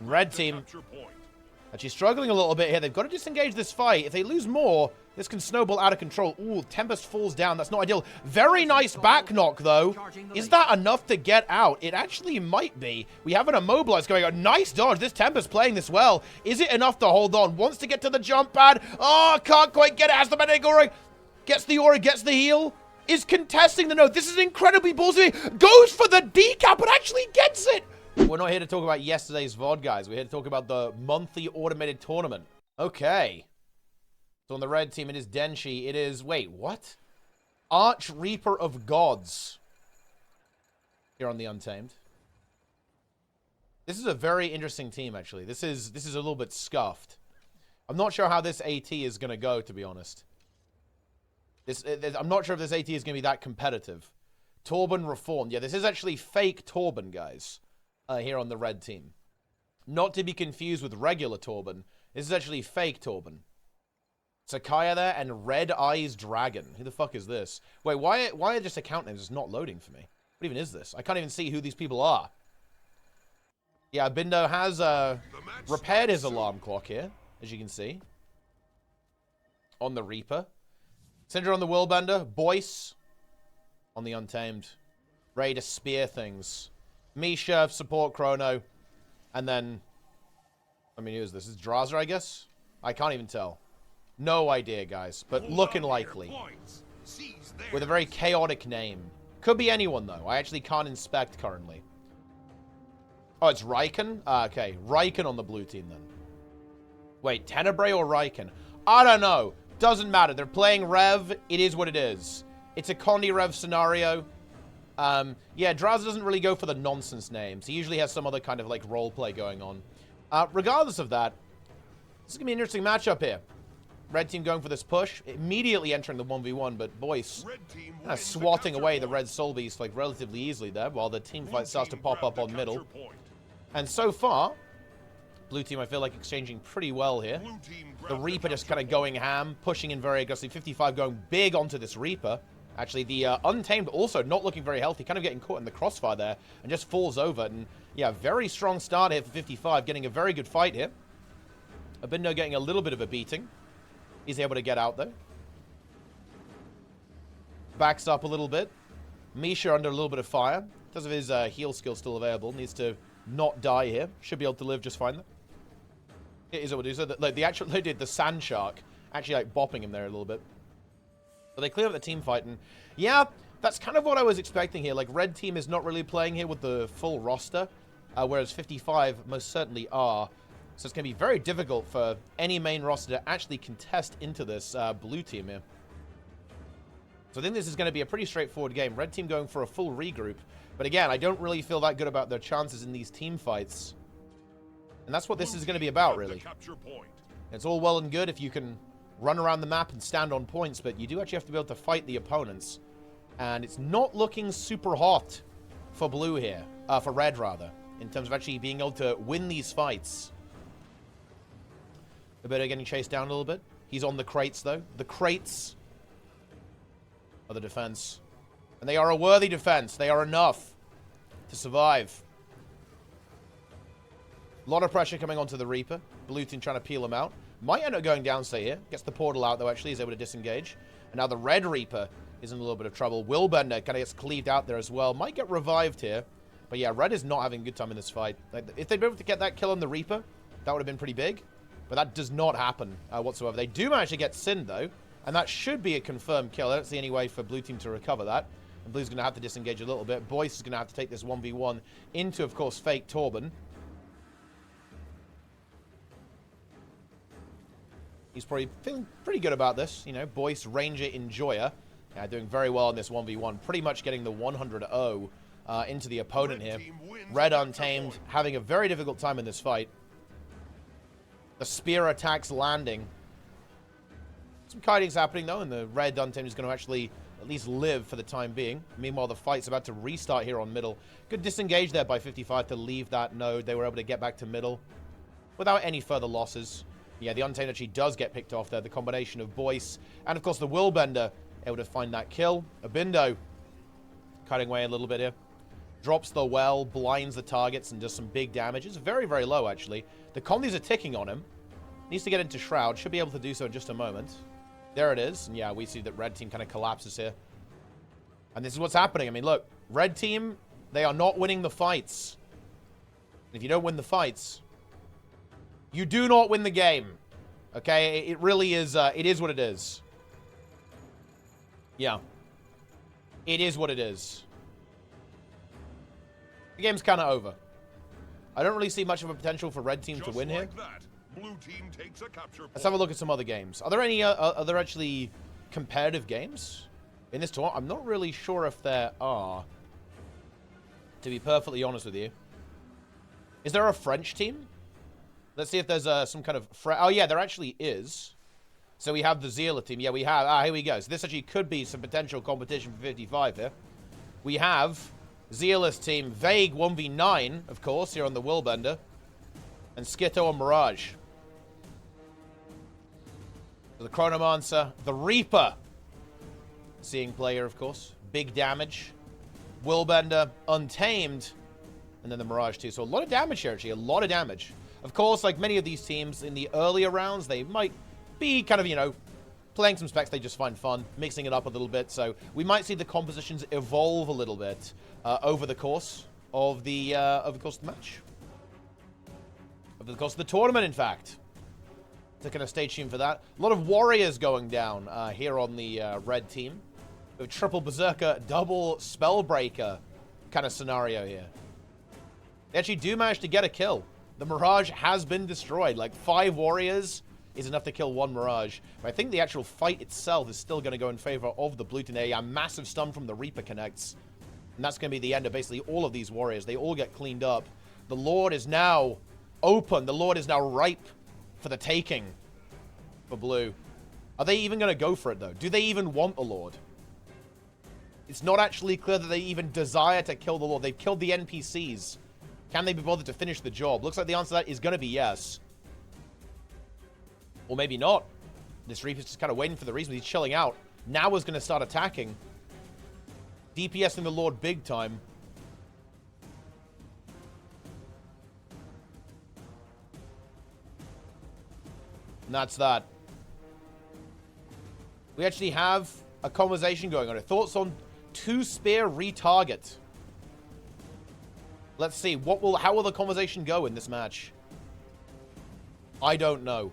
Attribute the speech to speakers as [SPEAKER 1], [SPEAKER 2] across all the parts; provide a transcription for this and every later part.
[SPEAKER 1] Red team actually struggling a little bit here. They've got to disengage this fight. If they lose more, this can snowball out of control. Ooh, Tempest falls down. That's not ideal. Very nice back knock, though. Is that enough to get out? It actually might be. We have an immobilize going on. Nice dodge. This Tempest playing this well. Is it enough to hold on? Wants to get to the jump pad. Oh, can't quite get it. Has the medic aura. Gets the aura, gets the heal. Is contesting the node. This is incredibly ballsy. Goes for the decap, but actually gets it. We're not here to talk about yesterday's VOD, guys. We're here to talk about the monthly automated tournament. Okay. So on the red team, it is Denshi. It is, wait, what? Arch Reaper of Gods. Here on the Untamed. This is a very interesting team, actually. This is a little bit scuffed. I'm not sure how this AT is going to go, to be honest. I'm not sure if this AT is going to be that competitive. Torben Reformed. Yeah, this is actually fake Torben, guys. Here on the red team. Not to be confused with regular Torben. This is actually fake Torben. Sakaya there and Red Eyes Dragon. Who the fuck is this? Wait, why are just account names just not loading for me? What even is this? I can't even see who these people are. Yeah, Bindo has repaired his alarm clock here, as you can see. On the Reaper. Syndra on the Willbender. Boyce on the Untamed. Ready to spear things. Misha, support Chrono. And then, I mean, who is this? Is Draza, I guess? I can't even tell. No idea, guys. But looking likely. With a very chaotic name. Could be anyone, though. I actually can't inspect currently. Oh, it's Raiken? Okay. Raiken on the blue team, then. Wait, Tenebrae or Raiken? I don't know. Doesn't matter. They're playing Rev. It is what it is. It's a Condi Rev scenario. Yeah, Draza doesn't really go for the nonsense names. He usually has some other kind of, like, roleplay going on. Regardless of that, this is going to be an interesting matchup here. Red team going for this push. Immediately entering the 1v1, but Boyce kind of swatting away the red Soul Beast, like, relatively easily there, while the team fight starts to pop up on middle. And so far, blue team, I feel like, exchanging pretty well here. The Reaper just kind of going ham, pushing in very aggressively. 55 going big onto this Reaper. Actually, the Untamed also not looking very healthy, kind of getting caught in the crossfire there, and just falls over. And, yeah, very strong start here for 55, getting a very good fight here. Abindo getting a little bit of a beating. He's able to get out, though. Backs up a little bit. Misha under a little bit of fire. Because of his heal skill still available. Needs to not die here. Should be able to live just fine, though. It is what it is. So like, they did the Sand Shark. Actually, like, bopping him there a little bit. But they clear up the team fight, and yeah, that's kind of what I was expecting here. Like, red team is not really playing here with the full roster, whereas 55 most certainly are. So it's going to be very difficult for any main roster to actually contest into this blue team here. So I think this is going to be a pretty straightforward game. Red team going for a full regroup. But again, I don't really feel that good about their chances in these team fights. And that's what this is going to be about, really. It's all well and good if you can run around the map and stand on points, but you do actually have to be able to fight the opponents. And it's not looking super hot for blue here. For red, rather. In terms of actually being able to win these fights. A bit of getting chased down a little bit. He's on the crates, though. The crates are the defense. And they are a worthy defense. They are enough to survive. A lot of pressure coming onto the Reaper. Blue team trying to peel him out. Might end up going down, say here. Gets the portal out, though, actually. He's able to disengage. And now the red Reaper is in a little bit of trouble. Willbender kind of gets cleaved out there as well. Might get revived here. But yeah, red is not having a good time in this fight. Like, if they'd been able to get that kill on the Reaper, that would have been pretty big. But that does not happen whatsoever. They do manage to get Sin, though. And that should be a confirmed kill. I don't see any way for blue team to recover that. And blue's going to have to disengage a little bit. Boyce is going to have to take this 1v1 into, of course, fake Torben. He's probably feeling pretty good about this. You know, Boyce, Ranger, Enjoyer. Doing very well in this 1v1. Pretty much getting the 100-0 into the opponent here. Red Untamed having a very difficult time in this fight. The spear attacks landing. Some kitings happening, though, and the red Untamed is going to actually at least live for the time being. Meanwhile, the fight's about to restart here on middle. Good disengage there by 55 to leave that node. They were able to get back to middle without any further losses. Yeah, the Untamed actually does get picked off there. The combination of Boyce and, of course, the Willbender able to find that kill. Abindo cutting away a little bit here. Drops the well, blinds the targets, and does some big damage. It's very, very low, actually. The Condis are ticking on him. Needs to get into Shroud. Should be able to do so in just a moment. There it is. And yeah, we see that red team kind of collapses here. And this is what's happening. I mean, look. Red team, they are not winning the fights. If you don't win the fights, you do not win the game. Okay? It really is, it is what it is. Yeah. It is what it is. The game's kind of over. I don't really see much of a potential for red team to win here.
[SPEAKER 2] Blue team takes a capture point.
[SPEAKER 1] Let's have a look at some other games. Are there any other actually competitive games in this tournament? I'm not really sure if there are, to be perfectly honest with you. Is there a French team? Let's see if there's some kind of... Oh, yeah, there actually is. So we have the Zealot team. Yeah, we have... Ah, here we go. So this actually could be some potential competition for 55 here. We have Zealot team, Vague 1v9, of course, here on the Willbender. And Skitto and Mirage. So the Chronomancer, the Reaper. Seeing player, of course. Big damage. Willbender, Untamed. And then the Mirage too. So a lot of damage here, actually. A lot of damage. Of course, like many of these teams in the earlier rounds, they might be kind of, you know, playing some specs they just find fun, mixing it up a little bit. So we might see the compositions evolve a little bit over the course of the match. Over the course of the tournament, in fact. So kind of stay tuned for that. A lot of warriors going down here on the red team. With triple berserker, double spellbreaker kind of scenario here. They actually do manage to get a kill. The Mirage has been destroyed. Like 5 warriors is enough to kill 1 Mirage. But I think the actual fight itself is still going to go in favor of the blue team. A massive stun from the Reaper connects. And that's going to be the end of basically all of these warriors. They all get cleaned up. The Lord is now open. The Lord is now ripe for the taking for blue. Are they even going to go for it, though? Do they even want the Lord? It's not actually clear that they even desire to kill the Lord. They've killed the NPCs. Can they be bothered to finish the job? Looks like the answer to that is going to be yes. Or maybe not. This Reaper's just kind of waiting for the reason. He's chilling out. Now is going to start attacking. DPSing the Lord big time. And that's that. We actually have a conversation going on. Thoughts on 2-spear retarget? Let's see. How will the conversation go in this match? I don't know.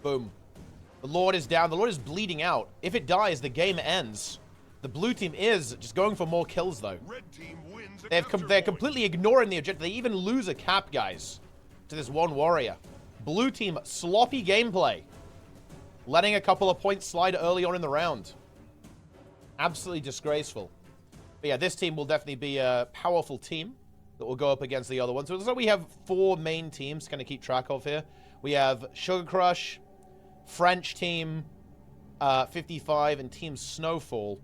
[SPEAKER 1] Boom. The Lord is down. The Lord is bleeding out. If it dies, the game ends. The blue team is just going for more kills, though.
[SPEAKER 2] Red team wins
[SPEAKER 1] They're completely ignoring the objective. They even lose a cap, guys, to this one warrior. Blue team, sloppy gameplay. Letting a couple of points slide early on in the round. Absolutely disgraceful. But yeah, this team will definitely be a powerful team that will go up against the other ones. So it looks like we have 4 main teams to kind of keep track of here. We have Sugar Crush, French team, 55, and Team Snowfall.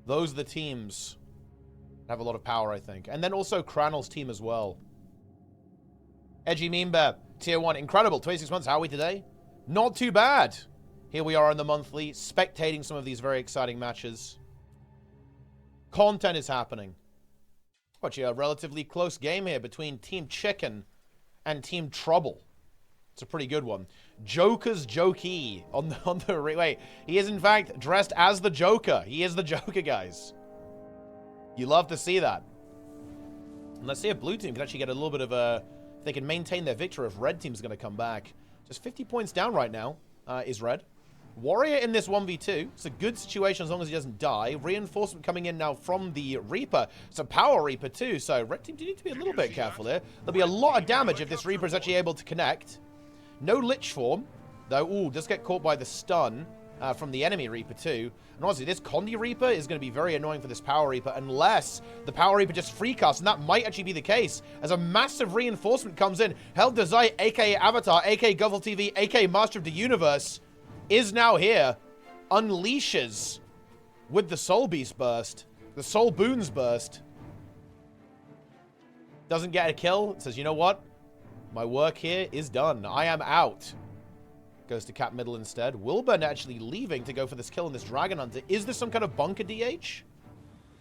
[SPEAKER 1] Those are the teams that have a lot of power, I think. And then also Cranel's team as well. Edgy Meme Bear, Tier 1, incredible. 26 months, how are we today? Not too bad. Here we are in the monthly, spectating some of these very exciting matches. Content is happening. Actually, a relatively close game here between Team Chicken and Team Trouble. It's a pretty good one. Joker's Jokey on the wait. He is in fact dressed as the Joker. He is the Joker, guys. You love to see that. And let's see if blue team can actually get a little bit of a... If they can maintain their victory, if red team's going to come back. Just 50 points down right now is red. Warrior in this 1v2. It's a good situation as long as he doesn't die. Reinforcement coming in now from the Reaper. It's a Power Reaper too, so red team do need to be a little bit careful here. There'll be a lot of damage if this Reaper is actually able to connect. No Lich form, though. Ooh, does get caught by the stun from the enemy Reaper too. And honestly, this Condi Reaper is going to be very annoying for this Power Reaper unless the Power Reaper just free casts, and that might actually be the case as a massive reinforcement comes in. Hell Desire, aka Avatar, aka Guffle TV, aka Master of the Universe, is now here, unleashes with the Soul Beast burst, the Soul Boons burst. Doesn't get a kill, says, you know what? My work here is done. I am out. Goes to cap middle instead. Wilburn actually leaving to go for this kill on this Dragon Hunter. Is this some kind of bunker DH?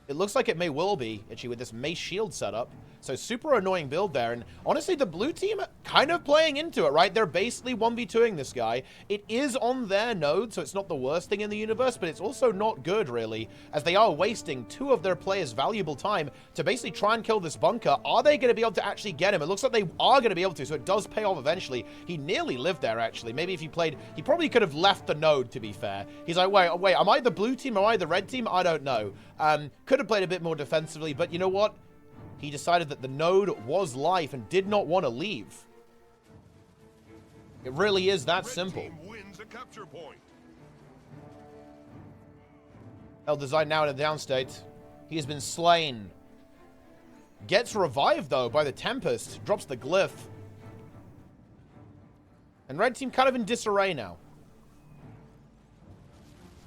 [SPEAKER 1] It looks like it may well be, actually, with this Mace Shield setup. So super annoying build there. And honestly, the blue team kind of playing into it, right? They're basically 1v2ing this guy. It is on their node, so it's not the worst thing in the universe, but it's also not good, really, as they are wasting 2 of their players' valuable time to basically try and kill this bunker. Are they going to be able to actually get him? It looks like they are going to be able to, so it does pay off eventually. He nearly lived there, actually. Maybe if he played, he probably could have left the node, to be fair. He's like, wait, am I the blue team? Am I the red team? I don't know. Could have played a bit more defensively, but you know what? He decided that the node was life and did not want to leave. It really is that simple.
[SPEAKER 2] Red team wins a capture point.
[SPEAKER 1] Design now in a downstate. He has been slain. Gets revived, though, by the Tempest. Drops the glyph. And red team kind of in disarray now.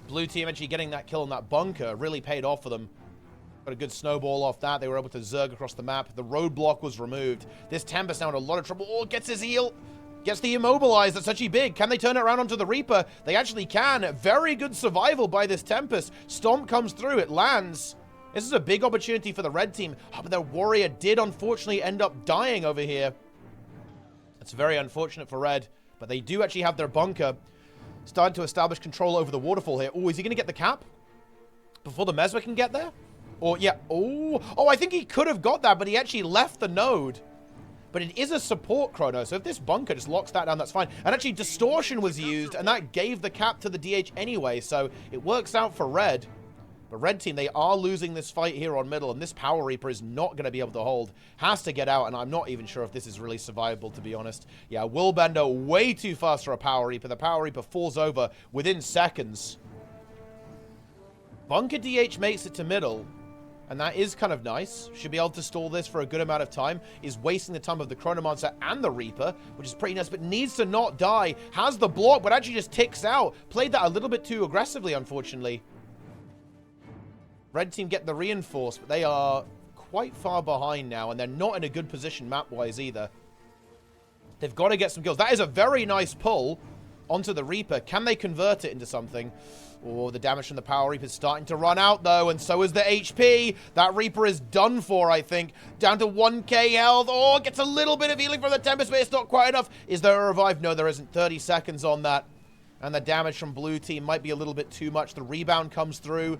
[SPEAKER 1] Blue team actually getting that kill on that bunker really paid off for them. Got a good snowball off that. They were able to zerg across the map. The roadblock was removed. This Tempest now in a lot of trouble. Oh, gets his heal. Gets the immobilize. That's actually big. Can they turn it around onto the Reaper? They actually can. Very good survival by this Tempest. Stomp comes through. It lands. This is a big opportunity for the red team. Oh, but their warrior did unfortunately end up dying over here. That's very unfortunate for red. But they do actually have their bunker. Starting to establish control over the waterfall here. Oh, is he going to get the cap before the Mesmer can get there? Or, yeah. Oh, I think he could have got that, but he actually left the node. But it is a support chrono, so if this bunker just locks that down, that's fine. And actually, distortion was used, and that gave the cap to the DH anyway, so it works out for red. But red team, they are losing this fight here on middle, and this Power Reaper is not going to be able to hold. Has to get out, and I'm not even sure if this is really survivable, to be honest. Yeah, Willbender way too fast for a Power Reaper. The Power Reaper falls over within seconds. Bunker DH makes it to middle. And that is kind of nice. Should be able to stall this for a good amount of time. Is wasting the time of the Chronomancer and the Reaper, which is pretty nice, but needs to not die. Has the block, but actually just ticks out. Played that a little bit too aggressively, unfortunately. Red team get the reinforce, but they are quite far behind now, and they're not in a good position map-wise either. They've got to get some kills. That is a very nice pull onto the Reaper. Can they convert it into something? Oh, the damage from the Power Reaper is starting to run out, though, and so is the HP. That Reaper is done for, I think. Down to 1k health. Oh, gets a little bit of healing from the Tempest, but it's not quite enough. Is there a revive? No, there isn't. 30 seconds on that. And the damage from blue team might be a little bit too much. The rebound comes through.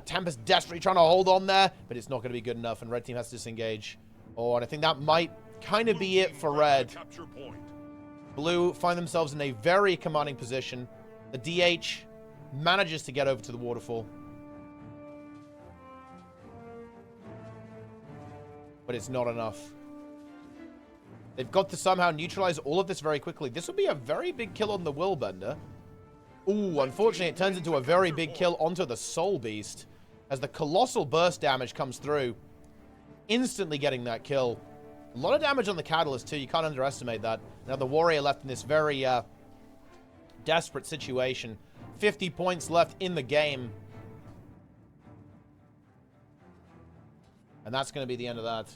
[SPEAKER 1] Tempest desperately trying to hold on there, but it's not going to be good enough, and red team has to disengage. Oh, and I think that might kind of be it for red. Blue find themselves in a very commanding position. The DH manages to get over to the waterfall. But it's not enough. They've got to somehow neutralize all of this very quickly. This would be a very big kill on the Willbender. Ooh, unfortunately, it turns into a very big kill onto the Soul Beast as the colossal burst damage comes through. Instantly getting that kill. A lot of damage on the Catalyst, too. You can't underestimate that. Now, the Warrior left in this very desperate situation. 50 points left in the game. And that's going to be the end of that.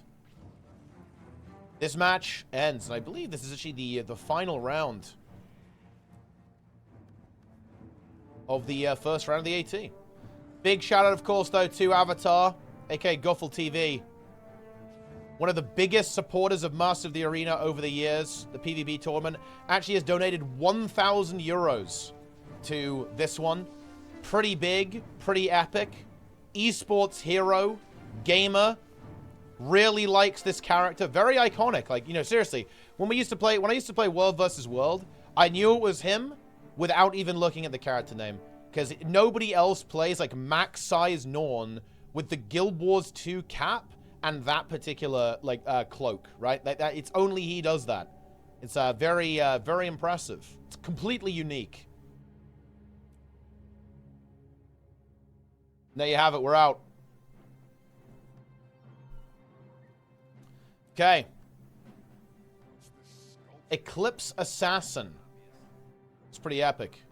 [SPEAKER 1] This match ends, and I believe this is actually the final round of the first round of the AT. Big shout out, of course, though, to Avatar, aka Guffle TV. One of the biggest supporters of Master of the Arena over the years, the PvP tournament, actually has donated 1,000 euros to this one. Pretty big, pretty epic. Esports hero, gamer, really likes this character. Very iconic. Like, you know, seriously, when I used to play World vs. World, I knew it was him without even looking at the character name. Because nobody else plays like max size Norn with the Guild Wars 2 cap and that particular like cloak, right? It's only he does that. It's very impressive. It's completely unique. There you have it. We're out. Okay. Eclipse Assassin. It's pretty epic.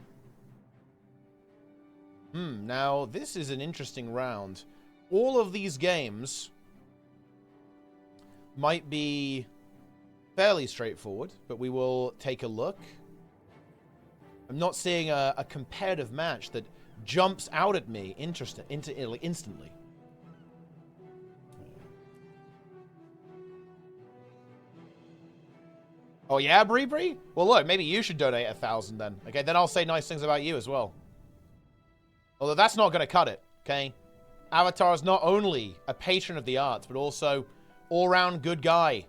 [SPEAKER 1] Now, this is an interesting round. All of these games might be fairly straightforward, but we will take a look. I'm not seeing a competitive match that jumps out at me instantly. Oh yeah, Bree Bree? Well look, maybe you should donate 1,000 then. Okay, then I'll say nice things about you as well. Although that's not going to cut it, okay? Avatar is not only a patron of the arts, but also all-round good guy.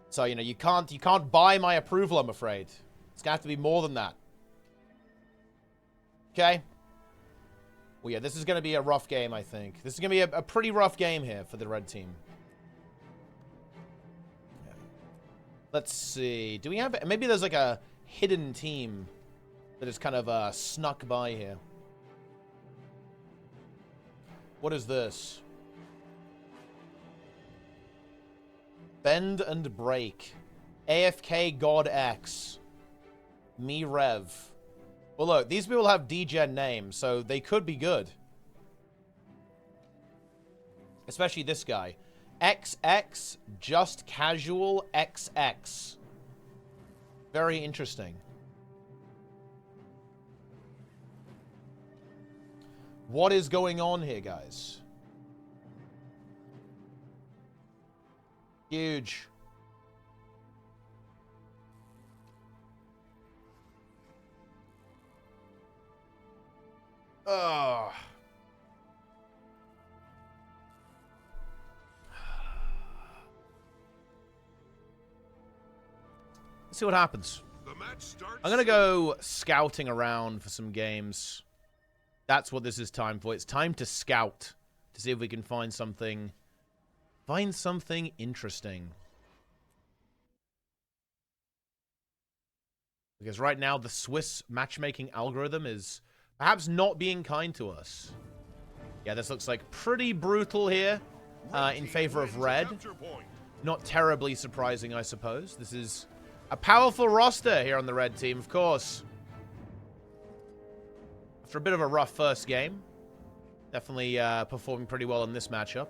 [SPEAKER 1] So, you know, you can't buy my approval, I'm afraid. It's going to have to be more than that. Okay? Well, yeah, this is going to be a rough game, I think. This is going to be a pretty rough game here for the red team. Let's see. Do we have... Maybe there's like a hidden team that is kind of snuck by here. What is this? Bend and Break. AFK God X. Me Rev. Well, look, these people have degen names, so they could be good. Especially this guy. XX Just Casual XX. Very interesting. What is going on here, guys? Huge. Ugh. Let's see what happens. I'm going to go scouting around for some games. That's what this is time for. It's time to scout to see if we can find something interesting. Because right now the Swiss matchmaking algorithm is perhaps not being kind to us. Yeah, this looks like pretty brutal here in favor of red. Not terribly surprising, I suppose. This is a powerful roster here on the red team, of course. After a bit of a rough first game. Definitely performing pretty well in this matchup.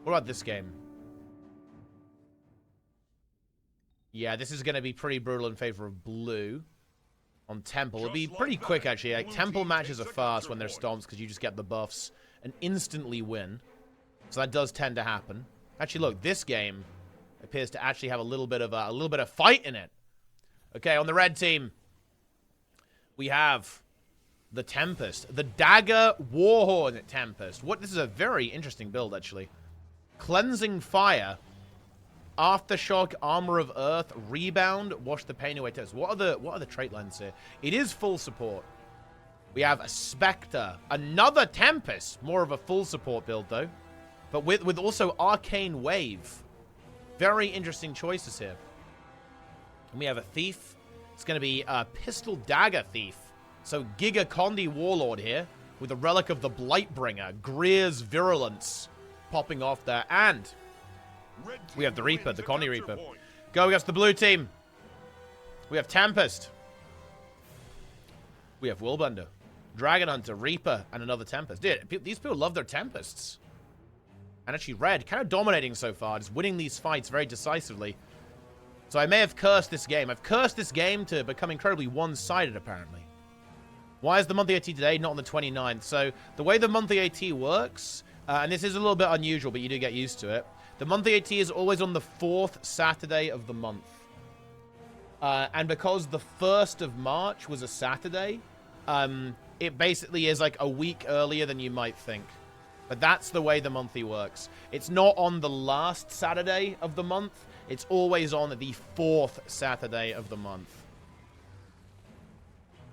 [SPEAKER 1] What about this game? Yeah, this is going to be pretty brutal in favor of blue. On Temple. It'll be pretty quick, actually. Like, Temple matches are fast when they're stomps because you just get the buffs and instantly win. So that does tend to happen. Actually, look, this game appears to actually have a little bit of fight in it. Okay, on the red team, we have the Tempest, the Dagger Warhorn Tempest. This is a very interesting build, actually. Cleansing Fire, Aftershock, Armor of Earth, Rebound, Wash the Pain Away Test. What are the trait lines here? It is full support. We have a Spectre, another Tempest, more of a full support build though, but with also Arcane Wave. Very interesting choices here. And we have a Thief. It's going to be a Pistol Dagger Thief. So Giga Condi Warlord here with a Relic of the Blightbringer, Greer's Virulence popping off there, and we have the Reaper, the Condi Reaper. Go against the blue team. We have Tempest. We have Willbender, Dragon Hunter, Reaper, and another Tempest. Dude, these people love their Tempests. And actually red, kind of dominating so far, just winning these fights very decisively. So I may have cursed this game. I've cursed this game to become incredibly one-sided, apparently. Why is the monthly AT today, not on the 29th? So the way the monthly AT works, and this is a little bit unusual, but you do get used to it. The monthly AT is always on the 4th Saturday of the month. And because the 1st of March was a Saturday, it basically is like a week earlier than you might think. But that's the way the monthly works. It's not on the last Saturday of the month. It's always on the 4th Saturday of the month.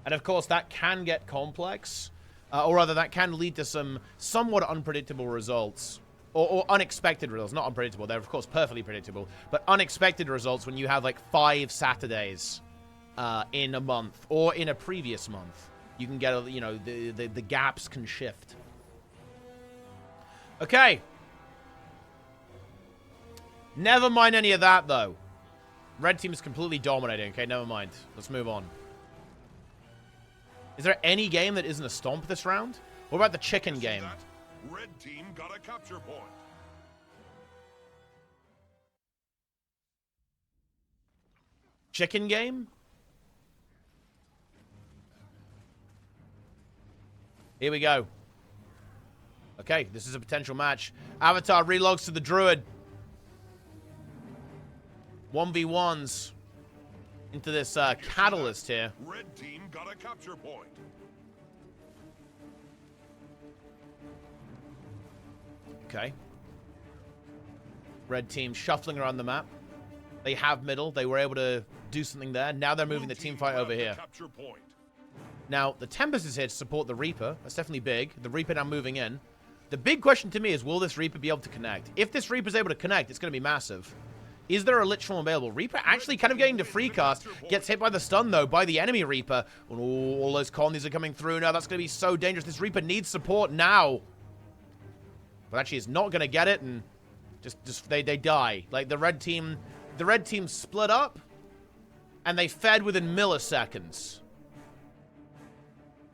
[SPEAKER 1] And of course, that can get complex. Or rather, that can lead to some somewhat unpredictable results. Or unexpected results. Not unpredictable. They're, of course, perfectly predictable. But unexpected results when you have, like, 5 Saturdays in a month. Or in a previous month. You can get, you know, the gaps can shift. Okay. Never mind any of that, though. Red team is completely dominating. Okay, never mind. Let's move on. Is there any game that isn't a stomp this round? What about the chicken game?
[SPEAKER 2] Red team got a capture point.
[SPEAKER 1] Chicken game? Here we go. Okay, this is a potential match. Avatar relogs to the Druid. 1v1s into this Catalyst here.
[SPEAKER 2] Red team got a capture point.
[SPEAKER 1] Okay. Red team shuffling around the map. They have middle. They were able to do something there. Now they're moving the team fight over here. Now, the Tempest is here to support the Reaper. That's definitely big. The Reaper now moving in. The big question to me is, will this Reaper be able to connect? If this Reaper's able to connect, it's going to be massive. Is there a Lich form available? Reaper actually kind of getting to free cast. Gets hit by the stun, though, by the enemy Reaper. Oh, all those colonies are coming through now. That's going to be so dangerous. This Reaper needs support now. But actually, it's not going to get it, and they die. Like, the red team split up, and they fed within milliseconds.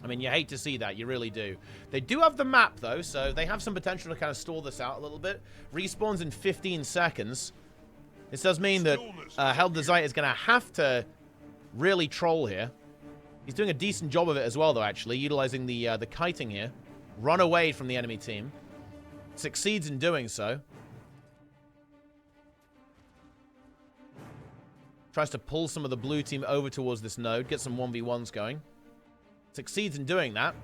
[SPEAKER 1] I mean, you hate to see that. You really do. They do have the map, though, so they have some potential to kind of stall this out a little bit. Respawns in 15 seconds. This does mean that Held Desire is going to have to really troll here. He's doing a decent job of it as well, though, actually, utilizing the kiting here. Run away from the enemy team. Succeeds in doing so. Tries to pull some of the blue team over towards this node. Get some 1v1s going. Succeeds in doing that.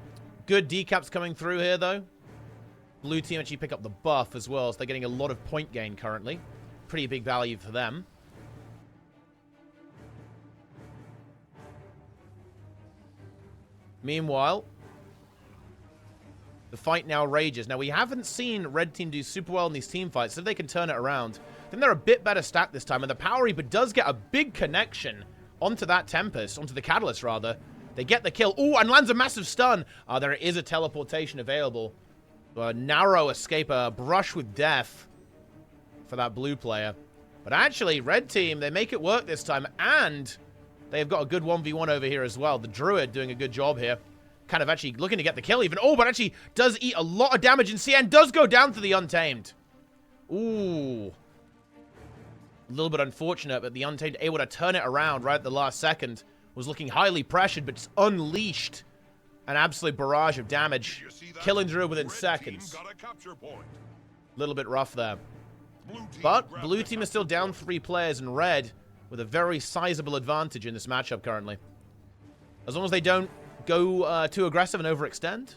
[SPEAKER 1] Good decaps coming through here, though. Blue team actually pick up the buff as well, so they're getting a lot of point gain currently. Pretty big value for them. Meanwhile, the fight now rages. Now, we haven't seen Red Team do super well in these team fights, so if they can turn it around. Then they're a bit better stacked this time, and the Power Reaper does get a big connection onto that Tempest, onto the Catalyst, rather. They get the kill. Ooh, and lands a massive stun. There is a teleportation available. A narrow escape, a brush with death for that blue player. But actually, Red Team, they make it work this time, and they've got a good 1v1 over here as well. The Druid doing a good job here. Kind of actually looking to get the kill even. Oh, but actually does eat a lot of damage, and CN does go down to the Untamed. Ooh. A little bit unfortunate, but the Untamed able to turn it around right at the last second. Was looking highly pressured, but just unleashed an absolute barrage of damage. Killing Druid within seconds. A little bit rough there. But blue team is still down 3 players, and red with a very sizable advantage in this matchup currently. As long as they don't go too aggressive and overextend,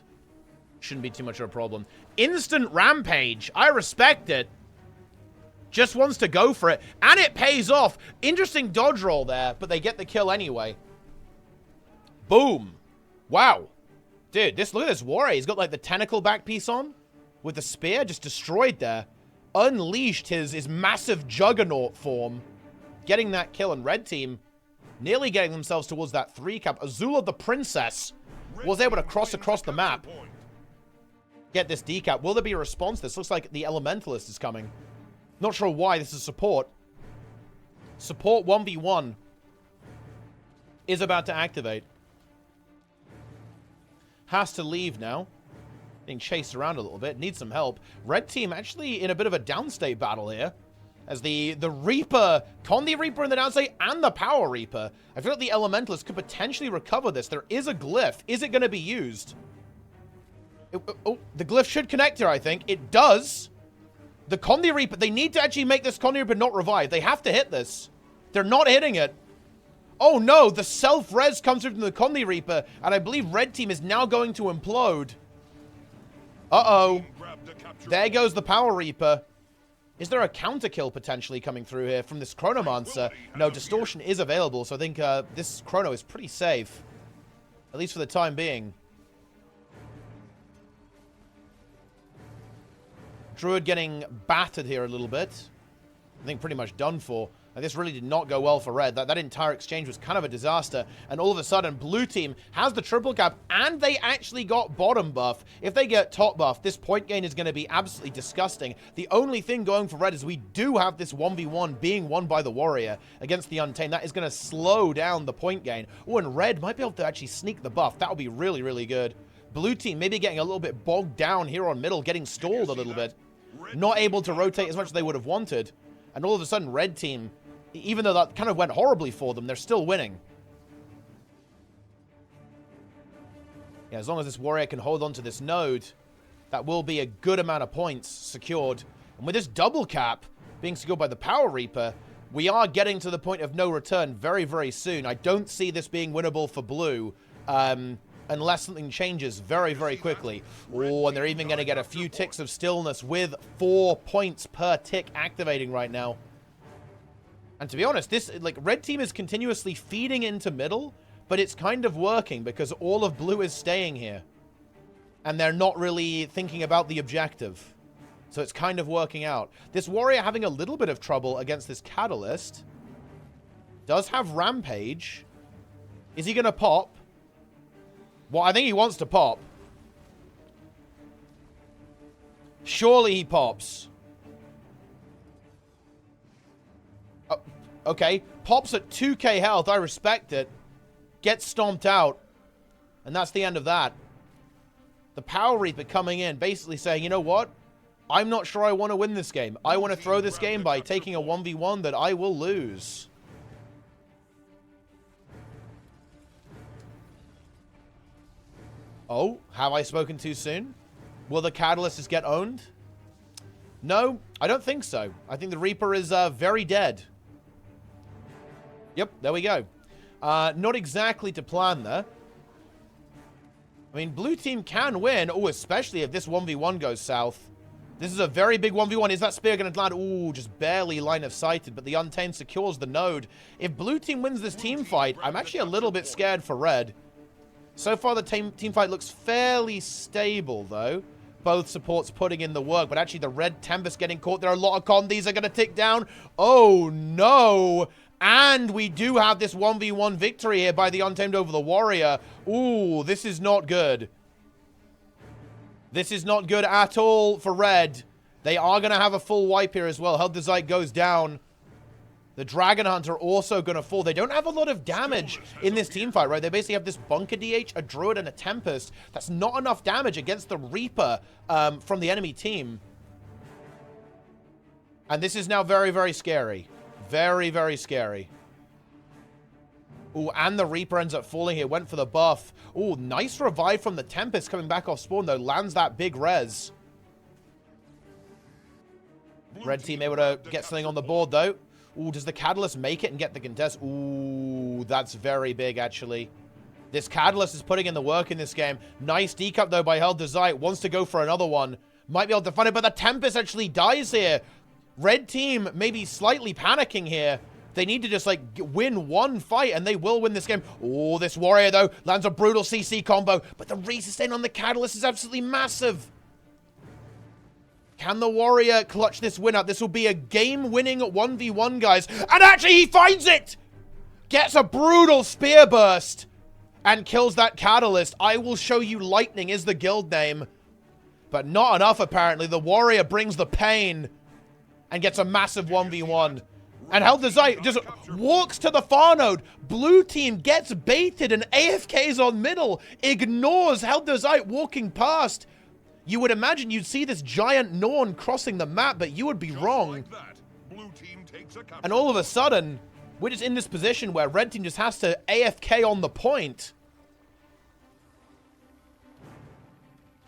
[SPEAKER 1] shouldn't be too much of a problem. Instant rampage. I respect it. Just wants to go for it, and it pays off. Interesting dodge roll there, but they get the kill anyway. Boom. Wow. Dude, look at this warrior. He's got like the tentacle back piece on with the spear, just destroyed there. Unleashed his massive juggernaut form, getting that kill, and red team nearly getting themselves towards that 3 cap. Azula the Princess was able to cross across the map. Get this decap. Will there be a response? This looks like the Elementalist is coming. Not sure why. This is support. Support 1v1 is about to activate. Has to leave now. Being chased around a little bit. Needs some help. Red team actually in a bit of a downstate battle here. As the Reaper, Condi Reaper in the downstate and the Power Reaper. I feel like the Elementalist could potentially recover this. There is a glyph. Is it going to be used? Oh, the glyph should connect here, I think. It does. The Condi Reaper, they need to actually make this Condi Reaper not revive. They have to hit this. They're not hitting it. Oh no, the self-res comes through from the Condi Reaper, and I believe red team is now going to implode. Uh-oh. There goes the Power Reaper. Is there a counter kill potentially coming through here from this Chronomancer? No, Distortion is available, so I think this Chrono is pretty safe. At least for the time being. Druid getting battered here a little bit. I think pretty much done for. This really did not go well for red. That entire exchange was kind of a disaster. And all of a sudden, blue team has the triple cap, and they actually got bottom buff. If they get top buff, this point gain is going to be absolutely disgusting. The only thing going for red is we do have this 1v1 being won by the warrior against the Untamed. That is going to slow down the point gain. Oh, and red might be able to actually sneak the buff. That would be really, really good. Blue team maybe getting a little bit bogged down here on middle, getting stalled a little bit. Not able to rotate as much as they would have wanted. And all of a sudden, red team Even though that kind of went horribly for them, they're still winning. Yeah, as long as this warrior can hold on to this node, that will be a good amount of points secured. And with this double cap being secured by the Power Reaper, we are getting to the point of no return very, very soon. I don't see this being winnable for blue unless something changes very, very quickly. Oh, and they're even going to get a few ticks of stillness with 4 points per tick activating right now. And to be honest, this, like, red team is continuously feeding into middle, but it's kind of working because all of blue is staying here. And they're not really thinking about the objective. So it's kind of working out. This warrior having a little bit of trouble against this catalyst. Does have rampage. Is he going to pop? Well, I think he wants to pop. Surely he pops. Oh, okay. Pops at 2k health. I respect it. Gets stomped out. And that's the end of that. The Power Reaper coming in, basically saying, you know what? I'm not sure I want to win this game. I want to throw this game by taking a 1v1 that I will lose. Oh, have I spoken too soon? Will the Catalyst just get owned? No, I don't think so. I think the Reaper is very dead. Yep, there we go. Not exactly to plan there. I mean, blue team can win. Oh, especially if this 1v1 goes south. This is a very big 1v1. Is that spear going to land? Ooh, just barely line of sighted, but the Untamed secures the node. If blue team wins this team fight, I'm actually a little bit scared for red. So far, the team fight looks fairly stable, though. Both supports putting in the work, but actually the red Tempest getting caught. There are a lot of con. These are going to tick down. Oh, no. And we do have this 1v1 victory here by the Untamed over the Warrior. Ooh, this is not good. This is not good at all for red. They are going to have a full wipe here as well. Hardstuck goes down. The Dragon Hunter also going to fall. They don't have a lot of damage in this team fight, right? They basically have this Bunker DH, a Druid, and a Tempest. That's not enough damage against the Reaper from the enemy team. And this is now very, very scary. Very, very scary. Ooh, and the Reaper ends up falling here. Went for the buff. Ooh, nice revive from the Tempest coming back off spawn, though. Lands that big res. Red team able to get something on the board, though. Ooh, does the Catalyst make it and get the contest? Ooh, that's very big, actually. This Catalyst is putting in the work in this game. Nice decup, though, by Hardstuck. Wants to go for another one. Might be able to find it, but the Tempest actually dies here. Red team maybe slightly panicking here. They need to just, like, win one fight, and they will win this game. Oh, this Warrior, though, lands a brutal CC combo, but the resustain on the Catalyst is absolutely massive. Can the Warrior clutch this win out? This will be a game-winning 1v1, guys. And actually, he finds it! Gets a brutal spear burst and kills that Catalyst. I will show you lightning is the guild name. But not enough, apparently. The Warrior brings the pain and gets a massive 1v1. And Hardstuck just walks to the far node. Blue team gets baited and AFKs on middle. Ignores Hardstuck walking past. You would imagine you'd see this giant Norn crossing the map, but you would be wrong. And all of a sudden, we're just in this position where red team just has to AFK on the point.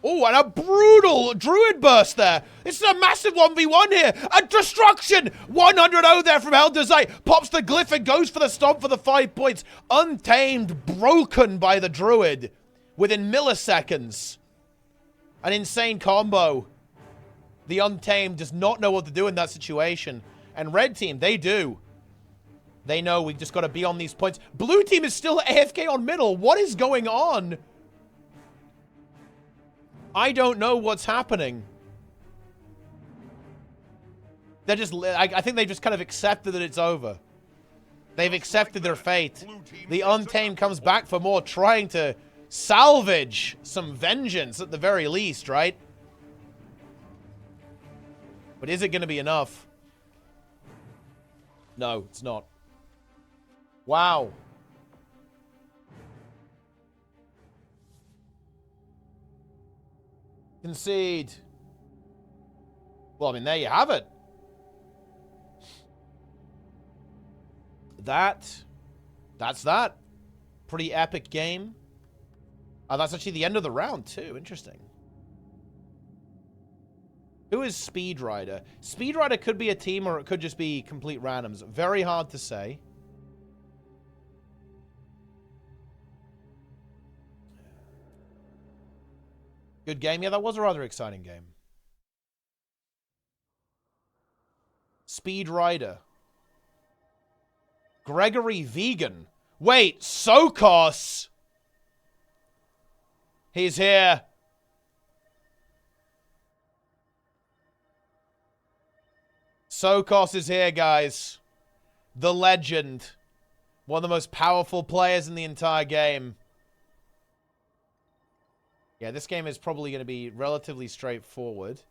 [SPEAKER 1] Oh, and a brutal Druid burst there. This is a massive 1v1 here. A destruction. 100-0 there from Hardstuck. Pops the glyph and goes for the stomp for the 5 points. Untamed, broken by the Druid within milliseconds. An insane combo. The Untamed does not know what to do in that situation. And red team, they do. They know we just got to be on these points. Blue team is still AFK on middle. What is going on? I don't know what's happening. They're just, I think they just kind of accepted that it's over. They've accepted their fate. The Untamed comes back for more, trying to salvage some vengeance at the very least, right? But is it going to be enough? No, it's not. Wow. Concede. Well, I mean, there you have it. that's that. Pretty epic game. That's actually the end of the round, too. Interesting. Who is Speed Rider? Speed Rider could be a team or it could just be complete randoms. Very hard to say. Good game. Yeah, that was a rather exciting game. Speed Rider. Gregory Vegan. Wait, Sokos! He's here. Sokos is here, guys. The legend. One of the most powerful players in the entire game. Yeah, this game is probably going to be relatively straightforward.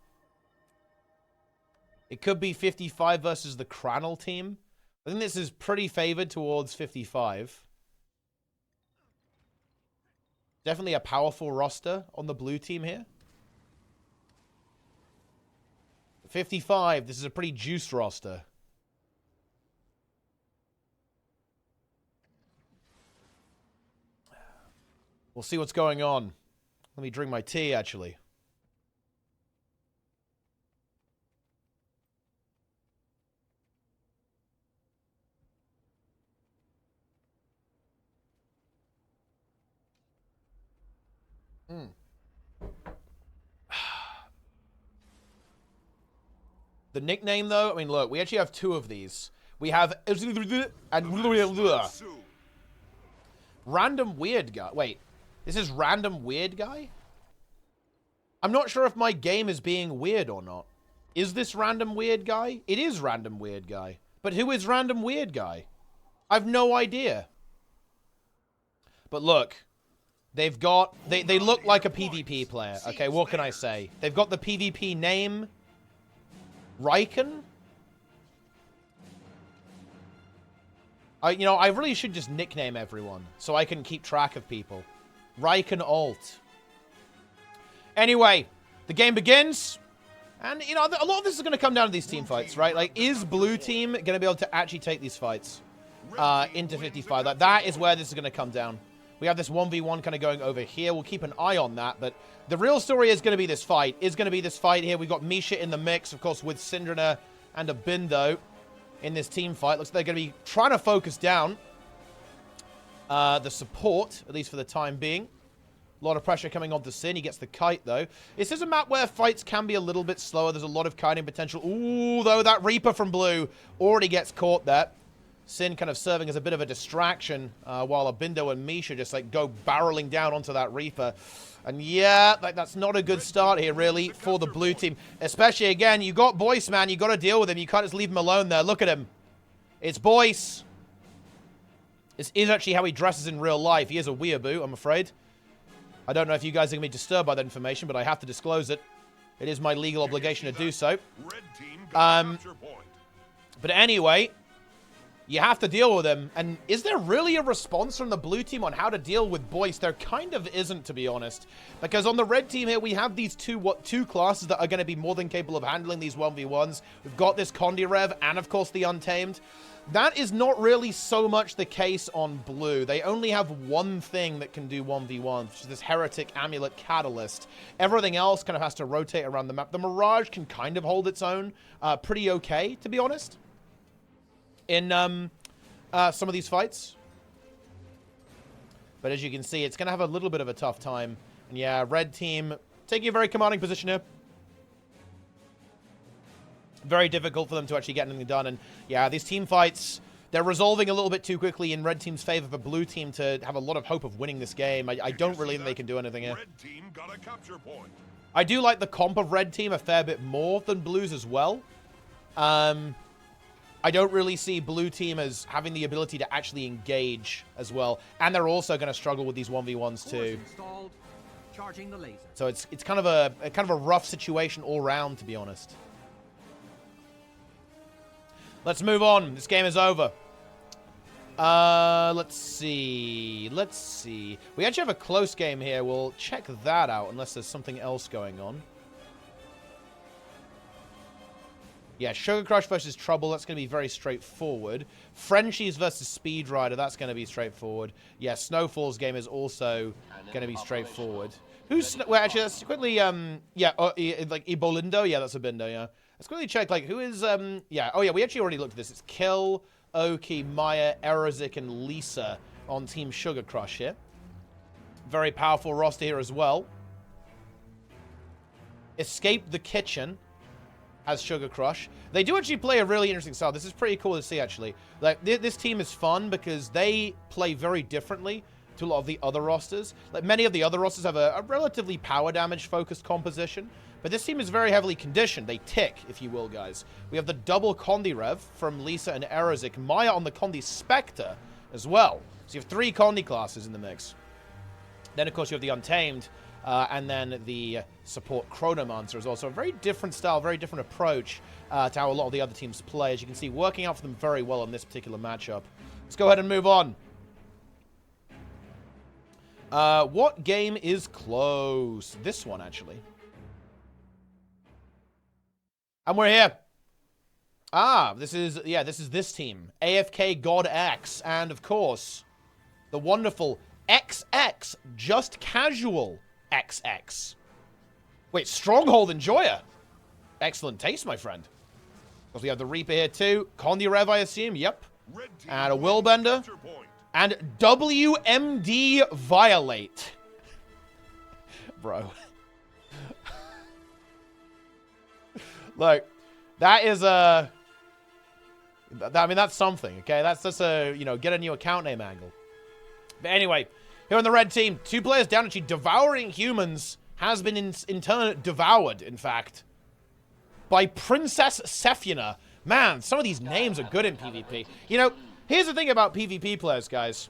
[SPEAKER 1] It could be 55 versus the Cranel team. I think this is pretty favored towards 55. Definitely a powerful roster on the blue team here. 55, this is a pretty juiced roster. We'll see what's going on. Let me drink my tea, actually. The nickname, though, I mean, look, we actually have two of these. We have and Random Weird Guy. Wait, this is Random Weird Guy? I'm not sure if my game is being weird or not. Is this Random Weird Guy? It is Random Weird Guy. But who is Random Weird Guy? I've no idea. But look, they've got... They look like a PvP player. Okay, what can I say? They've got the PvP name... Riken? I really should just nickname everyone so I can keep track of people. Riken Alt. Anyway, the game begins. And, a lot of this is going to come down to these team fights, right? Like, is blue team going to be able to actually take these fights into 55? Like, that is where this is going to come down. We have this 1v1 kind of going over here. We'll keep an eye on that, but the real story is going to be this fight. Here. We've got Misha in the mix, of course, with Syndrana and Abindo in this team fight. Looks like they're going to be trying to focus down the support, at least for the time being. A lot of pressure coming onto Sin. He gets the kite, though. This is a map where fights can be a little bit slower. There's a lot of kiting potential. Ooh, though, that Reaper from blue already gets caught there. Sin kind of serving as a bit of a distraction while Abindo and Misha just, like, go barreling down onto that Reaper. And, yeah, that's not a good start here, really, for the blue team. Especially, again, you got Boyce, man. You got to deal with him. You can't just leave him alone there. Look at him. It's Boyce. This is actually how he dresses in real life. He is a weeaboo, I'm afraid. I don't know if you guys are going to be disturbed by that information, but I have to disclose it. It is my legal obligation to do so. But anyway... You have to deal with him. And is there really a response from the blue team on how to deal with Boyce? There kind of isn't, to be honest. Because on the red team here, we have these two classes that are going to be more than capable of handling these 1v1s. We've got this Kondirev and, of course, the Untamed. That is not really so much the case on blue. They only have one thing that can do 1v1s, which is this Heretic Amulet Catalyst. Everything else kind of has to rotate around the map. The Mirage can kind of hold its own pretty okay, to be honest, in some of these fights. But as you can see, it's going to have a little bit of a tough time. And yeah, red team taking a very commanding position here. Very difficult for them to actually get anything done. And yeah, these team fights, they're resolving a little bit too quickly in red team's favor for blue team to have a lot of hope of winning this game. I don't really think they can do anything here.
[SPEAKER 2] Red team got a capture point.
[SPEAKER 1] I do like the comp of red team a fair bit more than blues as well. I don't really see blue team as having the ability to actually engage as well. And they're also going to struggle with these 1v1s too.
[SPEAKER 3] Charging the laser.
[SPEAKER 1] So it's kind of a rough situation all round, to be honest. Let's move on. This game is over. Let's see. We actually have a close game here. We'll check that out unless there's something else going on. Yeah, Sugar Crush versus Trouble, that's going to be very straightforward. Frenchies versus Speed Rider, that's going to be straightforward. Yeah, Snowfall's game is also going to be straightforward. Who's... Well, actually, let's quickly... yeah, like Ibolindo? Yeah, that's a Bindo, yeah. Let's quickly check, like, who is... yeah, oh yeah, we actually already looked at this. It's Kill, Oki, Maya, Erazik, and Lisa on Team Sugar Crush here. Very powerful roster here as well. Escape the Kitchen as Sugar Crush. They do actually play a really interesting style. This is pretty cool to see, actually. Like, this team is fun because they play very differently to a lot of the other rosters. Like, many of the other rosters have a relatively power damage-focused composition, but this team is very heavily conditioned. They tick, if you will, guys. We have the double Condi Rev from Lisa and Erazik. Maya on the Condi Spectre as well. So you have 3 Condi classes in the mix. Then, of course, you have the Untamed, and then the support Chronomancer as well. So a very different style, very different approach to how a lot of the other teams play. As you can see, working out for them very well in this particular matchup. Let's go ahead and move on. What game is close? This one, actually. And we're here. This is this team. AFK God X, and of course, the wonderful XX, Just Casual XX. Wait, Stronghold Enjoyer. Excellent taste, my friend. Because we have the Reaper here too. Condi Rev, I assume. Yep. And a Willbender. And WMD Violate. Bro. Look, that is a... I mean, that's something, okay? That's just a, you know, get a new account name angle. But anyway, here on the red team, 2 players down, actually. Devouring Humans has been in turn devoured, in fact, by Princess Sephina. Man, some of these names are good in PvP. You know, here's the thing about PvP players, guys.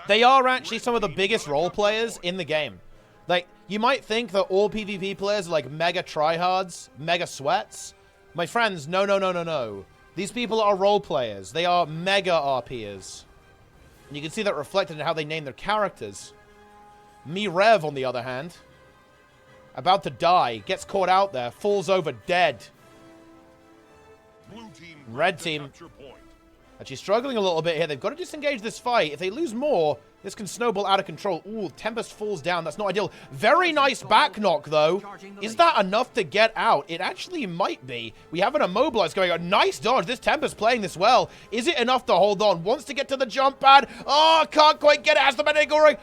[SPEAKER 1] They are actually some of the biggest role players in the game. Like, you might think that all PvP players are like mega tryhards, mega sweats. My friends, no, no, no, no, no. These people are role players. They are mega RPers. And you can see that reflected in how they name their characters. Rev, on the other hand, about to die, gets caught out there, falls over dead. Red team actually struggling a little bit here. They've got to disengage this fight. If they lose more, this can snowball out of control. Ooh, Tempest falls down. That's not ideal. Very nice back knock, though. Is that enough to get out? It actually might be. We have an immobilize going on. Nice dodge. This Tempest playing this well. Is it enough to hold on? Wants to get to the jump pad. Oh, can't quite get it. Has the medic aura.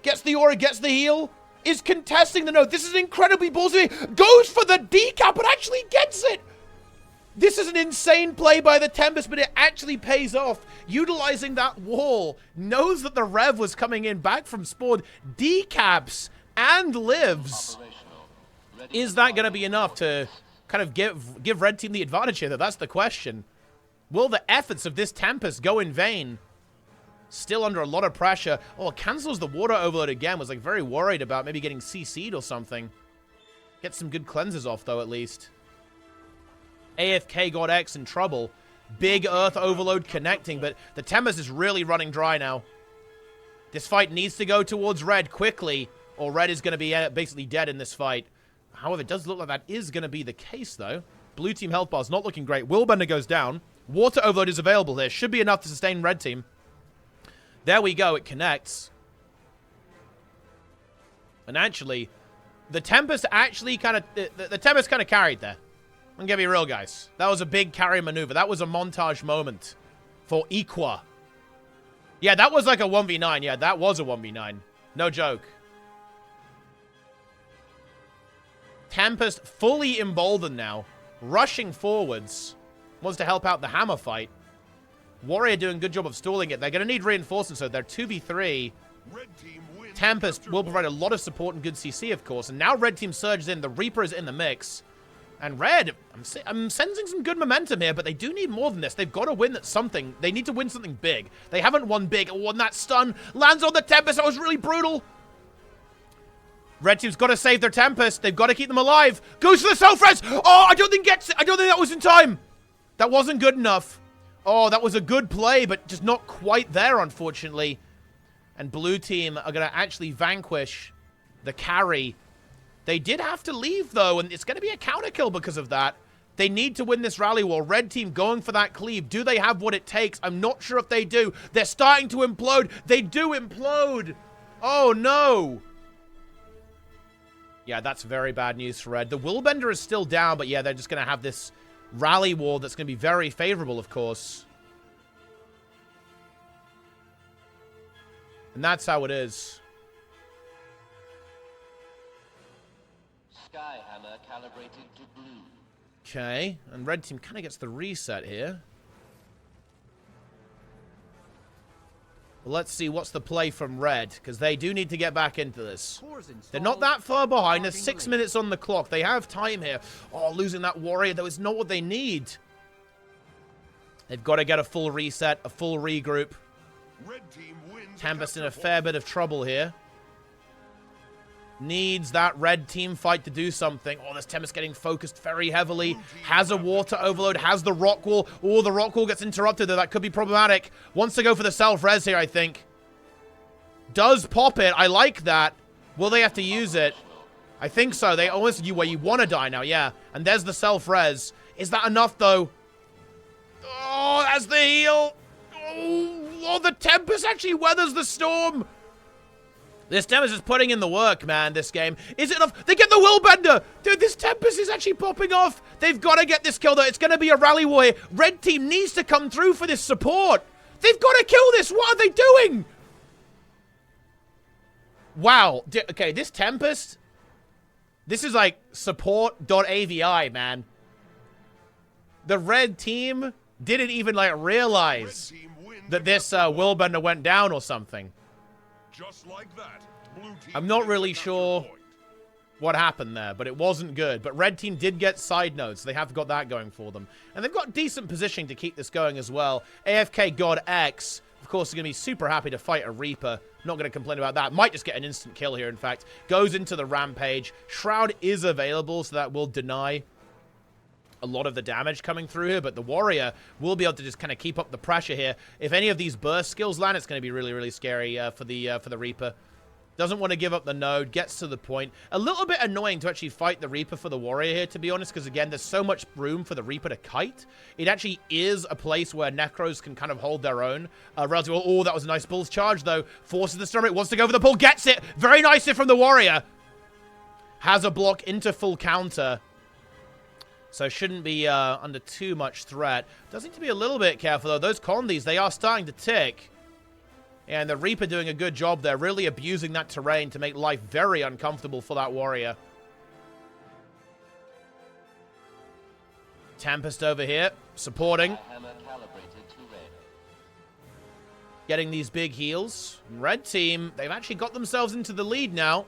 [SPEAKER 1] Gets the aura, gets the heal. Is contesting the node. This is incredibly ballsy. Goes for the decap, but actually gets it. This is an insane play by the Tempest, but it actually pays off. Utilizing that wall, knows that the Rev was coming in back from spawn, decaps and lives. Is that going to be enough to kind of give Red Team the advantage here? That's the question. Will the efforts of this Tempest go in vain? Still under a lot of pressure. Oh, cancels the water overload again. Was like very worried about maybe getting CC'd or something. Get some good cleanses off though, at least. AFK God X in trouble. Big Earth Overload connecting, but the Tempest is really running dry now. This fight needs to go towards Red quickly, or Red is going to be basically dead in this fight. However, it does look like that is going to be the case, though. Blue Team health bar is not looking great. Willbender goes down. Water Overload is available here. Should be enough to sustain Red Team. There we go. It connects. And actually, the Tempest actually kind of... The Tempest kind of carried there. I'm gonna be real, guys. That was a big carry maneuver. That was a montage moment for Equa. Yeah, that was like a 1v9. Yeah, that was a 1v9. No joke. Tempest fully emboldened now. Rushing forwards. Wants to help out the hammer fight. Warrior doing a good job of stalling it. They're gonna need reinforcements, so they're 2v3. Tempest will provide a lot of support and good CC, of course. And now Red Team surges in. The Reaper is in the mix. And Red, I'm sensing some good momentum here, but they do need more than this. They've got to win something. They need to win something big. They haven't won big. Oh, and that stun lands on the Tempest. That was really brutal. Red Team's got to save their Tempest. They've got to keep them alive. Goes for the self-res. Oh, I don't think gets it. I don't think that was in time. That wasn't good enough. Oh, that was a good play, but just not quite there, unfortunately. And Blue Team are going to actually vanquish the carry. They did have to leave, though, and it's going to be a counter kill because of that. They need to win this rally war. Red team going for that cleave. Do they have what it takes? I'm not sure if they do. They're starting to implode. They do implode. Oh, no. Yeah, that's very bad news for Red. The Willbender is still down, but yeah, they're just going to have this rally war that's going to be very favorable, of course. And that's how it is.
[SPEAKER 4] Skyhammer calibrated to blue.
[SPEAKER 1] Okay, and Red team kind of gets the reset here. Well, let's see what's the play from Red, because they do need to get back into this. They're not that far behind. There's 6 minutes on the clock. They have time here. Oh, losing that warrior, though, is not what they need. They've got to get a full reset, a full regroup.
[SPEAKER 2] Red team wins.
[SPEAKER 1] Tempest in a fair bit of trouble here. Needs that red team fight to do something. Oh, this Tempest getting focused very heavily. Has a water overload. Has the rock wall. Oh, the rock wall gets interrupted, though. That could be problematic. Wants to go for the self-res here, I think. Does pop it. I like that. Will they have to use it? I think so. They almost you where you want to die now, yeah. And there's the self-res. Is that enough, though? Oh, that's the heal. Oh, the Tempest actually weathers the storm. This Tempest is putting in the work, man, this game. Is it enough? They get the Willbender! Dude, this Tempest is actually popping off. They've got to get this kill, though. It's going to be a rally war here. Red team needs to come through for this support. They've got to kill this. What are they doing? Wow. Okay, this Tempest, this is like support.avi, man. The red team didn't even, like, realize that this Willbender went down or something.
[SPEAKER 2] Just like that. Blue team
[SPEAKER 1] I'm not really
[SPEAKER 2] gets the
[SPEAKER 1] sure
[SPEAKER 2] capture point.
[SPEAKER 1] what happened there, but it wasn't good. But red team did get side notes. They have got that going for them. And they've got decent positioning to keep this going as well. AFK God X, of course, is going to be super happy to fight a Reaper. Not going to complain about that. Might just get an instant kill here, in fact. Goes into the Rampage. Shroud is available, so that will deny a lot of the damage coming through here, but the Warrior will be able to just kind of keep up the pressure here. If any of these burst skills land, it's going to be really, really scary for the Reaper. Doesn't want to give up the node, gets to the point. A little bit annoying to actually fight the Reaper for the Warrior here, to be honest, because again, there's so much room for the Reaper to kite. It actually is a place where Necros can kind of hold their own. Relatively well. Oh, that was a nice Bull's charge, though. Forces the storm. It wants to go for the pull, gets it. Very nice hit from the Warrior. Has a block into full counter. So shouldn't be under too much threat. Does need to be a little bit careful, though. Those Condis, they are starting to tick. And the Reaper doing a good job there, really abusing that terrain to make life very uncomfortable for that Warrior. Tempest over here, supporting.
[SPEAKER 4] Hammer calibrated to red.
[SPEAKER 1] Getting these big heals. Red team, they've actually got themselves into the lead now.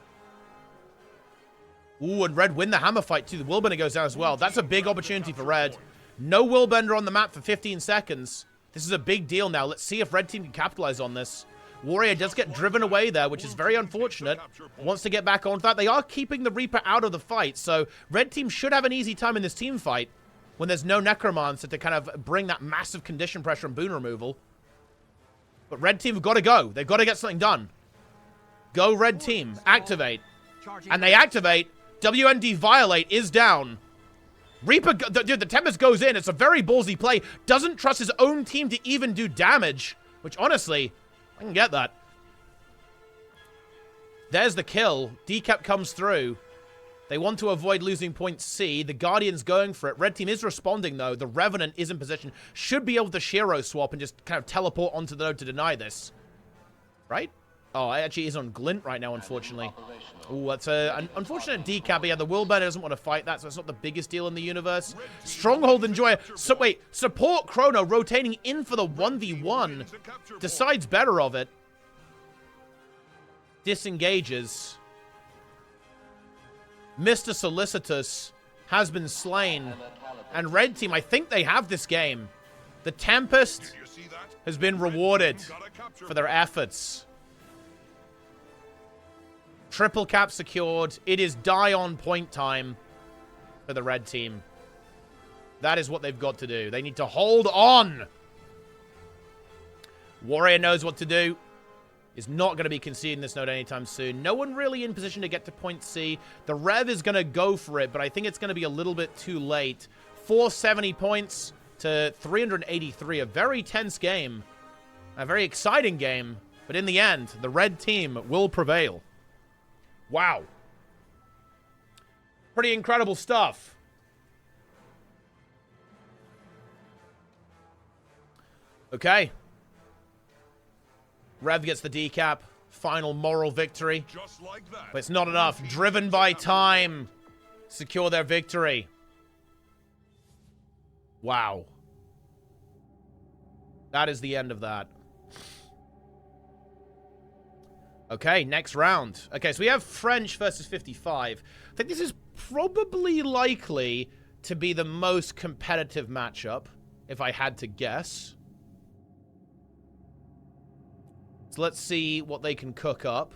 [SPEAKER 1] Ooh, and Red win the hammer fight, too. The Willbender goes down as well. That's a big opportunity for Red. No Willbender on the map for 15 seconds. This is a big deal now. Let's see if Red team can capitalize on this. Warrior does get driven away there, which is very unfortunate. Wants to get back onto that. They are keeping the Reaper out of the fight, so Red team should have an easy time in this team fight when there's no Necromancer to kind of bring that massive condition pressure and boon removal. But Red team have got to go. They've got to get something done. Go, Red team. Activate. And they activate. WND Violate is down. Reaper, dude, the Tempest goes in. It's a very ballsy play. Doesn't trust his own team to even do damage. Which, honestly, I can get that. There's the kill. Decap comes through. They want to avoid losing point C. The Guardian's going for it. Red team is responding, though. The Revenant is in position. Should be able to Shiro swap and just kind of teleport onto the node to deny this. Right? Oh, it actually is on Glint right now, unfortunately. Oh, that's an unfortunate decap. Yeah, the Willbender doesn't want to fight that, so it's not the biggest deal in the universe. Stronghold Enjoyer. So, wait, support Chrono rotating in for the 1v1. Decides better of it. Disengages. Mr. Solicitous has been slain. And Red team, I think they have this game. The Tempest has been rewarded for their efforts. Triple cap secured. It is die on point time for the red team. That is what they've got to do. They need to hold on. Warrior knows what to do. Is not going to be conceding this node anytime soon. No one really in position to get to point C. The Rev is going to go for it, but I think it's going to be a little bit too late. 470 points to 383. A very tense game. A very exciting game. But in the end, the red team will prevail. Wow. Pretty incredible stuff. Okay. Rev gets the decap. Final moral victory.
[SPEAKER 2] Just like that.
[SPEAKER 1] But it's not enough. Driven by time. Secure their victory. Wow. That is the end of that. Okay, next round. Okay, so we have French versus 55. I think this is probably likely to be the most competitive matchup, if I had to guess. So let's see what they can cook up.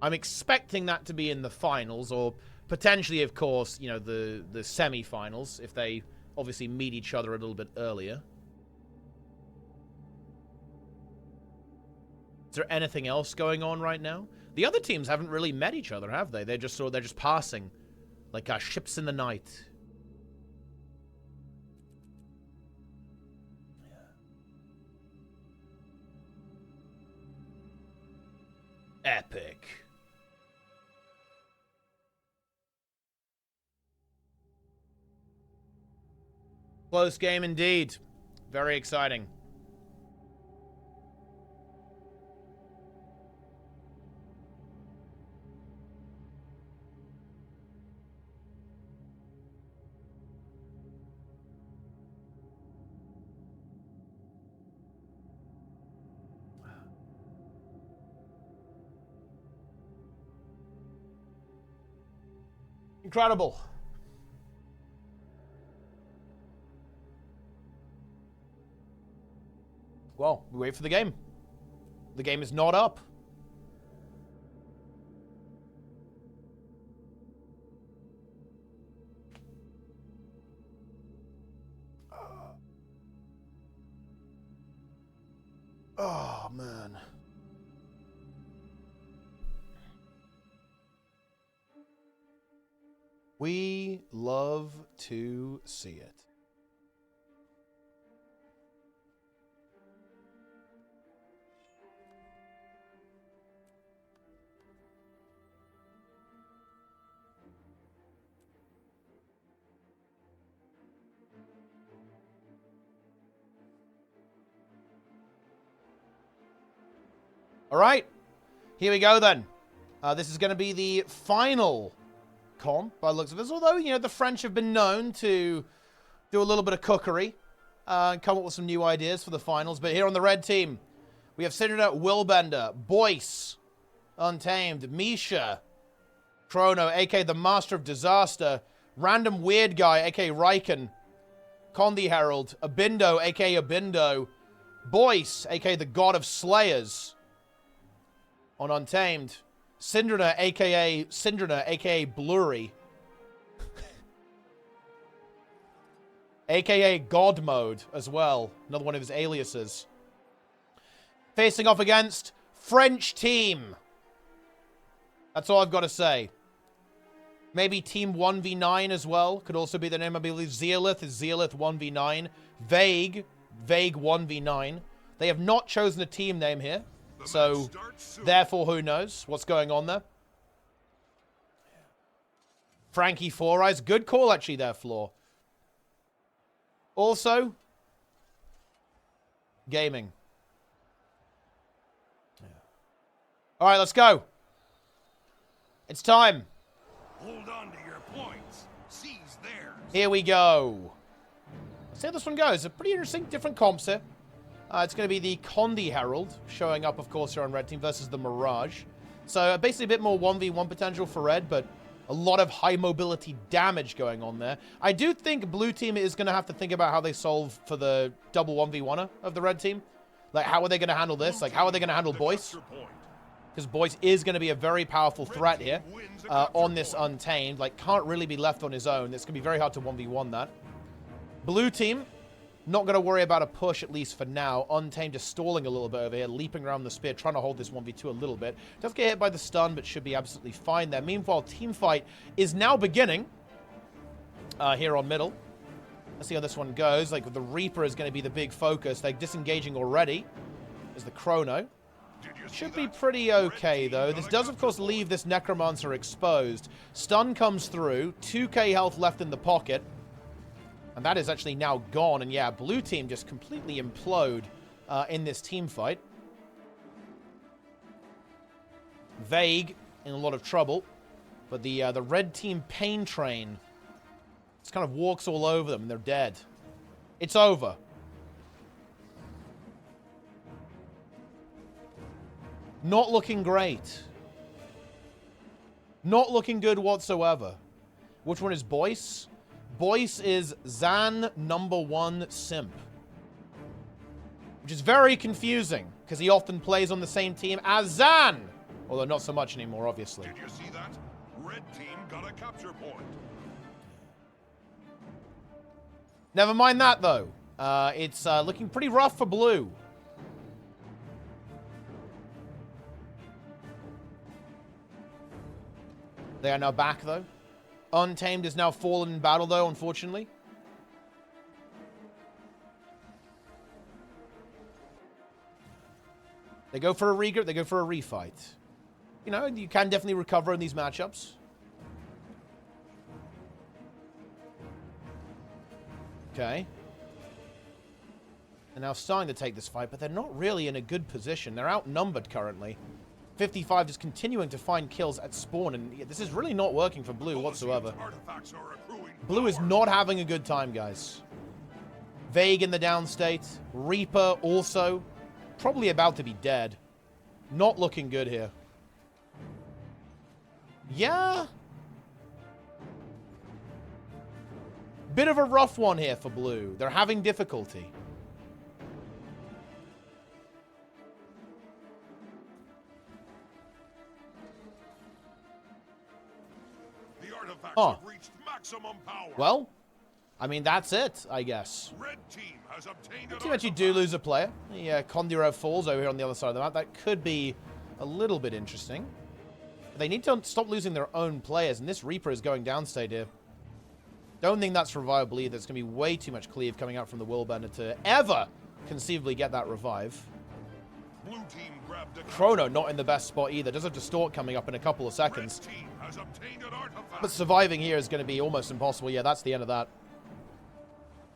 [SPEAKER 1] I'm expecting that to be in the finals, or potentially, of course, you know, the semifinals, if they obviously meet each other a little bit earlier. Is there anything else going on right now? The other teams haven't really met each other, have they? They're just passing, like ships in the night. Epic. Close game indeed. Very exciting. Incredible. Well, we wait for the game. The game is not up. Oh, man. We love to see it. All right, here we go then. This is going to be the final comp by the looks of it. Although, you know, the French have been known to do a little bit of cookery and come up with some new ideas for the finals. But here on the red team, we have Syndrome, Willbender, Boyce, Untamed, Misha, Chrono, a.k.a. the Master of Disaster, Random Weird Guy, a.k.a. Riken, Condi Herald, Abindo, a.k.a. Abindo, Boyce, a.k.a. the God of Slayers, on Untamed, Syndrona, a.k.a. Syndrona, a.k.a. Blurry, a.k.a. God Mode as well, another one of his aliases. Facing off against French team. That's all I've got to say. Maybe Team 1v9 as well. Could also be the name. I believe Zealith is Zealith 1v9. Vague 1v9. They have not chosen a team name here. So, therefore, who knows what's going on there. Frankie Four Eyes. Good call, actually, there, Floor. Also, gaming. Yeah. All right, let's go. It's time.
[SPEAKER 2] Hold on to your points. Seize theirs.
[SPEAKER 1] Here we go. Let's see how this one goes. A pretty interesting, different comps here. It's going to be the Condi Herald, showing up, of course, here on Red Team versus the Mirage. So, basically a bit more 1v1 potential for Red, but a lot of high mobility damage going on there. I do think Blue Team is going to have to think about how they solve for the double 1v1er of the Red Team. Like, how are they going to handle this? Like, how are they going to handle Boyce? Because Boyce is going to be a very powerful threat here on this Untamed. Like, can't really be left on his own. It's going to be very hard to 1v1 that. Blue Team, not going to worry about a push, at least for now. Untamed just stalling a little bit over here, leaping around the spear, trying to hold this 1v2 a little bit. Does get hit by the stun, but should be absolutely fine there. Meanwhile, Teamfight is now beginning. here on middle. Let's see how this one goes. Like, the Reaper is going to be the big focus. They're disengaging already. There's the Chrono. Should be pretty okay, though. This does, of course, leave this Necromancer exposed. Stun comes through. 2k health left in the pocket. And that is actually now gone. And yeah, blue team just completely implode in this team fight. Vague in a lot of trouble. But the red team Pain Train just kind of walks all over them and they're dead. It's over. Not looking great. Not looking good whatsoever. Which one is Boyce? Boyce is Zan #1 Simp. Which is very confusing, because he often plays on the same team as Zan! Although not so much anymore, obviously.
[SPEAKER 2] Did you see that? Red team got a capture point.
[SPEAKER 1] Never mind that, though. It's looking pretty rough for blue. They are now back, though. Untamed is now fallen in battle, though, unfortunately. They go for a regroup, they go for a refight. You know, you can definitely recover in these matchups. Okay. They're now starting to take this fight, but they're not really in a good position. They're outnumbered currently. 55 is continuing to find kills at spawn, and this is really not working for blue whatsoever. Blue is not having a good time, guys. Vague in the downstate. Reaper also. Probably about to be dead. Not looking good here. Yeah. Bit of a rough one here for blue. They're having difficulty. Huh. Well, I mean, that's it, I guess.
[SPEAKER 2] Red team has obtained
[SPEAKER 1] Too much you do lose a player. Yeah, Kondiro falls over here on the other side of the map. That could be a little bit interesting. But they need to stop losing their own players, and this Reaper is going downstate here. Don't think that's revivable either. There's going to be way too much cleave coming out from the Willbender to ever conceivably get that revive.
[SPEAKER 2] Blue team grabbed a
[SPEAKER 1] Chrono not in the best spot either. Does have Distort coming up in a couple of seconds.
[SPEAKER 2] Red team has obtained an artifact.
[SPEAKER 1] But surviving here is going to be almost impossible. Yeah, that's the end of that.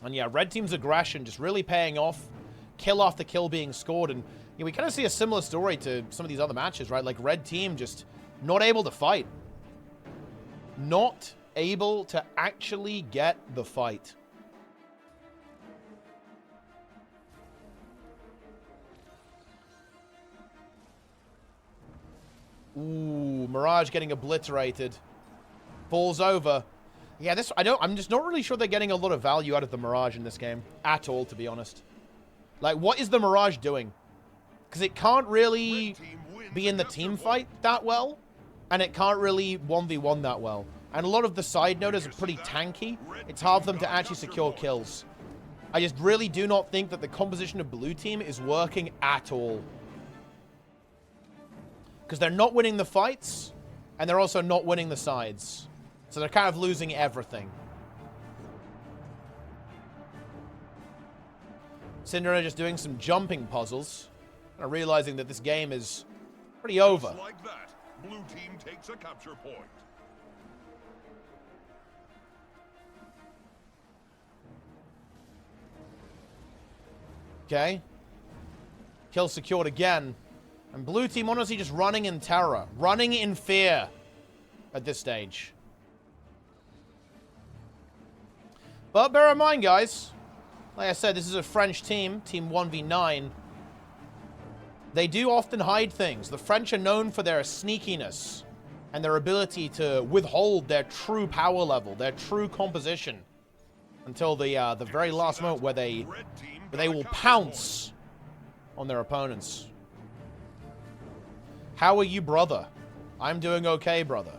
[SPEAKER 1] And yeah, red team's aggression just really paying off. Kill after kill being scored. And yeah, we kind of see a similar story to some of these other matches, right? Like red team just not able to fight. Not able to actually get the fight. Ooh, Mirage getting obliterated. Falls over. Yeah, this I'm just not really sure they're getting a lot of value out of the Mirage in this game. At all, to be honest. Like, what is the Mirage doing? Because it can't really be in the team fight that well. And it can't really 1v1 that well. And a lot of the side noders are pretty tanky. It's hard for them to actually secure kills. I just really do not think that the composition of blue team is working at all. Because they're not winning the fights, and they're also not winning the sides. So they're kind of losing everything. Syndra just doing some jumping puzzles, and realizing that this game is pretty over.
[SPEAKER 2] Just like that, blue team takes a capture point.
[SPEAKER 1] Okay. Kill secured again. And blue team honestly just running in terror. Running in fear at this stage. But bear in mind, guys. Like I said, this is a French team. Team 1v9. They do often hide things. The French are known for their sneakiness. And their ability to withhold their true power level. Their true composition. Until the very last moment where they will pounce on their opponents. How are you, brother? I'm doing okay, brother.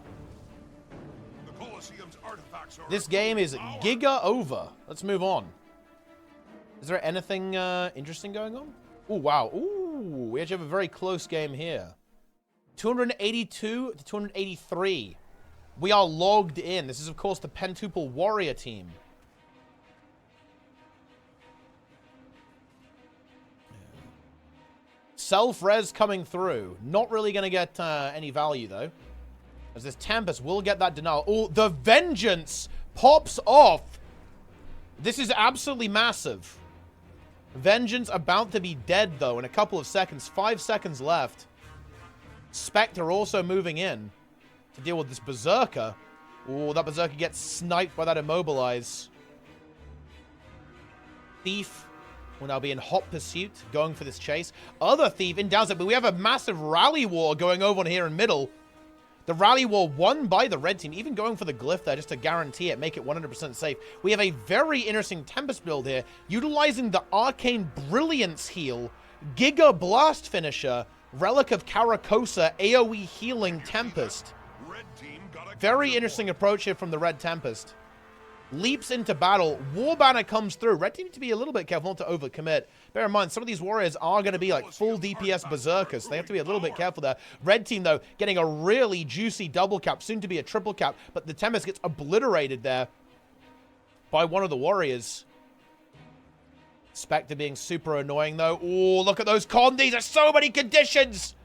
[SPEAKER 2] The Colosseum's artifacts are
[SPEAKER 1] This game is giga over. Let's move on. Is there anything interesting going on? Oh, wow. Ooh, we actually have a very close game here. 282 to 283. We are logged in. This is, of course, the Pentuple Warrior team. Self-res coming through. Not really going to get any value, though. As this Tempest will get that denial. Oh, the Vengeance pops off. This is absolutely massive. Vengeance about to be dead, though, in a couple of seconds. 5 seconds left. Spectre also moving in to deal with this Berserker. Oh, that Berserker gets sniped by that Immobilize. Thief will now be in hot pursuit, going for this chase. Other Thief in downside, but we have a massive rally war going over on here in middle. The rally war won by the red team, even going for the glyph there just to guarantee it, make it 100% safe. We have a very interesting Tempest build here, utilizing the Arcane Brilliance heal, Giga Blast finisher, Relic of Caracosa, AoE healing Tempest. Very interesting approach here from the red Tempest. Leaps into battle. War Banner comes through. Red team need to be a little bit careful not to overcommit. Bear in mind, some of these warriors are going to be like full DPS berserkers. So they have to be a little bit careful there. Red team, though, getting a really juicy double cap. Soon to be a triple cap. But the Tempest gets obliterated there by one of the warriors. Spectre being super annoying, though. Oh, look at those condis. There's so many conditions.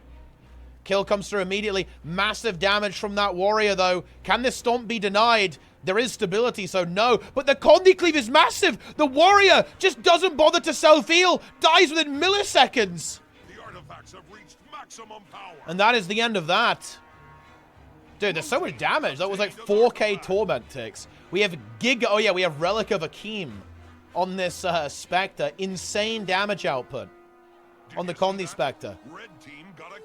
[SPEAKER 1] Kill comes through immediately. Massive damage from that warrior, though. Can this stomp be denied? There is stability, so no. But the Condi cleave is massive. The warrior just doesn't bother to self-heal. Dies within milliseconds.
[SPEAKER 2] The artifacts have reached maximum power.
[SPEAKER 1] And that is the end of that. Dude, there's so much damage. That was like 4K Torment ticks. We have Giga... Oh, yeah, we have Relic of Akeem on this Spectre. Insane damage output on the Condi Spectre.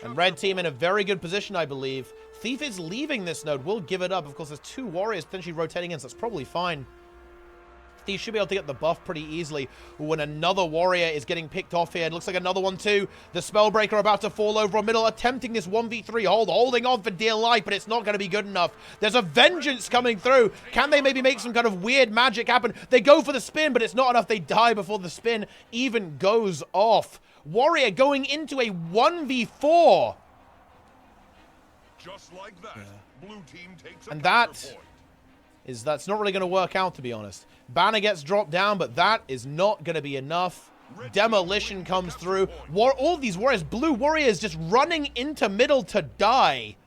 [SPEAKER 1] And red team in a very good position, I believe. Thief is leaving this node. We'll give it up. Of course, there's 2 warriors potentially rotating in, so that's probably fine. Thief should be able to get the buff pretty easily. When another warrior is getting picked off here. It looks like another one too. The Spellbreaker about to fall over on middle, attempting this 1v3 hold, holding on for dear life, but it's not going to be good enough. There's a Vengeance coming through. Can they maybe make some kind of weird magic happen? They go for the spin, but it's not enough. They die before the spin even goes off. Warrior going into a 1v4.
[SPEAKER 2] Just like that, blue team takes a
[SPEAKER 1] and
[SPEAKER 2] that's
[SPEAKER 1] that's not really going to work out, to be honest. Banner gets dropped down, but that is not going to be enough. Demolition comes through. All these warriors, blue warriors just running into middle to die.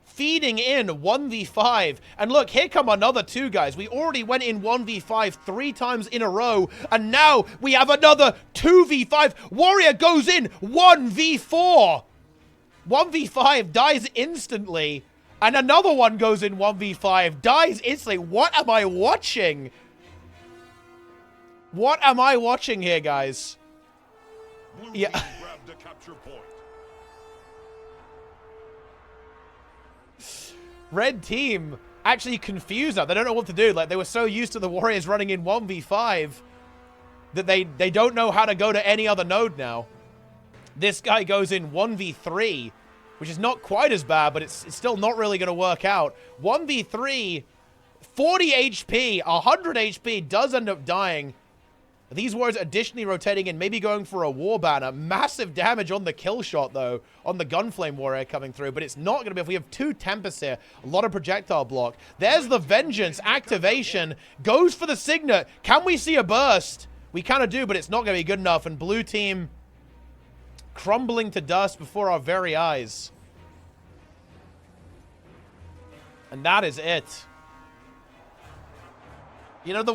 [SPEAKER 1] Feeding in 1v5. And look, here come another 2 guys. We already went in 1v5 3 times in a row. And now we have another 2v5. Warrior goes in 1v4. 1v5 dies instantly. And another one goes in 1v5. Dies instantly. What am I watching? What am I watching here, guys? Yeah.
[SPEAKER 2] grabbed the capture point.
[SPEAKER 1] Red team actually confused now. They don't know what to do. Like, they were so used to the warriors running in 1v5 that they don't know how to go to any other node now. This guy goes in 1v3, which is not quite as bad, but it's still not really going to work out. 1v3, 40 HP, 100 HP, does end up dying. These warriors additionally rotating in, maybe going for a war banner. Massive damage on the kill shot, though, on the Gunflame warrior coming through. But it's not going to be, if we have 2 Tempests here, a lot of projectile block. There's the Vengeance activation. Goes for the Signet. Can we see a burst? We kind of do, but it's not going to be good enough. And blue team crumbling to dust before our very eyes. And that is it. You know, the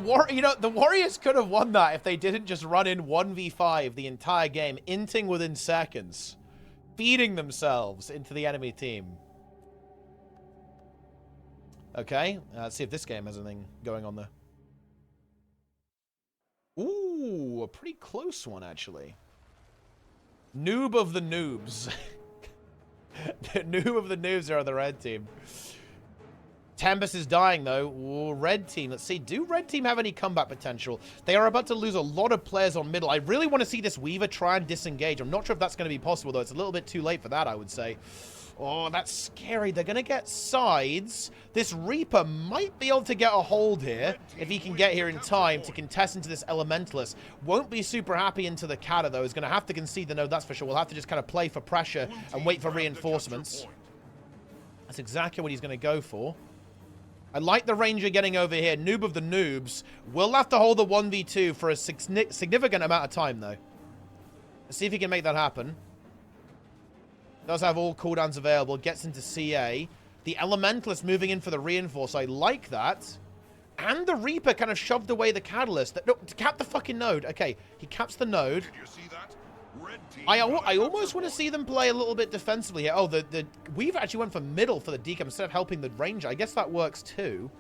[SPEAKER 1] Warriors could have won that if they didn't just run in 1v5 the entire game, inting within seconds, feeding themselves into the enemy team. Okay, let's see if this game has anything going on there. Ooh, a pretty close one, actually. Noob of the noobs. The noob of the noobs are on the red team. Tempest is dying, though. Ooh, red team. Let's see. Do red team have any comeback potential? They are about to lose a lot of players on middle. I really want to see this Weaver try and disengage. I'm not sure if that's going to be possible, though. It's a little bit too late for that, I would say. Oh, that's scary. They're going to get sides. This Reaper might be able to get a hold here if he can get here in time to contest into this Elementalist. Won't be super happy into the Kata, though. He's going to have to concede the node, that's for sure. We'll have to just kind of play for pressure and wait for reinforcements. That's exactly what he's going to go for. I like the Ranger getting over here. Noob of the noobs. We'll have to hold the 1v2 for a significant amount of time, though. Let's see if he can make that happen. Does have all cooldowns available. Gets into CA. The Elementalist moving in for the Reinforce. I like that. And the Reaper kind of shoved away the Catalyst. No, to cap the fucking node. Okay, he caps the node.
[SPEAKER 2] Did you see that? Red team
[SPEAKER 1] I
[SPEAKER 2] got a
[SPEAKER 1] almost want to
[SPEAKER 2] capture
[SPEAKER 1] see them play a little bit defensively here. Oh, we've actually went for middle for the decam instead of helping the Ranger. I guess that works too.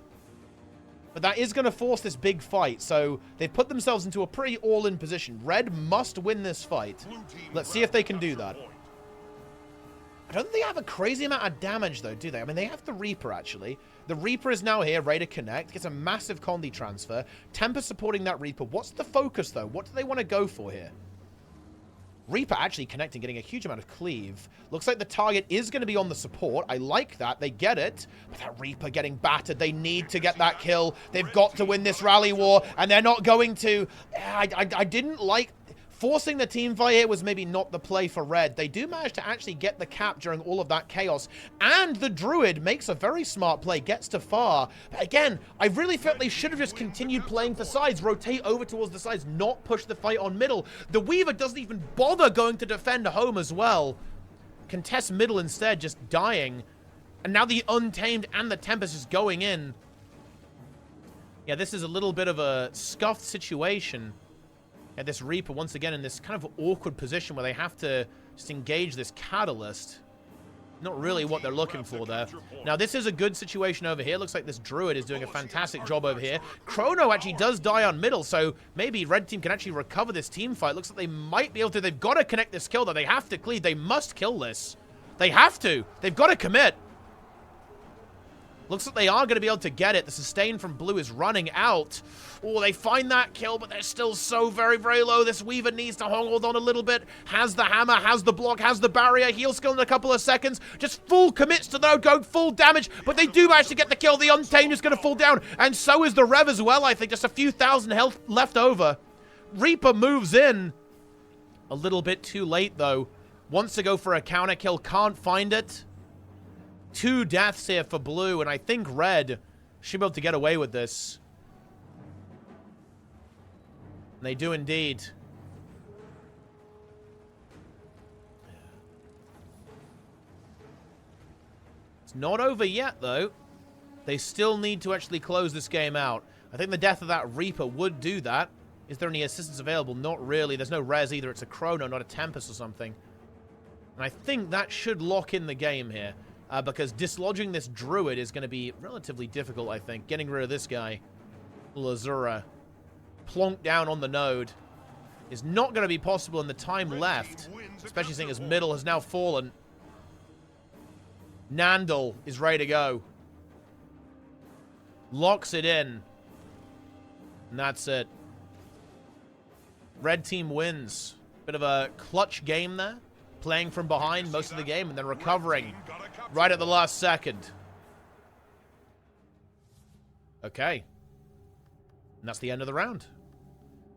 [SPEAKER 1] But that is going to force this big fight. So they've put themselves into a pretty all-in position. Red must win this fight.
[SPEAKER 2] Blue team
[SPEAKER 1] Let's see
[SPEAKER 2] grab
[SPEAKER 1] if they can
[SPEAKER 2] capture
[SPEAKER 1] do that.
[SPEAKER 2] point.
[SPEAKER 1] I don't think they have a crazy amount of damage, though, do they? I mean, they have the Reaper, actually. The Reaper is now here, ready to connect. Gets a massive Condi transfer. Tempest supporting that Reaper. What's the focus, though? What do they want to go for here? Reaper actually connecting, getting a huge amount of cleave. Looks like the target is going to be on the support. I like that. They get it. But that Reaper getting battered. They need to get that kill. They've got to win this rally war, and they're not going to. I didn't like... Forcing the team fight here was maybe not the play for Red. They do manage to actually get the cap during all of that chaos. And the Druid makes a very smart play, gets to far. But again, I really felt they should have just continued playing for sides, rotate over towards the sides, not push the fight on middle. The Weaver doesn't even bother going to defend home as well. Contest middle instead, just dying. And now the Untamed and the Tempest is going in. Yeah, this is a little bit of a scuffed situation. Yeah, this Reaper, once again, in this kind of awkward position where they have to just engage this Catalyst. Not really what they're looking for there. Now, this is a good situation over here. Looks like this Druid is doing a fantastic job over here. Chrono actually does die on middle, so maybe Red Team can actually recover this team fight. Looks like they might be able to. They've got to connect this kill, though. They have to cleave. They must kill this. They have to. They've got to commit. Looks like they are going to be able to get it. The sustain from Blue is running out. Oh, they find that kill, but they're still so very, very low. This Weaver needs to hold on a little bit. Has the hammer, has the block, has the barrier. Heal skill in a couple of seconds. Just full commits to no go, full damage. But they do manage to get the kill. The Untamed is going to fall down. And so is the Rev as well, I think. Just a few thousand health left over. Reaper moves in. A little bit too late, though. Wants to go for a counter kill. Can't find it. 2 deaths here for Blue, and I think Red should be able to get away with this. And they do indeed. It's not over yet, though. They still need to actually close this game out. I think the death of that Reaper would do that. Is there any assistance available? Not really. There's no res either. It's a Chrono, not a Tempest or something. And I think that should lock in the game here. Because dislodging this Druid is going to be relatively difficult, I think. Getting rid of this guy, Lazura, plonked down on the node, is not going to be possible in the time left. Especially seeing as middle has now fallen. Nandel is ready to go. Locks it in. And that's it. Red team wins. Bit of a clutch game there. Playing from behind most of the game and then recovering right at the last second. Okay. And that's the end of the round.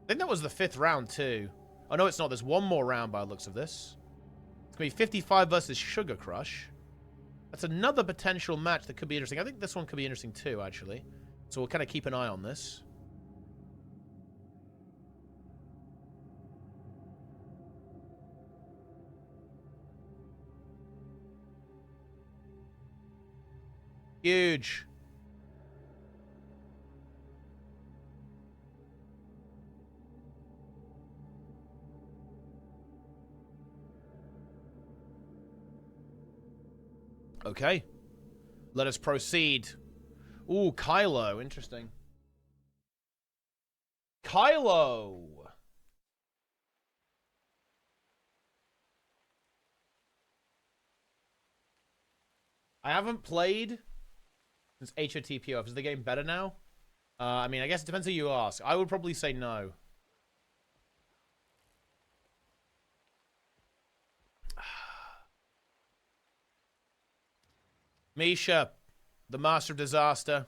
[SPEAKER 1] I think that was the 5th round too. Oh, no, it's not. There's one more round by the looks of this. It's going to be 55 versus Sugar Crush. That's another potential match that could be interesting. I think this one could be interesting too, actually. So we'll kind of keep an eye on this. Huge. Okay. Let us proceed. Ooh, Kylo. Interesting. Kylo. I haven't played since HOTPO. Is the game better now? I mean, I guess it depends who you ask. I would probably say no. Misha, the Master of Disaster.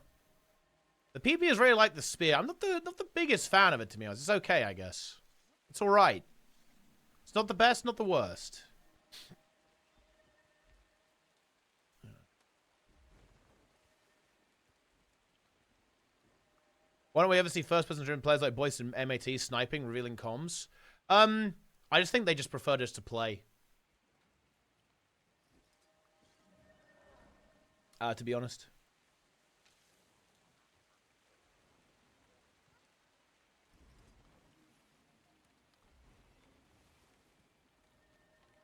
[SPEAKER 1] The PP is really like the spear. I'm not the biggest fan of it, to be honest. It's okay, I guess. It's alright. It's not the best, not the worst. Why don't we ever see first-person driven players like Boyce and MAT sniping, revealing comms? I just think they just prefer just to play. To be honest.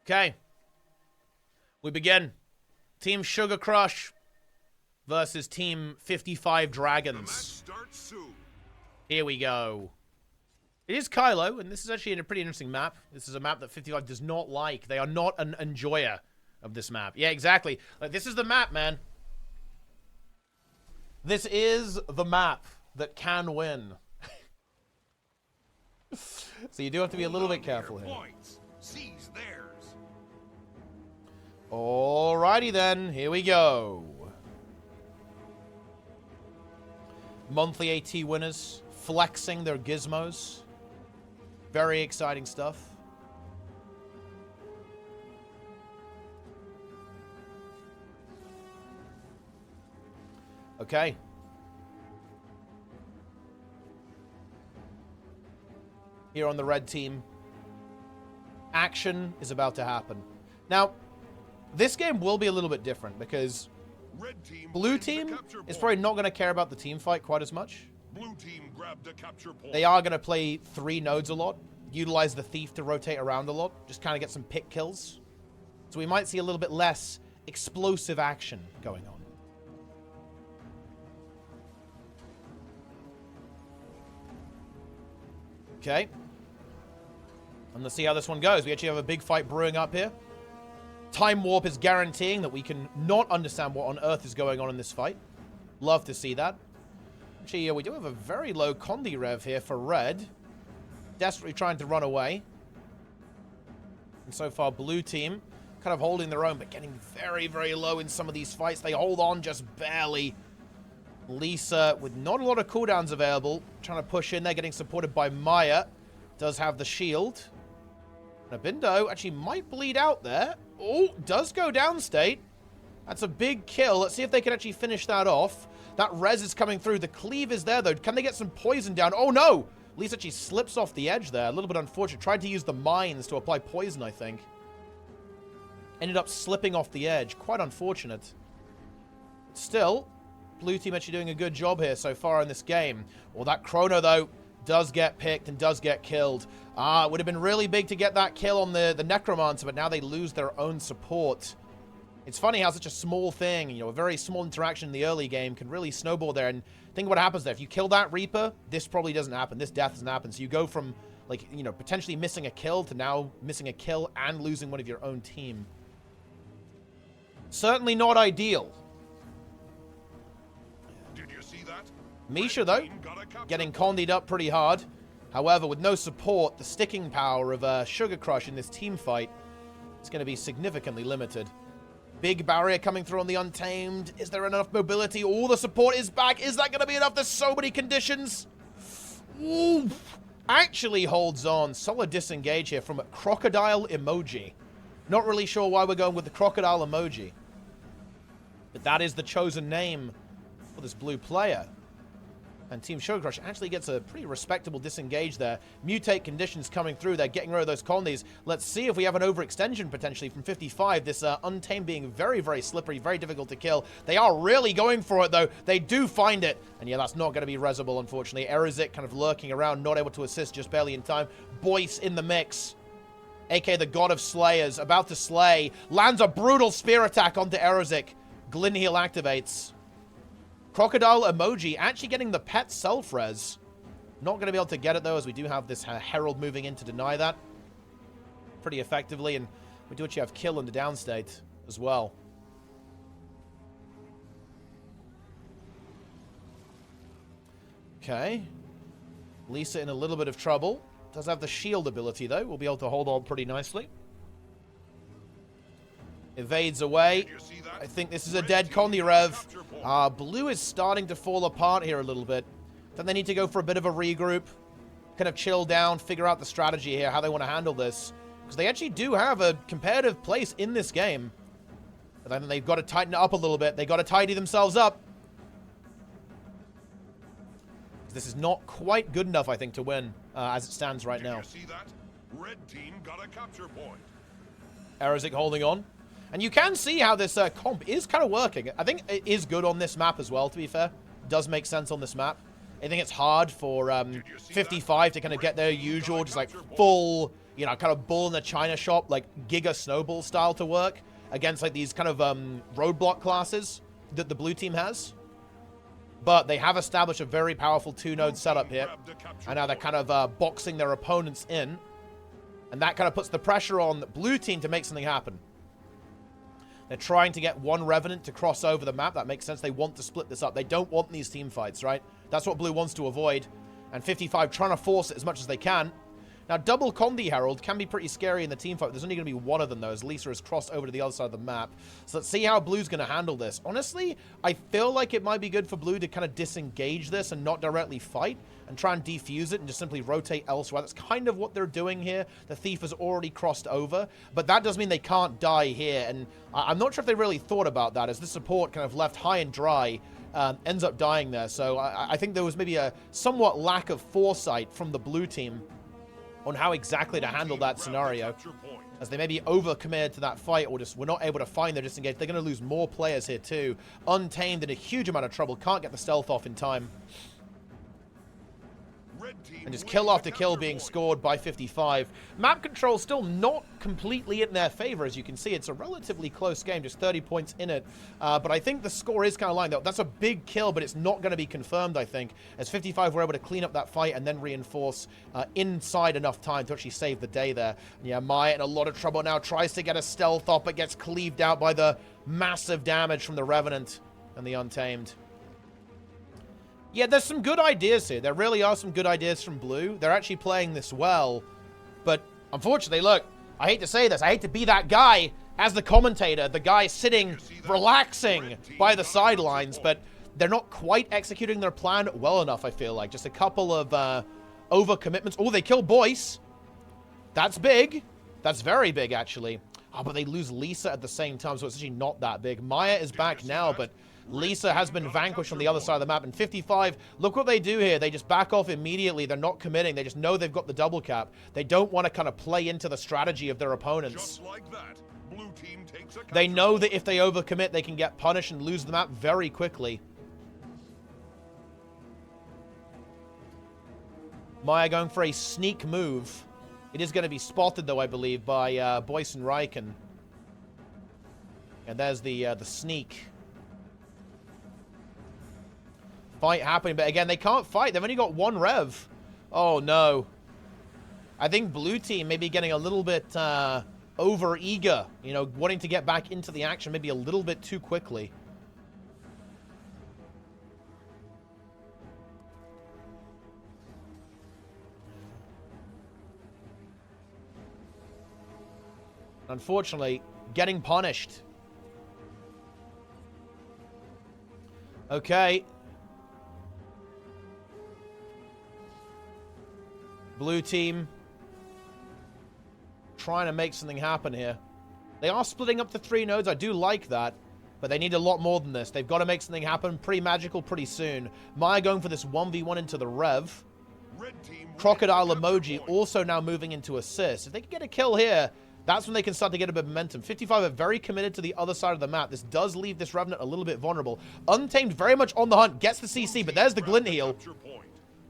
[SPEAKER 1] Okay. We begin. Team Sugar Crush versus Team 55 Dragons. Here we go. It is Kylo, and this is actually a pretty interesting map. This is a map that 55 does not like. They are not an enjoyer of this map. Yeah, exactly. Like, this is the map, man. This is the map that can win. So you do have to be a little bit careful here.
[SPEAKER 2] Seize theirs.
[SPEAKER 1] Alrighty then, here we go. Monthly AT winners, flexing their gizmos. Very exciting stuff. Okay. Here on the red team, action is about to happen. Now, this game will be a little bit different because blue team is probably not going to care about the team fight quite as much.
[SPEAKER 2] Blue team grabbed a capture point.
[SPEAKER 1] They are going to play 3 nodes a lot, utilize the thief to rotate around a lot, just kind of get some pick kills. So we might see a little bit less explosive action going on. Okay. And let's see how this one goes. We actually have a big fight brewing up here. Time Warp is guaranteeing that we can not understand what on earth is going on in this fight. Love to see that. Actually, we do have a very low Condi rev here for red. Desperately trying to run away. And so far, blue team kind of holding their own, but getting very, very low in some of these fights. They hold on just barely. Lisa, with not a lot of cooldowns available, trying to push in there, getting supported by Maya. Does have the shield. Nabindo actually might bleed out there. Oh, does go down state. That's a big kill. Let's see if they can actually finish that off. That res is coming through. The cleave is there, though. Can they get some poison down? Oh, no. Lisa actually slips off the edge there. A little bit unfortunate. Tried to use the mines to apply poison, I think. Ended up slipping off the edge. Quite unfortunate. Still, blue team actually doing a good job here so far in this game. Well, that Chrono, though, does get picked and does get killed. It would have been really big to get that kill on the Necromancer, but now they lose their own support. It's funny how such a small thing, you know, a very small interaction in the early game can really snowball there. And think what happens there. If you kill that Reaper, this probably doesn't happen. This death doesn't happen. So you go from, like, you know, potentially missing a kill to now missing a kill and losing one of your own team. Certainly not ideal.
[SPEAKER 2] Did you see that?
[SPEAKER 1] Misha, though, getting condied up pretty hard. However, with no support, the sticking power of Sugar Crush in this team fight is going to be significantly limited. Big barrier coming through on the Untamed. Is there enough mobility? All the support is back. Is that going to be enough? There's so many conditions. Ooh, actually holds on. Solid disengage here from a crocodile emoji. Not really sure why we're going with the crocodile emoji. But that is the chosen name for this blue player. And Team Sugar Crush actually gets a pretty respectable disengage there. Mutate conditions coming through. They're getting rid of those colonies. Let's see if we have an overextension potentially from 55. This Untamed being very, very slippery, very difficult to kill. They are really going for it, though. They do find it. And yeah, that's not going to be resable, unfortunately. Erezik kind of lurking around, not able to assist, just barely in time. Boyce in the mix. AK, the God of Slayers, about to slay. Lands a brutal spear attack onto Erezik. Glinheal activates. Crocodile emoji actually getting the pet self-res. Not going to be able to get it, though, as we do have this Herald moving in to deny that pretty effectively. And we do actually have kill in the downstate as well. Okay. Lisa in a little bit of trouble. Does have the shield ability, though. We'll be able to hold on pretty nicely. Evades away. I think this is a dead Condi Rev. Blue is starting to fall apart here a little bit. Then they need to go for a bit of a regroup. Kind of chill down, figure out the strategy here, how they want to handle this. Because they actually do have a competitive place in this game. But then they've got to tighten it up a little bit. They've got to tidy themselves up. This is not quite good enough, I think, to win as it stands right now.
[SPEAKER 2] You see that? Red team got a capture point.
[SPEAKER 1] Erazik holding on. And you can see how this comp is kind of working. I think it is good on this map as well, to be fair. It does make sense on this map. I think it's hard for 55 to kind of get their usual, just like full, you know, kind of bull in the china shop, like Giga Snowball style to work against like these kind of roadblock classes that the blue team has. But they have established a very powerful two-node setup here. And now they're kind of boxing their opponents in. And that kind of puts the pressure on the blue team to make something happen. They're trying to get one Revenant to cross over the map. That makes sense. They want to split this up. They don't want these team fights, right? That's what blue wants to avoid. And 55 trying to force it as much as they can. Now, double Condi Herald can be pretty scary in the team fight. There's only going to be one of them, though, as Lisa has crossed over to the other side of the map. So let's see how blue's going to handle this. Honestly, I feel like it might be good for blue to kind of disengage this and not directly fight and try and defuse it and just simply rotate elsewhere. That's kind of what they're doing here. The Thief has already crossed over, but that does mean they can't die here. And I'm not sure if they really thought about that, as the support kind of left high and dry ends up dying there. So I think there was maybe a somewhat lack of foresight from the blue team on how exactly to handle that scenario, as they maybe overcommitted to that fight or just were not able to find their disengage. They're going to lose more players here too. Untamed in a huge amount of trouble. Can't get the stealth off in time. And just kill after kill being scored by 55. Map control still not completely in their favor, as you can see. It's a relatively close game, just 30 points in it. But I think the score is kind of lying. That's a big kill, but it's not going to be confirmed, I think, as 55 were able to clean up that fight and then reinforce inside enough time to actually save the day there. Yeah, Maya in a lot of trouble now. Tries to get a stealth off, but gets cleaved out by the massive damage from the Revenant and the Untamed. Yeah, there's some good ideas here. There really are some good ideas from blue. They're actually playing this well. But unfortunately, look, I hate to say this. I hate to be that guy as the commentator, the guy sitting, relaxing by the sidelines. But they're not quite executing their plan well enough, I feel like. Just a couple of overcommitments. Oh, they kill Boyce. That's big. That's very big, actually. Oh, but they lose Lisa at the same time, so it's actually not that big. Maya is back now, but Lisa has been vanquished on the other side of the map. And 55, look what they do here. They just back off immediately. They're not committing. They just know they've got the double cap. They don't want to kind of play into the strategy of their opponents.
[SPEAKER 2] Just like that, blue team takes a
[SPEAKER 1] they know that if they overcommit, they can get punished and lose the map very quickly. Maya going for a sneak move. It is going to be spotted, though, I believe, by Boyce and Riken. And there's the sneak. Fight happening, but again, they can't fight. They've only got one rev. Oh, no. I think blue team may be getting a little bit over-eager, you know, wanting to get back into the action maybe a little bit too quickly. Unfortunately, getting punished. Okay. Blue team trying to make something happen here. They are splitting up to 3 nodes. I do like that. But they need a lot more than this. They've got to make something happen pretty magical pretty soon. Maya going for this 1v1 into the rev. Crocodile emoji also now moving into assist. If they can get a kill here, that's when they can start to get a bit of momentum. 55 are very committed to the other side of the map. This does leave this Revenant a little bit vulnerable. Untamed very much on the hunt. Gets the CC, but there's the glint heal.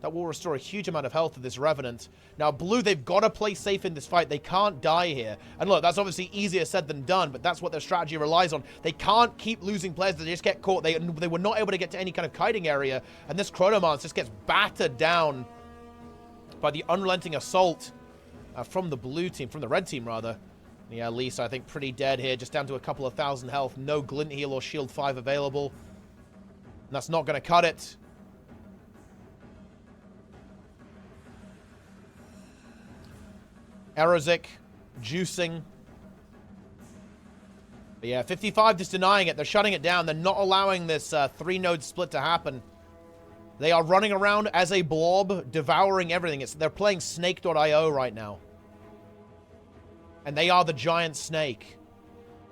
[SPEAKER 1] That will restore a huge amount of health to this Revenant. Now, blue, they've got to play safe in this fight. They can't die here. And look, that's obviously easier said than done, but that's what their strategy relies on. They can't keep losing players that they just get caught. They were not able to get to any kind of kiting area, and this Chronomance just gets battered down by the unrelenting assault from the blue team, from the red team, rather. Yeah, Lisa, I think, pretty dead here, just down to a couple of thousand health. No glint heal or shield 5 available. And that's not going to cut it. Erazik juicing. But yeah, 55 just denying it. They're shutting it down. They're not allowing this 3-node split to happen. They are running around as a blob, devouring everything. They're playing Snake.io right now. And they are the giant snake.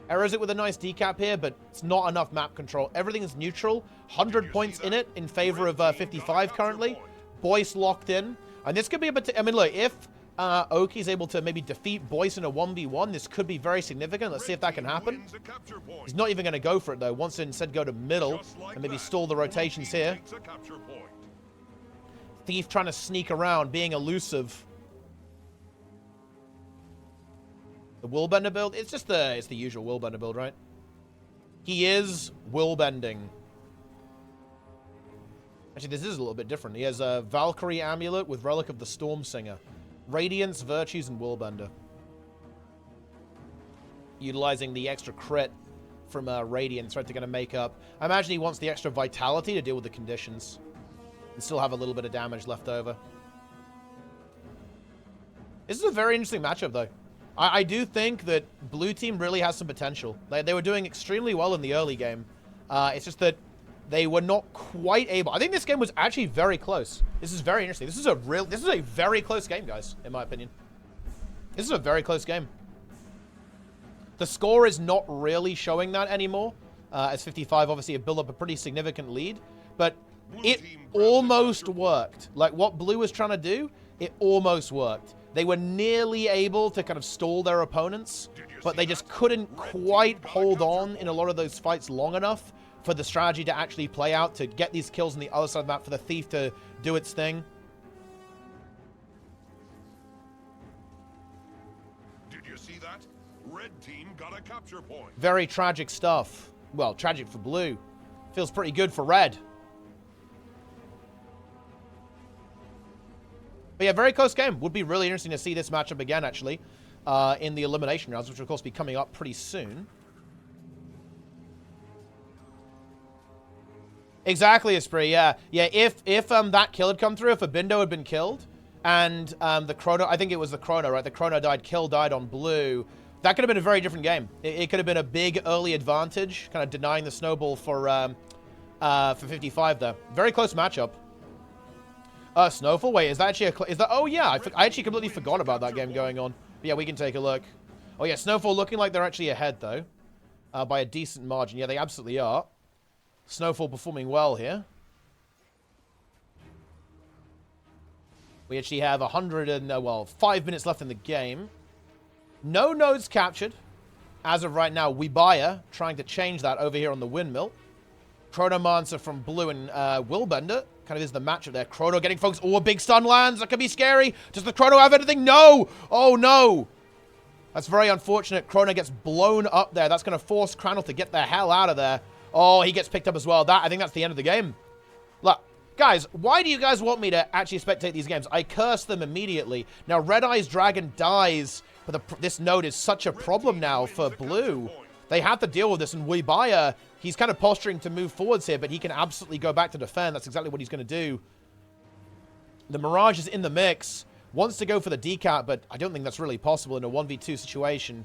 [SPEAKER 1] Erazik with a nice decap here, but it's not enough map control. Everything is neutral. 100 points in it in favor of 55 currently. Boyce locked in. And this could be a bit... I mean, look, if Oki's able to maybe defeat Boyce in a 1v1, this could be very significant. Let's see if that can happen. He's not even going to go for it, though. Wants to instead go to middle and maybe stall the rotations here. Thief trying to sneak around, being elusive. The Willbender build? It's just it's the usual Willbender build, right? He is Willbending. Actually, this is a little bit different. He has a Valkyrie Amulet with Relic of the Storm Singer. Radiance, Virtues, and Willbender. Utilizing the extra crit from Radiance, right, to kind of make up. I imagine he wants the extra Vitality to deal with the conditions. And still have a little bit of damage left over. This is a very interesting matchup, though. I do think that blue team really has some potential. They were doing extremely well in the early game. It's just that they were not quite able. I think this game was actually very close. This is very interesting. This is a very close game, guys, in my opinion. This is a very close game. The score is not really showing that anymore. As 55 obviously have built up a pretty significant lead. But it almost worked. Like what blue was trying to do, it almost worked. They were nearly able to kind of stall their opponents, but they just couldn't quite hold on in a lot of those fights long enough for the strategy to actually play out, to get these kills on the other side of the map, for the Thief to do its thing.
[SPEAKER 2] Did you see that? Red team got a capture point.
[SPEAKER 1] Very tragic stuff. Well, tragic for blue. Feels pretty good for red. But yeah, very close game. Would be really interesting to see this matchup again, actually, in the elimination rounds, which will, of course, be coming up pretty soon. Exactly, Esprit, yeah. Yeah, if that kill had come through, if a Bindo had been killed, and the Chrono, I think it was the Chrono, right? The Chrono kill died on blue. That could have been a very different game. It could have been a big early advantage, kind of denying the snowball for 55 there. Very close matchup. Snowfall? Wait, is that actually oh, yeah, I actually completely forgot about that game going on. But yeah, we can take a look. Oh, yeah, Snowfall looking like they're actually ahead, though. By a decent margin. Yeah, they absolutely are. Snowfall performing well here. We actually have 5 minutes left in the game. No nodes captured. As of right now, Weebaya trying to change that over here on the windmill. Chronomancer from blue and Willbender. Kind of is the matchup there. Chrono getting focused. Oh, a big stun lands. That could be scary. Does the Chrono have anything? No! Oh, no! That's very unfortunate. Chrono gets blown up there. That's going to force Crannel to get the hell out of there. Oh, he gets picked up as well. I think that's the end of the game. Look, guys, why do you guys want me to actually spectate these games? I curse them immediately. Now, Red Eye's Dragon dies, but this node is such a problem now for blue. They have to deal with this, and Weebaya, he's kind of posturing to move forwards here, but he can absolutely go back to defend. That's exactly what he's going to do. The Mirage is in the mix. Wants to go for the decap, but I don't think that's really possible in a 1v2 situation.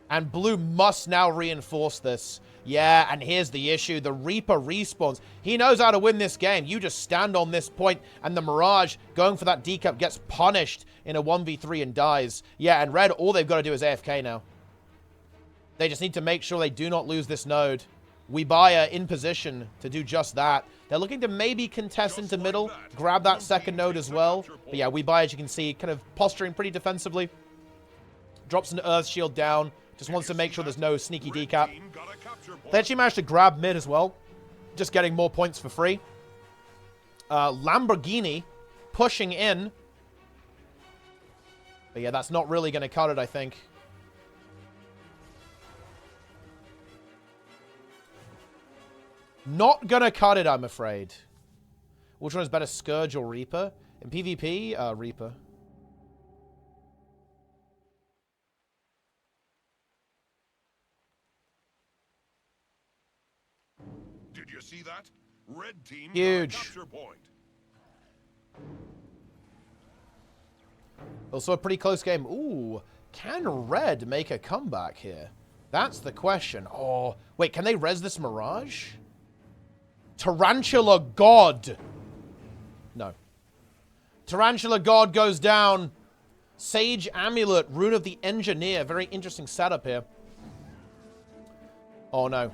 [SPEAKER 1] And blue must now reinforce this. Yeah, and here's the issue. The Reaper respawns. He knows how to win this game. You just stand on this point, and the Mirage going for that decap gets punished in a 1v3 and dies. Yeah, and red, all they've got to do is AFK now. They just need to make sure they do not lose this node. Weebaya in position to do just that. They're looking to maybe contest into middle, grab that second node as well. But yeah, Weebaya, as you can see, kind of posturing pretty defensively. Drops an Earth Shield down. Just wants to make sure there's no sneaky decap. They actually managed to grab mid as well. Just getting more points for free. Lamborghini pushing in. But yeah, that's not really going to cut it, I think. Not gonna cut it, I'm afraid. Which one is better, Scourge or Reaper? In PvP, Reaper.
[SPEAKER 2] Did you see that? Red team
[SPEAKER 1] huge.
[SPEAKER 2] Got a capture point.
[SPEAKER 1] Also a pretty close game. Ooh, can red make a comeback here? That's the question. Oh, wait, can they res this Mirage? Tarantula God. No. Tarantula God goes down. Sage Amulet, Rune of the Engineer. Very interesting setup here. Oh, no.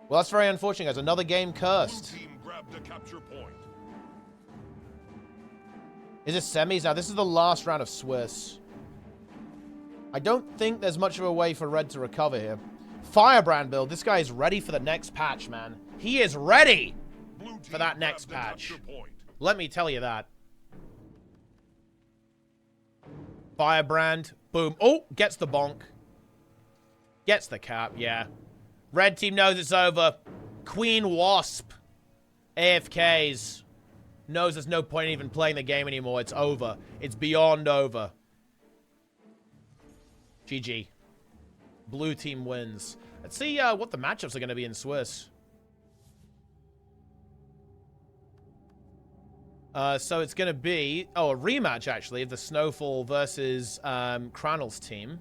[SPEAKER 1] Well, that's very unfortunate, guys. Another game cursed.
[SPEAKER 2] Blue team grabbed a capture point.
[SPEAKER 1] Is this semis? Now, this is the last round of Swiss. I don't think there's much of a way for Red to recover here. Firebrand build. This guy is ready for the next patch, man. He is ready for that next patch. Let me tell you that. Firebrand. Boom. Oh, gets the bonk. Gets the cap, yeah. Red team knows it's over. Queen Wasp. AFKs. Knows there's no point in even playing the game anymore. It's over. It's beyond over. GG. Blue team wins. Let's see what the matchups are going to be in Swiss. So it's going to be... Oh, a rematch, actually, of the Snowfall versus Cranel's team.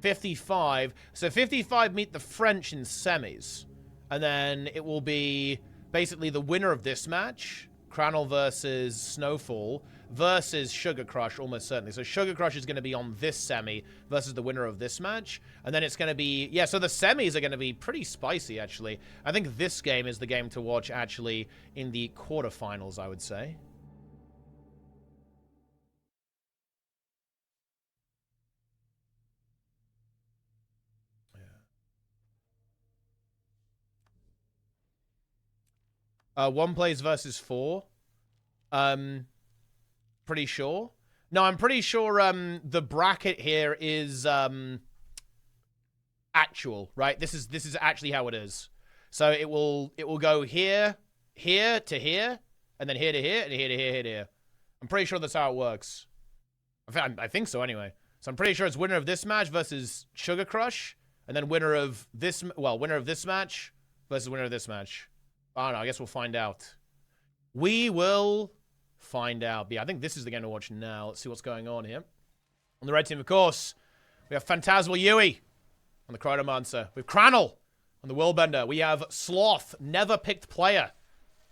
[SPEAKER 1] 55. So 55 meet the French in semis. And then it will be basically the winner of this match, Cranel versus Snowfall, versus Sugar Crush, almost certainly. So Sugar Crush is going to be on this semi versus the winner of this match. And then it's going to be... Yeah, so the semis are going to be pretty spicy, actually. I think this game is the game to watch, actually, in the quarterfinals, I would say. One plays versus 4. Pretty sure. No, I'm pretty sure the bracket here is actual, right? This is actually how it is. So it will go here, here to here, and then here to here, and here to here, here to here. I'm pretty sure that's how it works. I think so anyway. So I'm pretty sure it's winner of this match versus Sugar Crush, and then winner of this, well, winner of this match versus winner of this match. I don't know. I guess we'll find out. We will find out. But yeah, I think this is the game to watch now. Let's see what's going on here. On the red team, of course, we have Phantasmal Yui on the Chronomancer. We have Cranel on the Willbender. We have Sloth, never picked player,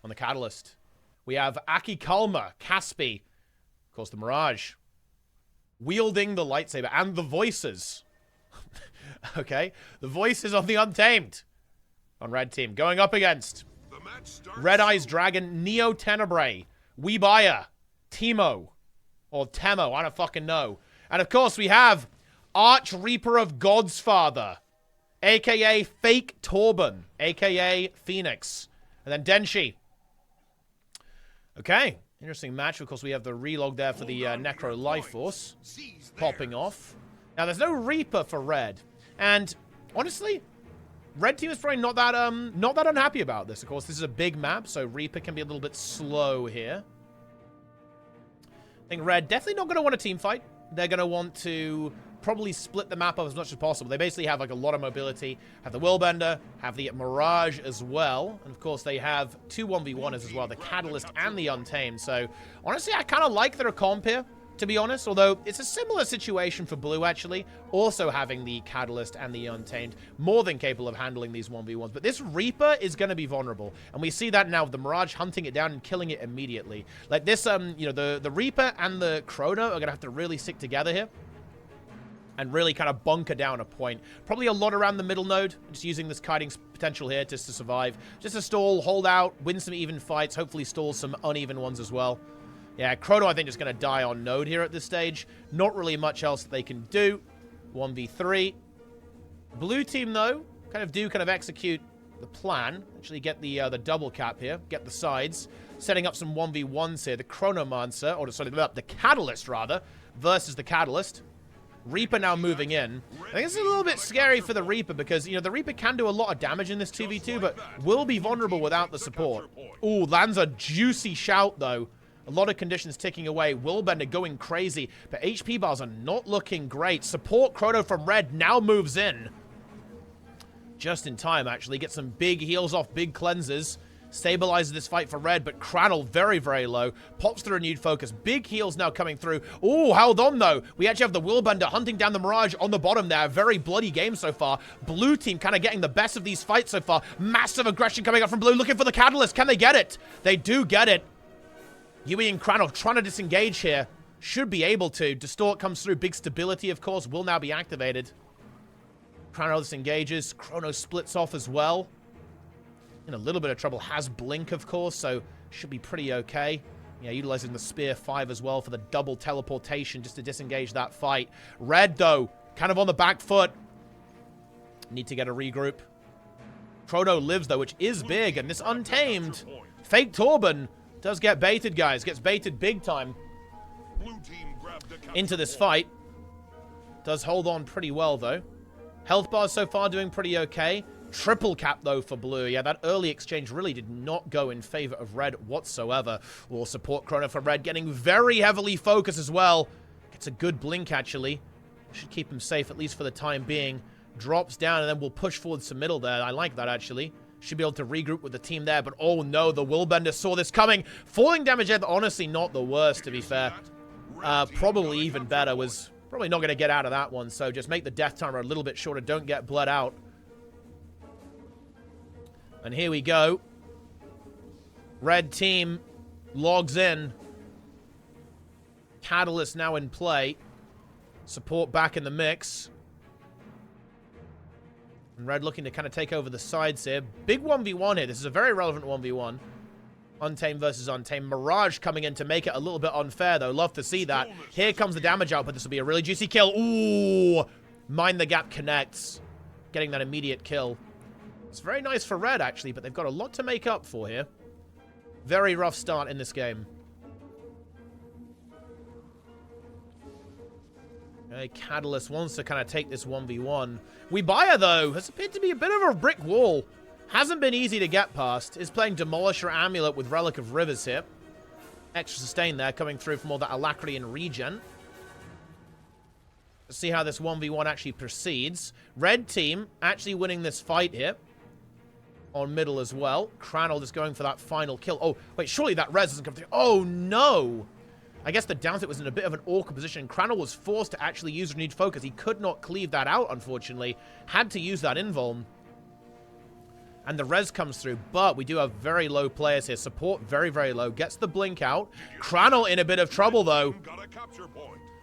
[SPEAKER 1] on the Catalyst. We have Aki Kalma, Caspi, of course, the Mirage, wielding the lightsaber, and the Voices. Okay, the Voices on the Untamed on red team, going up against Red Eyes Dragon, Neo Tenebrae, Weebaya, Timo, or Temo, I don't fucking know. And of course we have Arch Reaper of God's Father, aka Fake Torben, aka Phoenix, and then Denshi. Okay, interesting match. Of course we have the relog there for the Necro Life Force popping off. Now there's no Reaper for Red, and honestly, Red team is probably not that unhappy about this. Of course, this is a big map, so Reaper can be a little bit slow here. I think Red definitely not going to want a team fight. They're going to want to probably split the map up as much as possible. They basically have like a lot of mobility. Have the Willbender, have the Mirage as well, and of course they have 2 1v1s as well, the Catalyst and the Untamed. So honestly, I kind of like their comp here, to be honest, although it's a similar situation for Blue, actually, also having the Catalyst and the Untamed, more than capable of handling these 1v1s. But this Reaper is going to be vulnerable, and we see that now with the Mirage hunting it down and killing it immediately. Like this, you know, the Reaper and the Chrono are going to have to really stick together here and really kind of bunker down a point. Probably a lot around the middle node, just using this kiting potential here just to survive. Just to stall, hold out, win some even fights, hopefully stall some uneven ones as well. Yeah, Chrono, I think, is going to die on node here at this stage. Not really much else that they can do. 1v3. Blue team, though, kind of execute the plan. Actually get the double cap here. Get the sides. Setting up some 1v1s here. The Chronomancer, or sorry, the Catalyst, rather, versus the Catalyst. Reaper now moving in. I think this is a little bit scary for the Reaper because, you know, the Reaper can do a lot of damage in this 2v2, but will be vulnerable without the support. Ooh, lands a juicy shout, though. A lot of conditions ticking away. Willbender going crazy, but HP bars are not looking great. Support Chrono from Red now moves in. Just in time, actually. Get some big heals off, big cleanses. Stabilizes this fight for Red, but Cranel very, very low. Pops through a renewed focus. Big heals now coming through. Ooh, held on, though. We actually have the Willbender hunting down the Mirage on the bottom there. Very bloody game so far. Blue team kind of getting the best of these fights so far. Massive aggression coming up from Blue, looking for the Catalyst. Can they get it? They do get it. Yui and Cranel trying to disengage here. Should be able to. Distort comes through. Big stability, of course, will now be activated. Cranel disengages. Chrono splits off as well. In a little bit of trouble. Has Blink, of course, so should be pretty okay. Yeah, utilizing the Spear 5 as well for the double teleportation just to disengage that fight. Red, though, kind of on the back foot. Need to get a regroup. Chrono lives, though, which is big. And this Untamed fake Torben does get baited, guys. Gets baited big time into this fight. Does hold on pretty well, though. Health bars so far doing pretty okay. Triple cap, though, for blue. Yeah, that early exchange really did not go in favor of red whatsoever. We'll support Chrono for red, getting very heavily focused as well. Gets a good blink, actually. Should keep him safe, at least for the time being. Drops down, and then we'll push forward some middle there. I like that, actually. Should be able to regroup with the team there, but oh no, the Willbender saw this coming. Falling damage there, honestly not the worst, to be fair. Probably even better. Was probably not going to get out of that one, so just make the death timer a little bit shorter. Don't get bled out. And here we go. Red team logs in. Catalyst now in play. Support back in the mix. And red looking to kind of take over the sides here. Big 1v1 here. This is a very relevant 1v1. Untamed versus Untamed. Mirage coming in to make it a little bit unfair, though. Love to see that. Here comes the damage output. This will be a really juicy kill. Ooh! Mind the Gap connects. Getting that immediate kill. It's very nice for red, actually, but they've got a lot to make up for here. Very rough start in this game. Okay, Catalyst wants to kind of take this 1v1. Weebaya, though, has appeared to be a bit of a brick wall. Hasn't been easy to get past. Is playing Demolisher Amulet with Relic of Rivers here. Extra sustain there, coming through from all that Alacrity and regen. Let's see how this 1v1 actually proceeds. Red team actually winning this fight here. On middle as well. Cranel just going for that final kill. Oh, wait, surely that res doesn't come through. Oh, no! I guess the down was in a bit of an awkward position. Cranel was forced to actually use renewed focus. He could not cleave that out, unfortunately. Had to use that invuln. And the res comes through, but we do have very low players here. Support very, very low. Gets the blink out. Cranel in a bit of trouble, though.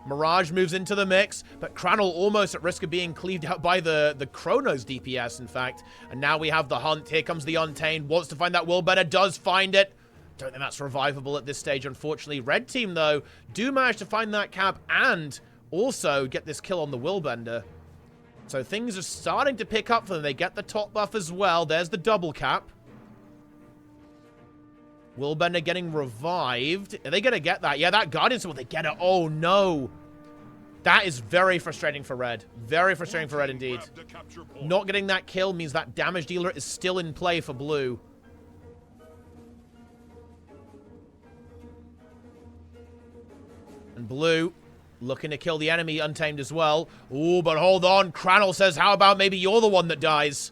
[SPEAKER 1] Mirage moves into the mix, but Cranel almost at risk of being cleaved out by the Chronos DPS, in fact. And now we have the hunt. Here comes the Untamed. Wants to find that Willbender. Does find it. Don't think that's revivable at this stage, unfortunately. Red team, though, do manage to find that cap and also get this kill on the Willbender. So things are starting to pick up for them. They get the top buff as well. There's the double cap. Willbender getting revived. Are they going to get that? Yeah, that Guardian, will they get it? Oh, no. That is very frustrating for red. Very frustrating for red indeed. Not getting that kill means that damage dealer is still in play for blue. And blue looking to kill the enemy Untamed as well. Ooh, but hold on. Cranel says, how about maybe you're the one that dies?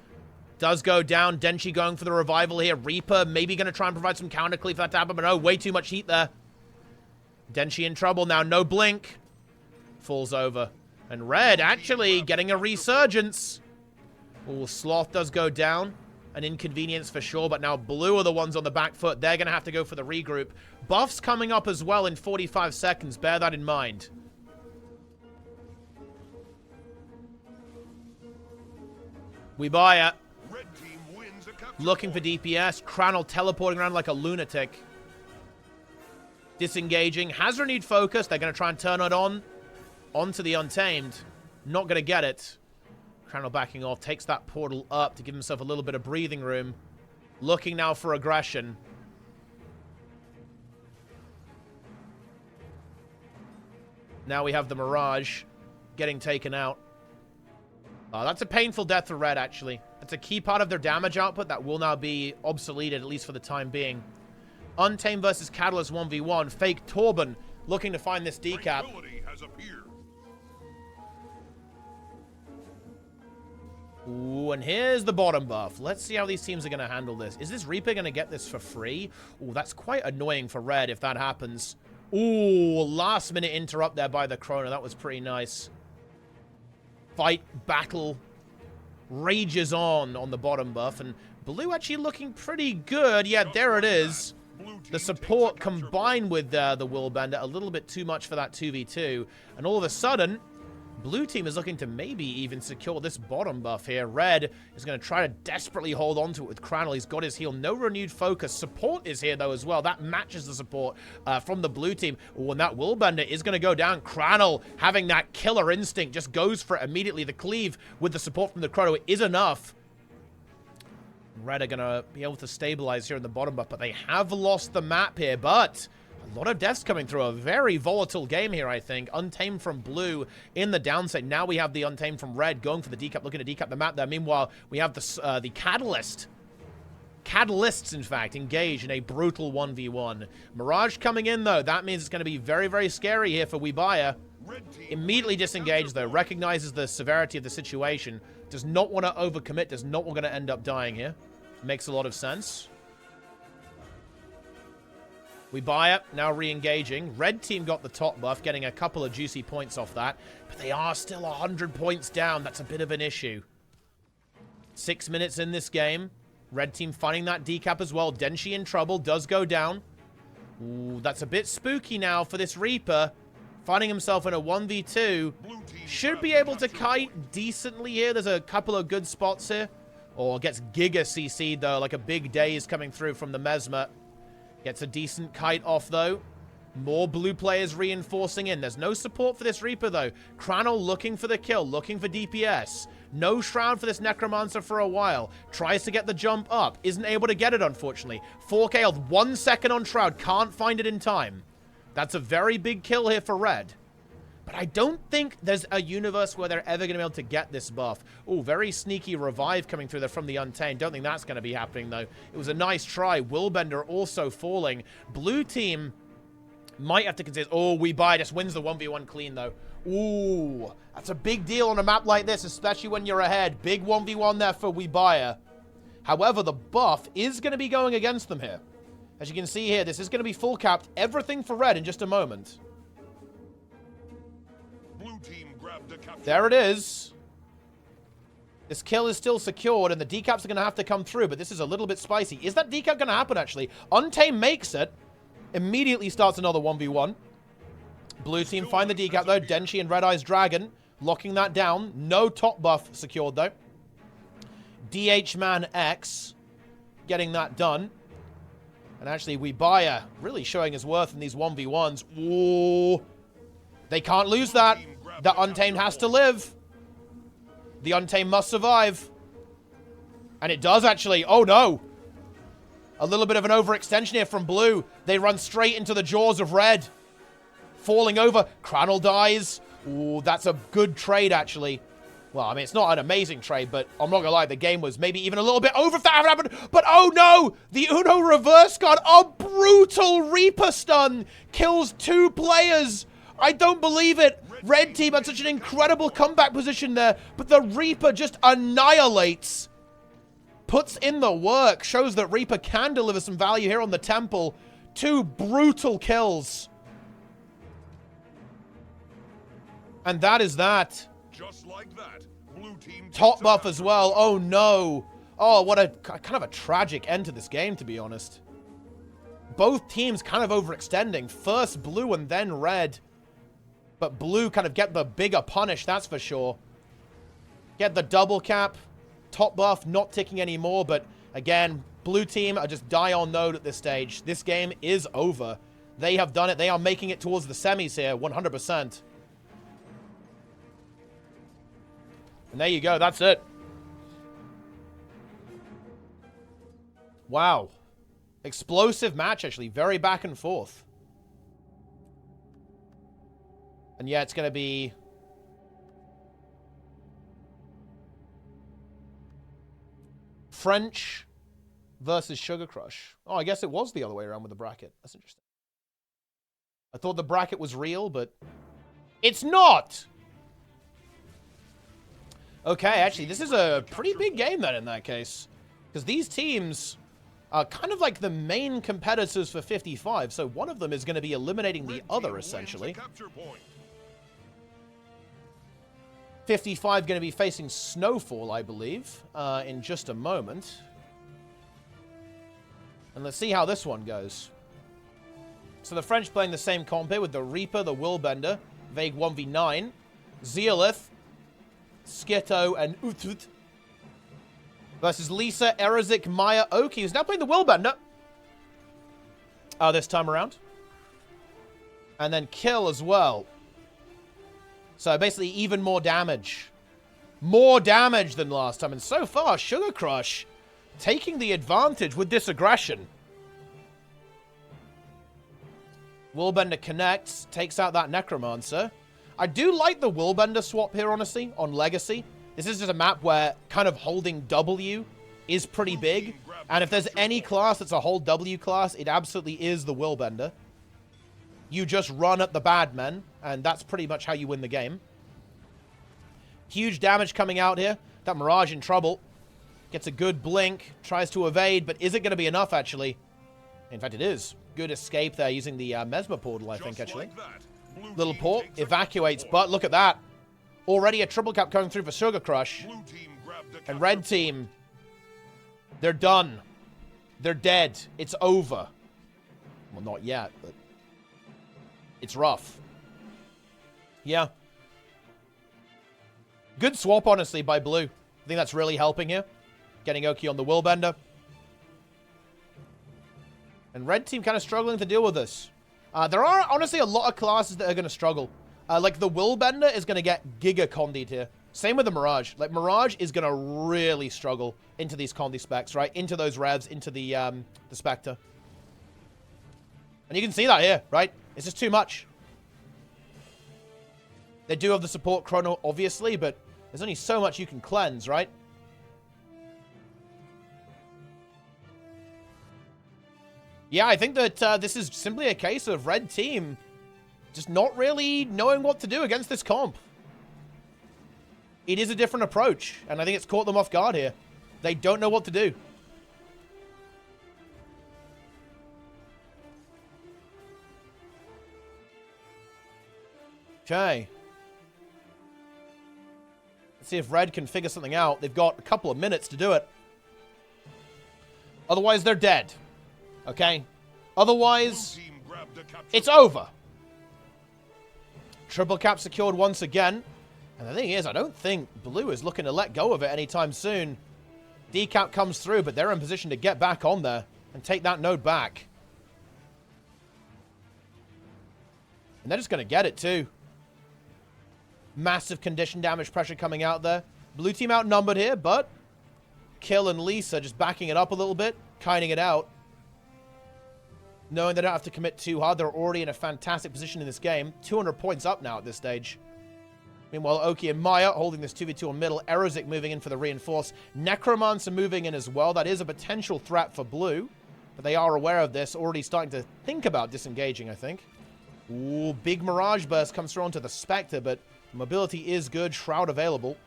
[SPEAKER 1] Does go down. Denshi going for the revival here. Reaper maybe going to try and provide some counter cleave for that to happen, but no, way too much heat there. Denshi in trouble now. No blink. Falls over. And red actually getting a resurgence. Ooh, Sloth does go down. An inconvenience for sure, but now blue are the ones on the back foot. They're going to have to go for the regroup. Buffs coming up as well in 45 seconds. Bear that in mind. Weebaya looking for DPS. Cranel teleporting around like a lunatic. Disengaging. Has renewed focus. They're going to try and turn it on. Onto the Untamed. Not going to get it. Cranel backing off. Takes that portal up to give himself a little bit of breathing room. Looking now for aggression. Now we have the Mirage getting taken out. That's a painful death for red, actually. That's a key part of their damage output that will now be obsoleted, at least for the time being. Untamed versus Catalyst 1v1. Fake Torben looking to find this decap. Ooh, and here's the bottom buff. Let's see how these teams are going to handle this. Is this Reaper going to get this for free? Ooh, that's quite annoying for red if that happens. Ooh, last minute interrupt there by the Chrono. That was pretty nice. Fight, battle, rages on the bottom buff. And blue actually looking pretty good. Yeah, there it is. The support combined with the Willbender. A little bit too much for that 2v2. And all of a sudden, Blue team is looking to maybe even secure this bottom buff here. Red is going to try to desperately hold on to it with Cranel. He's got his heal. No renewed focus. Support is here, though, as well. That matches the support from the blue team. Oh, and that Willbender is going to go down. Cranel, having that killer instinct, just goes for it immediately. The cleave with the support from the Chrono is enough. Red are going to be able to stabilize here in the bottom buff, but they have lost the map here. But a lot of deaths coming through. A very volatile game here, I think. Untamed from blue in the downside. Now we have the Untamed from red going for the decap, looking to decap the map there. Meanwhile, we have the Catalyst. Catalysts, in fact, engage in a brutal 1v1. Mirage coming in, though. That means it's going to be very, very scary here for WeBuyer. Immediately disengaged, though. Recognizes the severity of the situation. Does not want to overcommit. Does not want to end up dying here. Makes a lot of sense. WeBuyer now re-engaging. Red team got the top buff, getting a couple of juicy points off that. But they are still 100 points down. That's a bit of an issue. 6 minutes in this game. Red team finding that decap as well. Denshi in trouble. Does go down. Ooh, that's a bit spooky now for this Reaper. Finding himself in a 1v2. Should be able to kite decently here. There's a couple of good spots here. Or gets Giga CC'd, though. Like a big day is coming through from the Mesmer. Gets a decent kite off, though. More blue players reinforcing in. There's no support for this Reaper, though. Cranel looking for the kill, looking for DPS. No Shroud for this Necromancer for a while. Tries to get the jump up. Isn't able to get it, unfortunately. 4K'd 1 second on Shroud. Can't find it in time. That's a very big kill here for Red. But I don't think there's a universe where they're ever going to be able to get this buff. Oh, very sneaky revive coming through there from the Untamed. Don't think that's going to be happening, though. It was a nice try. Willbender also falling. Blue team might have to consider... Oh, WeBuyer just wins the 1v1 clean, though. Ooh, that's a big deal on a map like this, especially when you're ahead. Big 1v1 there for WeBuyer. However, the buff is going to be going against them here. As you can see here, this is going to be full capped. Everything for Red in just a moment.
[SPEAKER 2] Blue team grabbed the capture.
[SPEAKER 1] There it is. This kill is still secured, and the decaps are going to have to come through, but this is a little bit spicy. Is that decap going to happen, actually? Untamed makes it. Immediately starts another 1v1. Blue team find the decap, though. Denshi and Red Eyes Dragon locking that down. No top buff secured, though. DH Man X getting that done. And actually, WeBuyer really showing his worth in these 1v1s. Ooh. They can't lose that. The Untamed has to live. The Untamed must survive. And it does, actually. Oh, no. A little bit of an overextension here from Blue. They run straight into the jaws of Red. Falling over. Cranel dies. Ooh, that's a good trade, actually. Well, I mean, it's not an amazing trade, but I'm not gonna lie, the game was maybe even a little bit over if that happened. But oh no! The Uno reverse guard, a brutal Reaper stun, kills 2 players. I don't believe it. Red team had such an incredible comeback position there, but the Reaper just annihilates. Puts in the work, shows that Reaper can deliver some value here on the Temple. 2 brutal kills. And that is that.
[SPEAKER 2] Just like that. Blue team
[SPEAKER 1] Top buff as well. Oh no. Oh, what a kind of a tragic end to this game, to be honest. Both teams kind of overextending. First Blue and then Red. But Blue kind of get the bigger punish, that's for sure. Get the double cap. Top buff not ticking anymore, but again, Blue team are just die on node at this stage. This game is over. They have done it. They are making it towards the semis here, 100%. And there you go. That's it. Wow. Explosive match, actually. Very back and forth. And yeah, it's going to be... French versus Sugar Crush. Oh, I guess it was the other way around with the bracket. That's interesting. I thought the bracket was real, but... It's not! Okay, actually, this is a pretty big game then in that case. Because these teams are kind of like the main competitors for 55, so one of them is going to be eliminating the other, essentially. 55 going to be facing Snowfall, I believe, in just a moment. And let's see how this one goes. So the French playing the same comp here with the Reaper, the Willbender, Vague 1v9. Zeolith, Skitto, and Utut versus Lisa, Erazik, Maya, Oki, who's now playing the Willbender. This time around. And then Kill as well. So basically even more damage. More damage than last time. And so far, Sugar Crush taking the advantage with this aggression. Willbender connects, takes out that Necromancer. I do like the Willbender swap here, honestly, on Legacy. This is just a map where kind of holding W is pretty big. And if there's any class that's a hold W class, it absolutely is the Willbender. You just run at the MADMAN, and that's pretty much how you win the game. Huge damage coming out here. That Mirage in trouble. Gets a good blink, tries to evade, but is it going to be enough, actually? In fact, it is. Good escape there using the Mesmer portal, I think, actually. Like little port, evacuates, but look at that. Already a triple cap going through for Sugar Crush. And red team, they're done. They're dead. It's over. Well, not yet, but it's rough. Yeah. Good swap, honestly, by blue. I think that's really helping here. Getting Oki on the Willbender. And red team kind of struggling to deal with this. There are, honestly, a lot of classes that are going to struggle. Like, the Willbender is going to get Giga Condied here. Same with the Mirage. Like, Mirage is going to really struggle into these Condi specs, right? Into those revs, into the Spectre. And you can see that here, right? It's just too much. They do have the support chrono, obviously, but there's only so much you can cleanse, right? Yeah, I think that this is simply a case of red team just not really knowing what to do against this comp. It is a different approach, and I think it's caught them off guard here. They don't know what to do. Okay. Let's see if red can figure something out. They've got a couple of minutes to do it. Otherwise, they're dead. Okay? Otherwise, it's over. Triple cap secured once again. And the thing is, I don't think blue is looking to let go of it anytime soon. Decap comes through, but they're in position to get back on there and take that node back. And they're just going to get it, too. Massive condition damage pressure coming out there. Blue team outnumbered here, but Kill and Lisa just backing it up a little bit, kiting it out. Knowing they don't have to commit too hard. They're already in a fantastic position in this game. 200 points up now at this stage. Meanwhile, Oki and Maya holding this 2v2 on middle. Erazik moving in for the reinforce. Necromancer moving in as well. That is a potential threat for blue. But they are aware of this. Already starting to think about disengaging, I think. Ooh, big Mirage Burst comes through onto the Spectre, but mobility is good. Shroud available.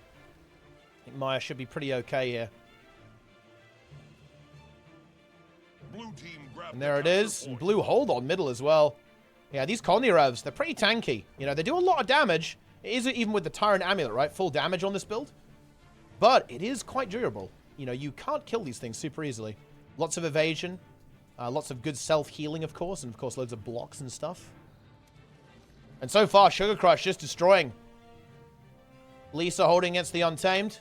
[SPEAKER 1] I think Maya should be pretty okay here. And there it is. And blue hold on middle as well. Yeah, these Condi revs, they're pretty tanky. You know, they do a lot of damage. It is even with the Tyrant Amulet, right? Full damage on this build. But it is quite durable. You know, you can't kill these things super easily. Lots of evasion. Lots of good self-healing, of course. And, of course, loads of blocks and stuff. And so far, Sugar Crush just destroying. Lisa holding against the Untamed.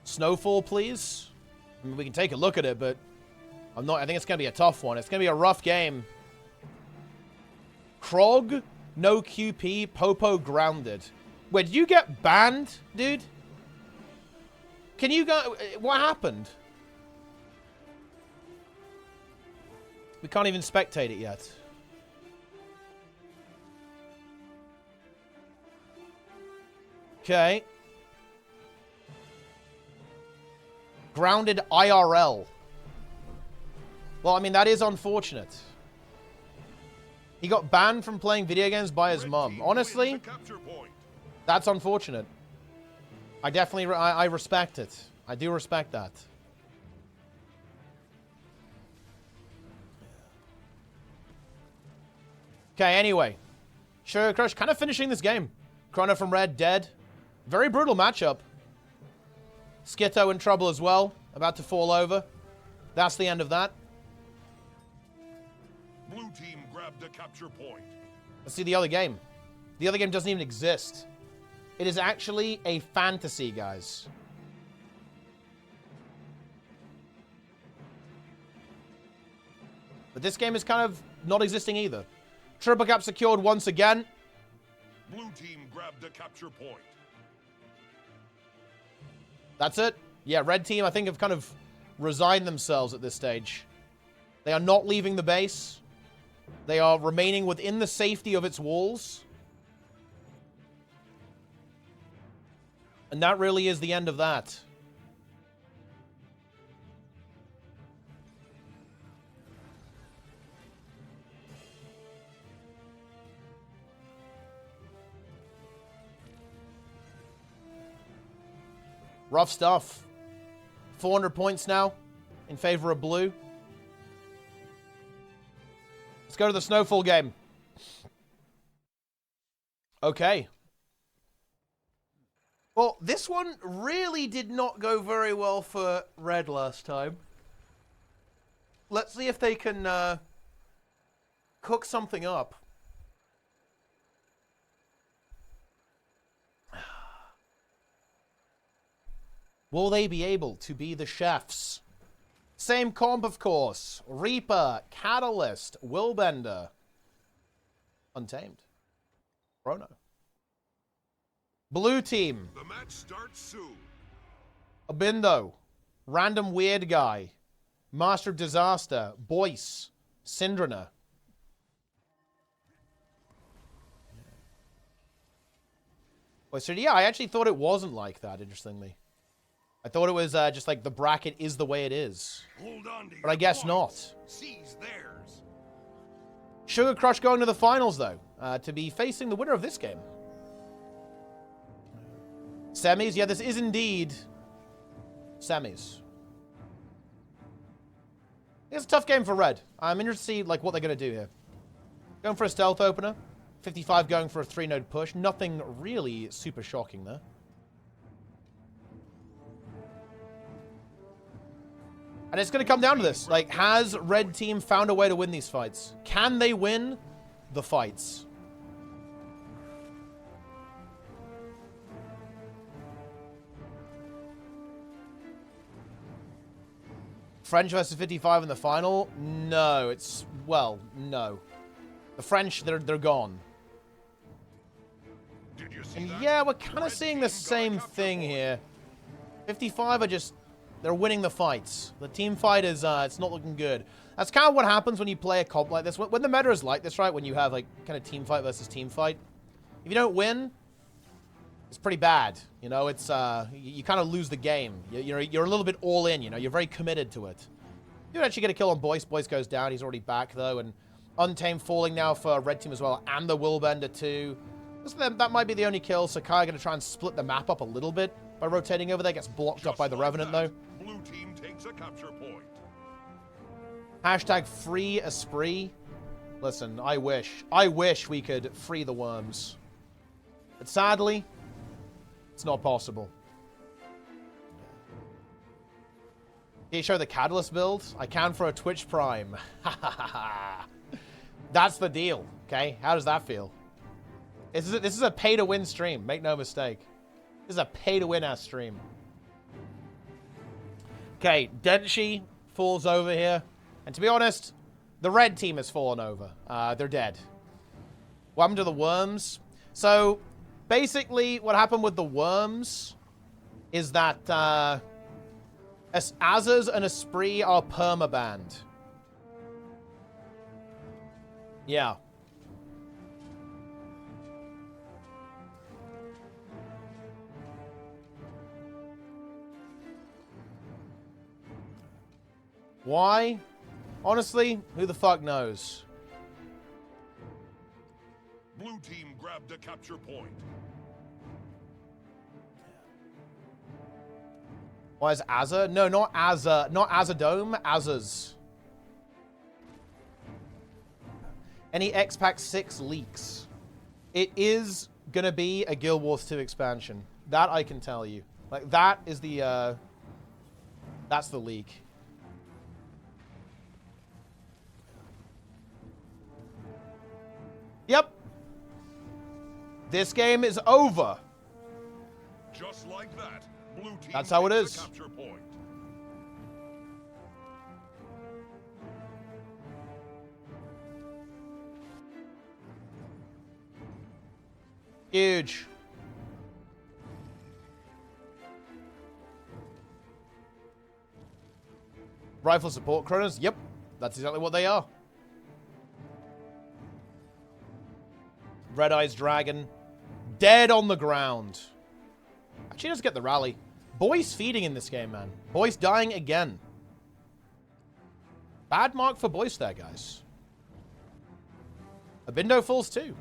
[SPEAKER 1] Snowfall, please. I mean, we can take a look at it, but I think it's going to be a tough one. It's going to be a rough game. Krog, no QP, Popo grounded. Wait, did you get banned, dude? Can you go... What happened? We can't even spectate it yet. Okay. Grounded IRL. Well, I mean, that is unfortunate. He got banned from playing video games by his mum. Honestly, that's unfortunate. I definitely, I respect it. I do respect that. Okay, anyway. Sugar Crush kind of finishing this game. Chrono from red, dead. Very brutal matchup. Skitto in trouble as well. About to fall over. That's the end of that.
[SPEAKER 2] Blue team grabbed the capture point.
[SPEAKER 1] Let's see the other game. The other game doesn't even exist. It is actually a fantasy, guys. But this game is kind of not existing either. Triple cap secured once again.
[SPEAKER 2] Blue team grabbed a capture point.
[SPEAKER 1] That's it. Yeah, red team, I think, have kind of resigned themselves at this stage. They are not leaving the base. They are remaining within the safety of its walls. And that really is the end of that. Rough stuff. 400 points now in favor of blue. Let's go to the Snowfall game. Okay. Well, this one really did not go very well for red last time. Let's see if they can cook something up. Will they be able to be the chefs? Same comp, of course. Reaper, Catalyst, Willbender. Untamed. Chrono. Blue team.
[SPEAKER 2] The match starts soon.
[SPEAKER 1] Abindo. Random Weird Guy. Master of Disaster. Boyce. Syndrana. Wait, so yeah, I actually thought it wasn't like that, interestingly. I thought it was just like the bracket is the way it is.
[SPEAKER 2] Hold on to
[SPEAKER 1] But I guess not.
[SPEAKER 2] Seize theirs.
[SPEAKER 1] Sugar Crush going to the finals, though, to be facing the winner of this game. Semis? Yeah, this is indeed semis. It's a tough game for red. I'm interested to see like what they're going to do here. Going for a stealth opener. 55 going for a 3-node push. Nothing really super shocking there. And it's going to come down to this. Like, has red team found a way to win these fights? Can they win the fights? French versus 55 in the final? No, it's... well, no. The French, they're gone.
[SPEAKER 2] Did you see
[SPEAKER 1] And
[SPEAKER 2] that?
[SPEAKER 1] yeah, we're kind of seeing the same thing here. 55 are just... they're winning the fights. The team fight is, it's not looking good. That's kind of what happens when you play a comp like this. When the meta is like this, right? When you have, like, kind of team fight versus team fight. If you don't win, it's pretty bad. You know, it's, you kind of lose the game. You're a little bit all in, you know? You're very committed to it. You actually get a kill on Boyce. Boyce goes down. He's already back, though. And Untamed falling now for red team as well. And the Willbender, too. That might be the only kill. Sakai going to try and split the map up a little bit by rotating over there. Gets blocked up by the Revenant, though.
[SPEAKER 2] Blue team takes a capture point.
[SPEAKER 1] Hashtag free Esprit. Listen, I wish we could free the worms. But sadly, it's not possible. Can you show the Catalyst build? I can for a Twitch Prime. That's the deal, okay? How does that feel? This is a pay-to-win stream. Make no mistake. This is a pay-to-win-ass stream. Okay, Denshi falls over here. And to be honest, the red team has fallen over. They're dead. What happened to the worms? So, basically, what happened with the worms is that Azaz and Esprit are permabanned. Yeah. Why? Honestly, who the fuck knows?
[SPEAKER 2] Blue team grabbed a capture point.
[SPEAKER 1] Why is Azza? No, not Azza. Not Azzadome. Azza's. Any X-Pack 6 leaks? It is gonna be a Guild Wars 2 expansion. That I can tell you. Like, that is the, that's the leak. Yep. This game is over.
[SPEAKER 2] Just like that, blue team
[SPEAKER 1] That's how it
[SPEAKER 2] takes
[SPEAKER 1] is.
[SPEAKER 2] a capture point.
[SPEAKER 1] Huge. Rifle support chronos? Yep. That's exactly what they are. Red Eyes Dragon. Dead on the ground. Actually, let's get the rally. Boyce feeding in this game, man. Boyce dying again. Bad mark for Boyce there, guys. Abindo falls too.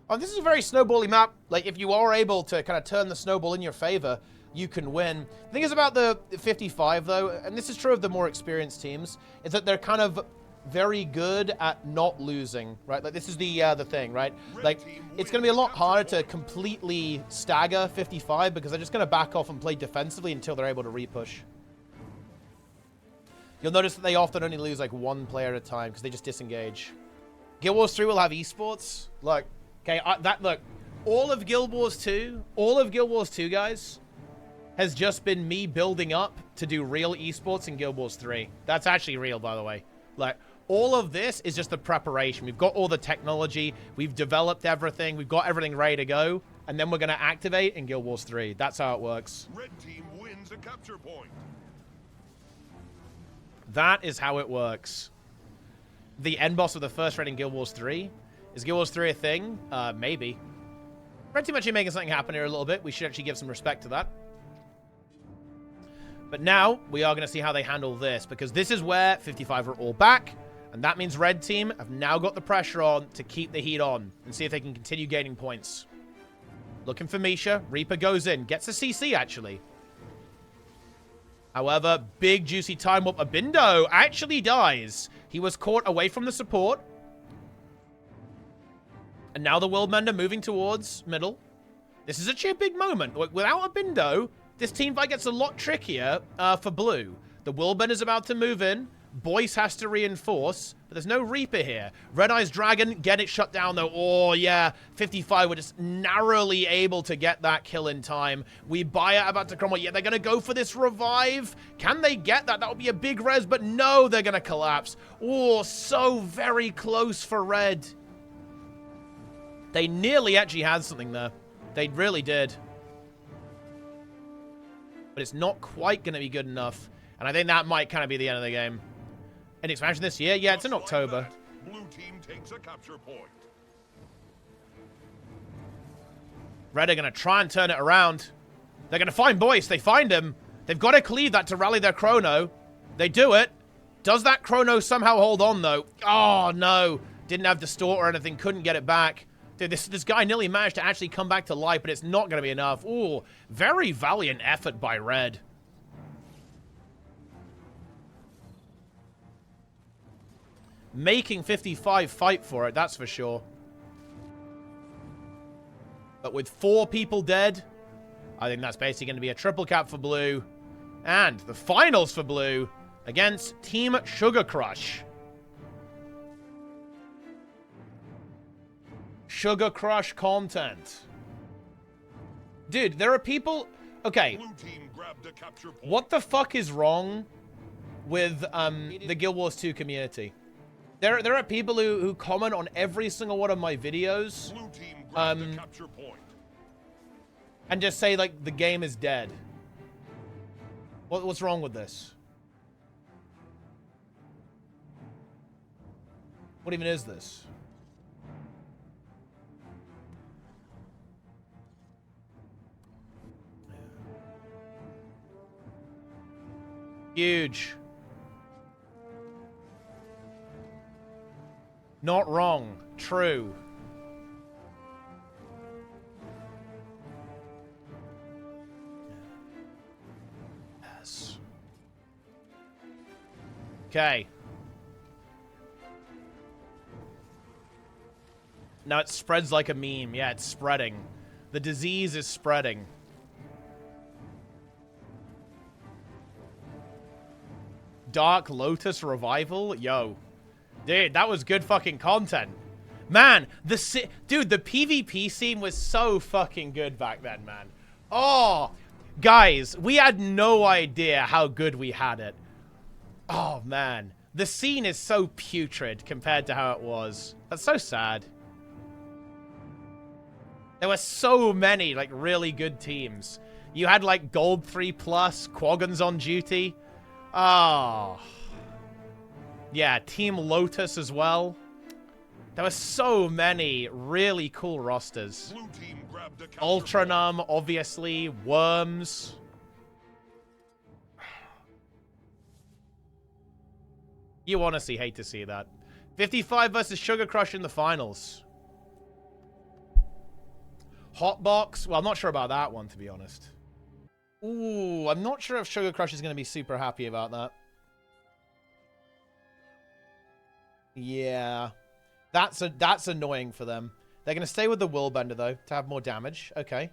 [SPEAKER 1] Oh, this is a very snowbally map. Like, if you are able to kind of turn the snowball in your favor, you can win. The thing is about the 55, though, and this is true of the more experienced teams, is that they're kind of very good at not losing, right? Like, this is the thing, right? Like, it's going to be a lot harder to completely stagger 55 because they're just going to back off and play defensively until they're able to repush. You'll notice that they often only lose, like, one player at a time because they just disengage. Guild Wars 3 will have esports. Look, okay, look, all of Guild Wars 2, guys, has just been me building up to do real esports in Guild Wars 3. That's actually real, by the way. Like, all of this is just the preparation. We've got all the technology. We've developed everything. We've got everything ready to go. And then we're going to activate in Guild Wars 3. That's how it works.
[SPEAKER 2] Red team wins a capture point.
[SPEAKER 1] That is how it works. The end boss of the first raid in Guild Wars 3. Is Guild Wars 3 a thing? Maybe. Red team actually making something happen here a little bit. We should actually give some respect to that. But now, we are going to see how they handle this, because this is where 55 are all back, and that means Red Team have now got the pressure on to keep the heat on, and see if they can continue gaining points. Looking for Misha. Reaper goes in. Gets a CC, actually. However, big juicy time up. Abindo actually dies. He was caught away from the support. And now the Worldmender moving towards middle. This is actually a big moment. Without Abindo, this team fight gets a lot trickier for blue. The Worldbender's about to move in. Boyce has to reinforce, but there's no Reaper here. Red Eyes Dragon, get it shut down, though. Oh, yeah. 55 were just narrowly able to get that kill in time. We buy it about to crumble. Yeah, they're going to go for this revive. Can they get that? That would be a big res, but no, they're going to collapse. Oh, so very close for red. They nearly actually had something there. They really did. But it's not quite going to be good enough. And I think that might kind of be the end of the game. An expansion this year? Yeah, it's in October.
[SPEAKER 2] Like blue team takes a capture point.
[SPEAKER 1] Red are going to try and turn it around. They're going to find Boyce. They find him. They've got to cleave that to rally their chrono. They do it. Does that chrono somehow hold on, though? Oh, no. Didn't have distort or anything. Couldn't get it back. Dude, this guy nearly managed to actually come back to life, but it's not going to be enough. Ooh, very valiant effort by Red. Making 55 fight for it, that's for sure. But with 4 people dead, I think that's basically going to be a triple cap for blue. And the finals for blue against Team Sugar Crush. Sugar Crush content. Dude, there are people... Okay.
[SPEAKER 2] Blue team grabbed a capture point.
[SPEAKER 1] What the fuck is wrong with the Guild Wars 2 community? There are people who comment on every single one of my videos.
[SPEAKER 2] Blue team grabbed a capture point.
[SPEAKER 1] And just say, like, the game is dead. What's wrong with this? What even is this? Huge. Not wrong. True. Yes. Okay. Now it spreads like a meme. Yeah, it's spreading. The disease is spreading. Dark Lotus Revival? Yo. Dude, that was good fucking content. Man, dude, the PvP scene was so fucking good back then, man. Oh, guys, we had no idea how good we had it. Oh, man. The scene is so putrid compared to how it was. That's so sad. There were so many, like, really good teams. You had, like, Gold 3+, Quaggan's on duty. Oh. Yeah, Team Lotus as well. There were so many really cool rosters.
[SPEAKER 2] Blue team grabbed the
[SPEAKER 1] Ultranum, obviously. Worms. You honestly hate to see that. 55 versus Sugar Crush in the finals. Hotbox. Well, I'm not sure about that one, to be honest. Ooh, I'm not sure if Sugar Crush is going to be super happy about that. Yeah. That's annoying for them. They're going to stay with the Willbender, though, to have more damage. Okay.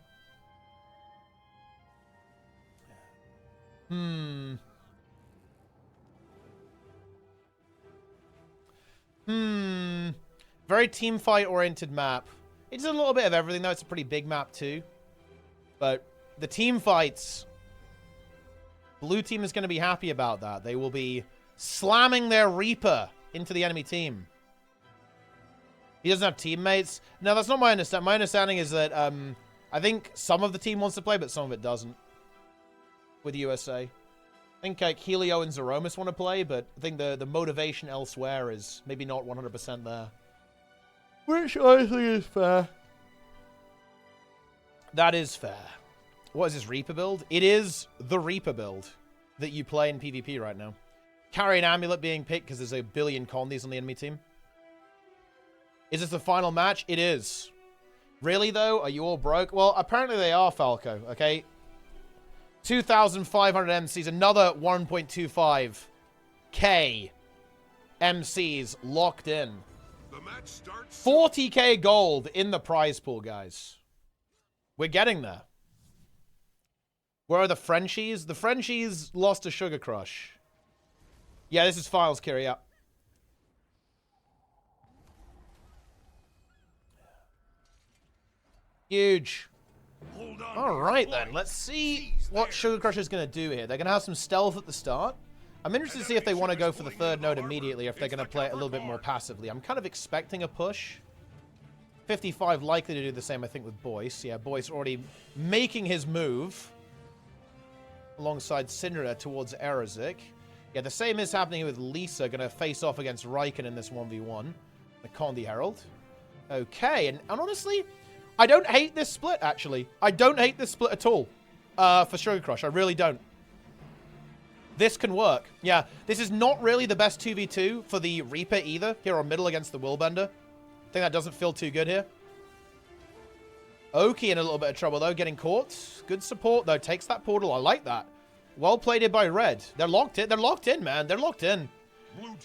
[SPEAKER 1] Very team fight-oriented map. It's a little bit of everything, though. It's a pretty big map, too. But the team fights... Blue team is going to be happy about that. They will be slamming their Reaper into the enemy team. He doesn't have teammates. No, that's not my understanding. My understanding is that I think some of the team wants to play, but some of it doesn't. With USA. I think like Helio and Zeromus want to play, but I think the motivation elsewhere is maybe not 100% there. Which I think is fair. That is fair. What is this Reaper build? It is the Reaper build that you play in PvP right now. Carry an Amulet being picked because there's a billion Condis on the enemy team. Is this the final match? It is. Really, though? Are you all broke? Well, apparently they are, Falco, okay? 2,500 MCs, another 1.25k MCs locked in.
[SPEAKER 2] The match starts.
[SPEAKER 1] 40k gold in the prize pool, guys. We're getting there. Where are the Frenchies? The Frenchies lost to Sugar Crush. Yeah, this is finals, Kiri, yeah. Huge. All right, then. Let's see what Sugar Crush is going to do here. They're going to have some stealth at the start. I'm interested to see if they want to go for the third node immediately or if they're going to play it a little bit more passively. I'm kind of expecting a push. 55 likely to do the same, I think, with Boyce. Yeah, Boyce already making his move alongside Syndra towards Erazik. Yeah, the same is happening with Lisa, going to face off against Riken in this 1v1. The Condi Herald. Okay, and honestly... I don't hate this split, actually. I don't hate this split at all for Sugar Crush. I really don't. This can work. Yeah, this is not really the best 2v2 for the Reaper either. Here on middle against the Willbender. I think that doesn't feel too good here. Oki in a little bit of trouble, though. Getting caught. Good support, though. Takes that portal. I like that. Well played by Red. They're locked in. They're locked in, man. They're locked in.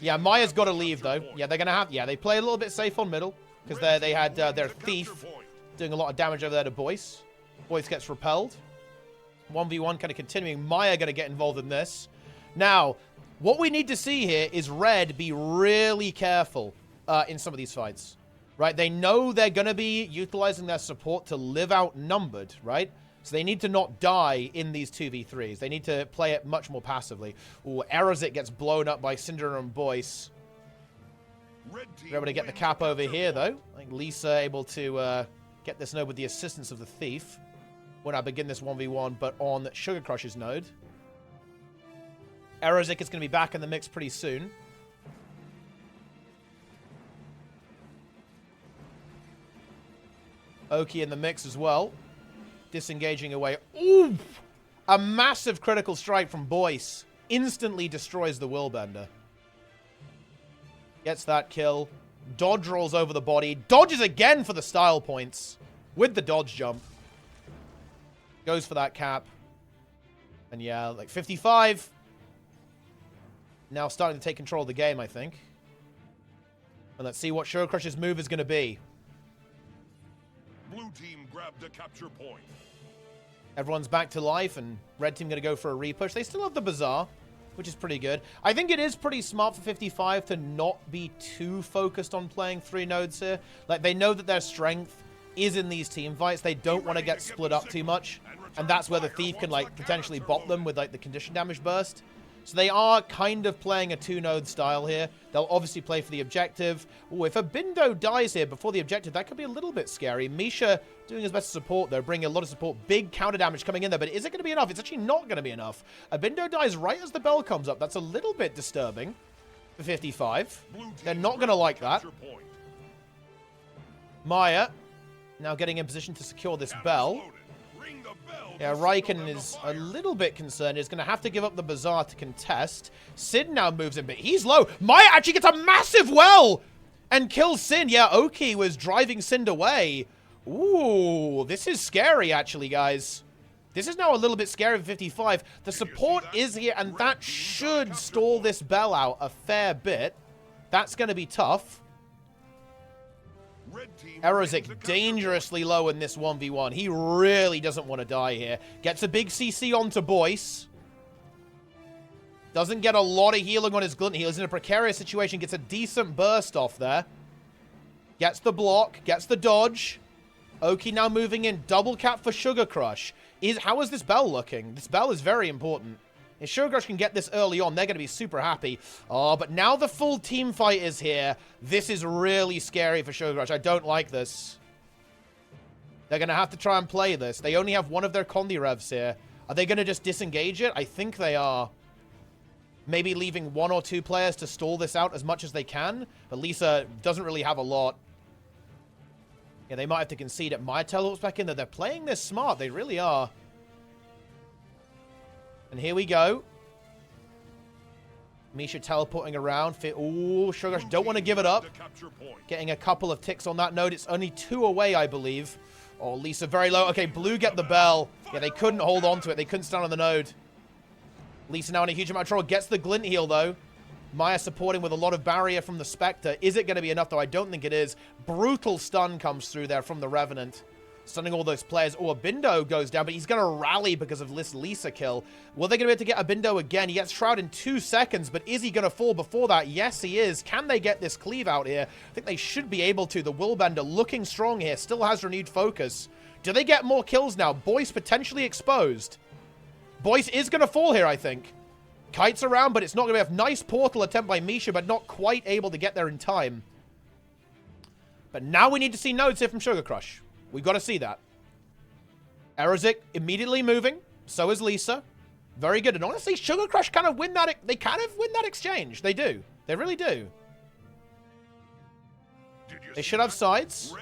[SPEAKER 1] Yeah, Maya's got to leave, though. Yeah, they're going to have... Yeah, they play a little bit safe on middle because they had their Thief... doing a lot of damage over there to Boyce. Boyce gets repelled. 1v1 kind of continuing. Maya going to get involved in this. Now, what we need to see here is Red be really careful in some of these fights. Right? They know they're going to be utilizing their support to live outnumbered, right? So they need to not die in these 2v3s. They need to play it much more passively. Ooh, Erazik gets blown up by Syndra and Boyce. They're able to get the cap over here, though. I think Lisa able to... get this node with the assistance of the Thief when I begin this 1v1, but on Sugar Crush's node. Erazik is going to be back in the mix pretty soon. Oki in the mix as well. Disengaging away. Ooh! A massive critical strike from Boyce. Instantly destroys the Willbender. Gets that kill. Dodge rolls over the body. Dodges again for the style points. With the dodge jump. Goes for that cap. And yeah, like 55. Now starting to take control of the game, I think. And let's see what Sugar Crush's move is going to be.
[SPEAKER 2] Blue team grabbed the capture point.
[SPEAKER 1] Everyone's back to life, and Red team going to go for a repush. They still have the Bazaar. which is pretty good. I think it is pretty smart for 55 to not be too focused on playing 3 nodes here. Like, they know that their strength is in these team fights. They don't want to get split up too much. And that's where the Thief can, like, potentially bop them with, like, the condition damage burst. So they are kind of playing a 2-node style here. They'll obviously play for the objective. Ooh, if a Bindo dies here before the objective, that could be a little bit scary. Misha doing his best to support, though, bringing a lot of support. Big counter damage coming in there, but is it going to be enough? It's actually not going to be enough. A Bindo dies right as the bell comes up. That's a little bit disturbing for 55. They're not going to like that. Maya now getting in position to secure this bell. Yeah, Raikkonen is a little bit concerned. He's going to have to give up the Bazaar to contest. Sin now moves in, but he's low. Maya actually gets a massive well and kills Sin. Yeah, Oki was driving Sin away. Ooh, this is scary, actually, guys. This is now a little bit scary for 55. The support is here, and that should stall this bell out a fair bit. That's going to be tough. Erozik dangerously low in this 1v1. He really doesn't want to die here. Gets a big CC onto Boyce. Doesn't get a lot of healing on his Glint Heal. He's in a precarious situation. Gets a decent burst off there. Gets the block. Gets the dodge. Oki now moving in. Double cap for Sugar Crush. How is this bell looking? This bell is very important. If Sugar Crush can get this early on, they're going to be super happy. Oh, but now the full team fight is here. This is really scary for Sugar Crush. I don't like this. They're going to have to try and play this. They only have one of their Condi Revs here. Are they going to just disengage it? I think they are. Maybe leaving 1 or 2 players to stall this out as much as they can. But Lisa doesn't really have a lot. Yeah, they might have to concede it. My teleports back in there. They're playing this smart. They really are. And here we go. Misha teleporting around. Ooh, Sugar Rush don't want to give it up. Getting a couple of ticks on that node. It's only 2 away, I believe. Oh, Lisa very low. Okay, Blue get the bell. Yeah, they couldn't hold on to it. They couldn't stand on the node. Lisa now in a huge amount of trouble. Gets the Glint Heal, though. Maya supporting with a lot of barrier from the Spectre. Is it going to be enough, though? I don't think it is. Brutal stun comes through there from the Revenant. Stunning all those players. Oh, a Bindo goes down, but he's going to rally because of this Lisa kill. Well, they're going to be able to get a Bindo again. He gets Shroud in 2 seconds, but is he going to fall before that? Yes, he is. Can they get this cleave out here? I think they should be able to. The Willbender looking strong here. Still has renewed focus. Do they get more kills now? Boyce potentially exposed. Boyce is going to fall here, I think. Kites around, but it's not going to be a nice portal attempt by Misha, but not quite able to get there in time. But now we need to see nodes here from Sugar Crush. We've got to see that. Erozik immediately moving. So is Lisa. Very good. And honestly, Sugar Crush kind of win that. They kind of win that exchange. They do. They really do. They should have sides.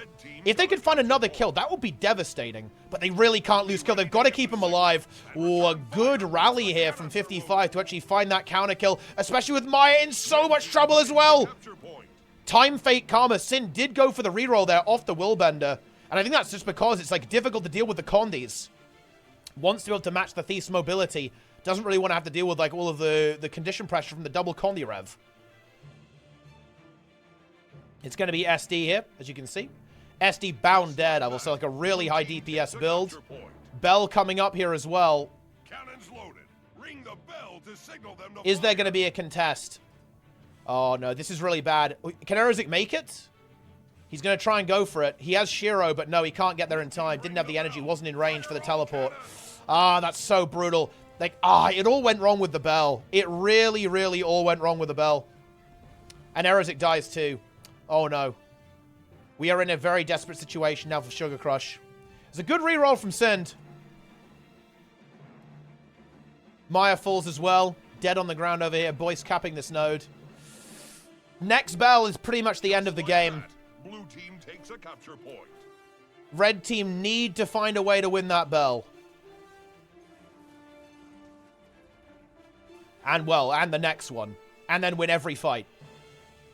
[SPEAKER 1] If they could find another kill, that would be devastating. But they really can't lose kill. They've got to keep him alive. Ooh, a good rally here from 55 to actually find that counter kill. Especially with Maya in so much trouble as well. Time Fate Karma. Sin did go for the reroll there off the Willbender. And I think that's just because it's like difficult to deal with the Condis. Wants to be able to match the Thief's mobility. Doesn't really want to have to deal with like all of the condition pressure from the double Condi Rev. It's going to be SD here, as you can see. SD bound Daredevil, so like a really high DPS build. Bell coming up here as well.
[SPEAKER 2] Cannons loaded. Ring the bell to signal them to
[SPEAKER 1] Is there going to be a contest? Oh no, this is really bad. Can Erozik make it? He's going to try and go for it. He has Shiro, but no, he can't get there in time. Didn't have the energy, wasn't in range for the teleport. Ah, that's so brutal. Like, it all went wrong with the bell. It really, really all went wrong with the bell. And Erozik dies too. Oh no. We are in a very desperate situation now for Sugar Crush. It's a good reroll from Sind. Maya falls as well. Dead on the ground over here. Boyce capping this node. Next bell is pretty much the end of the game.
[SPEAKER 2] Blue team takes a capture point.
[SPEAKER 1] Red team need to find a way to win that bell. And, well, and the next one. And then win every fight.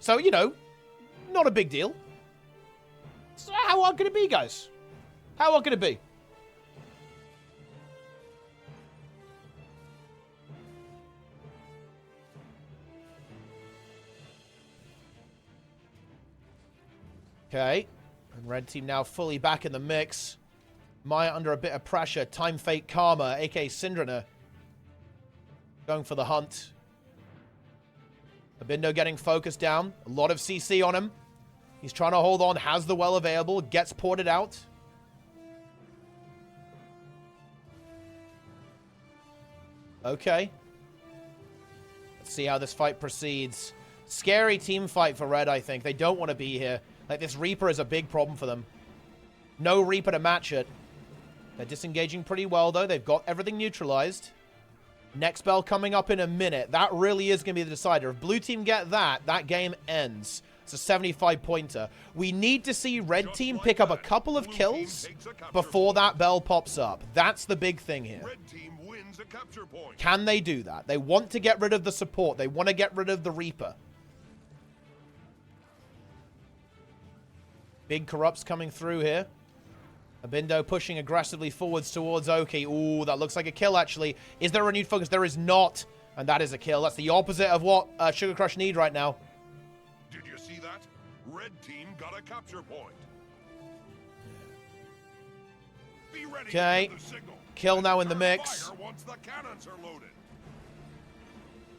[SPEAKER 1] So, you know, not a big deal. So how hard could it be, guys? How hard could it be? Okay. And red team now fully back in the mix. Maya under a bit of pressure. Time Fate Karma, a.k.a. Syndrana, going for the hunt. Abindo getting focused down. A lot of CC on him. He's trying to hold on. Has the well available. Gets ported out. Okay. Let's see how this fight proceeds. Scary team fight for Red, I think. They don't want to be here. Like, this Reaper is a big problem for them. No Reaper to match it. They're disengaging pretty well, though. They've got everything neutralized. Next bell coming up in a minute. That really is going to be the decider. If blue team get that, that game ends. It's a 75-pointer. We need to see red team pick up a couple of kills before that bell pops up. That's the big thing here.
[SPEAKER 2] Red team wins a capture point.
[SPEAKER 1] Can they do that? They want to get rid of the support. They want to get rid of the Reaper. Big corrupts coming through here. Abindo pushing aggressively forwards towards Oki. Ooh, that looks like a kill, actually. Is there a renewed focus? There is not. And that is a kill. That's the opposite of what Sugar Crush need right now.
[SPEAKER 2] Did you see that? Red team got a capture point. Be ready.
[SPEAKER 1] Okay.
[SPEAKER 2] The signal.
[SPEAKER 1] Kill now in the mix.
[SPEAKER 2] Fire once the cannons are loaded.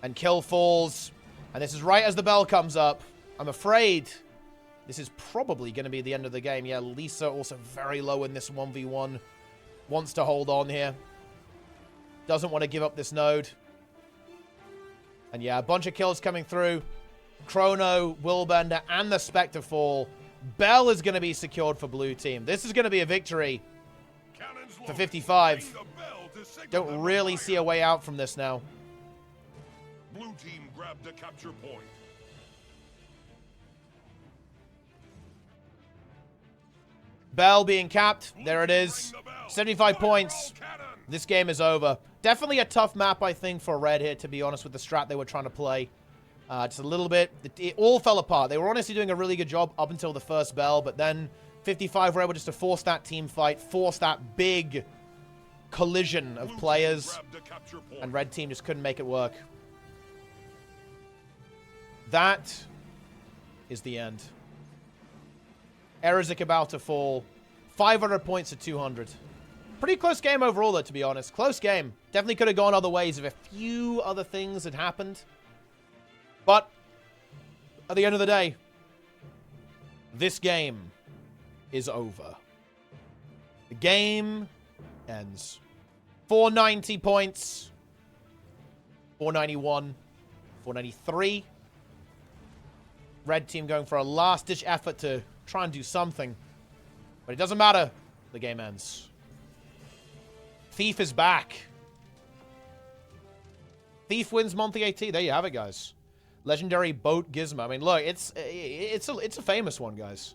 [SPEAKER 1] And kill falls. And this is right as the bell comes up. I'm afraid this is probably going to be the end of the game. Yeah, Lisa also very low in this 1v1. Wants to hold on here. Doesn't want to give up this node. And yeah, a bunch of kills coming through. Chrono, Willbender, and the Spectre fall. Bell is going to be secured for blue team. This is going to be a victory
[SPEAKER 2] Cannons
[SPEAKER 1] for
[SPEAKER 2] loaded.
[SPEAKER 1] 55.
[SPEAKER 2] Ring the bell to signal
[SPEAKER 1] Don't
[SPEAKER 2] them
[SPEAKER 1] really
[SPEAKER 2] to
[SPEAKER 1] see a
[SPEAKER 2] fire.
[SPEAKER 1] way out from this now.
[SPEAKER 2] Blue team grabbed a capture point.
[SPEAKER 1] Bell being capped. There it is.
[SPEAKER 2] Ring the bell.
[SPEAKER 1] 75
[SPEAKER 2] Fire
[SPEAKER 1] points.
[SPEAKER 2] all cannons.
[SPEAKER 1] This game is over. Definitely a tough map, I think, for Red here, to be honest, with the strat they were trying to play. Just a little bit. It all fell apart. They were honestly doing a really good job up until the first bell, but then 55 were able just to force that team fight, force that big collision of
[SPEAKER 2] Blue team
[SPEAKER 1] players,
[SPEAKER 2] grabbed a capture point.
[SPEAKER 1] and Red team just couldn't make it work. That is the end. Erezik about to fall. 500 points to 200. Pretty close game overall, though, to be honest. Close game. Definitely could have gone other ways if a few other things had happened. But at the end of the day, this game is over. The game ends. 490 points. 491. 493. Red team going for a last-ditch effort to try and do something. But it doesn't matter. The game ends. Thief is back. Thief wins monthly AT. There you have it, guys. Legendary BOAT GIZMO. I mean, look, it's a famous one, guys.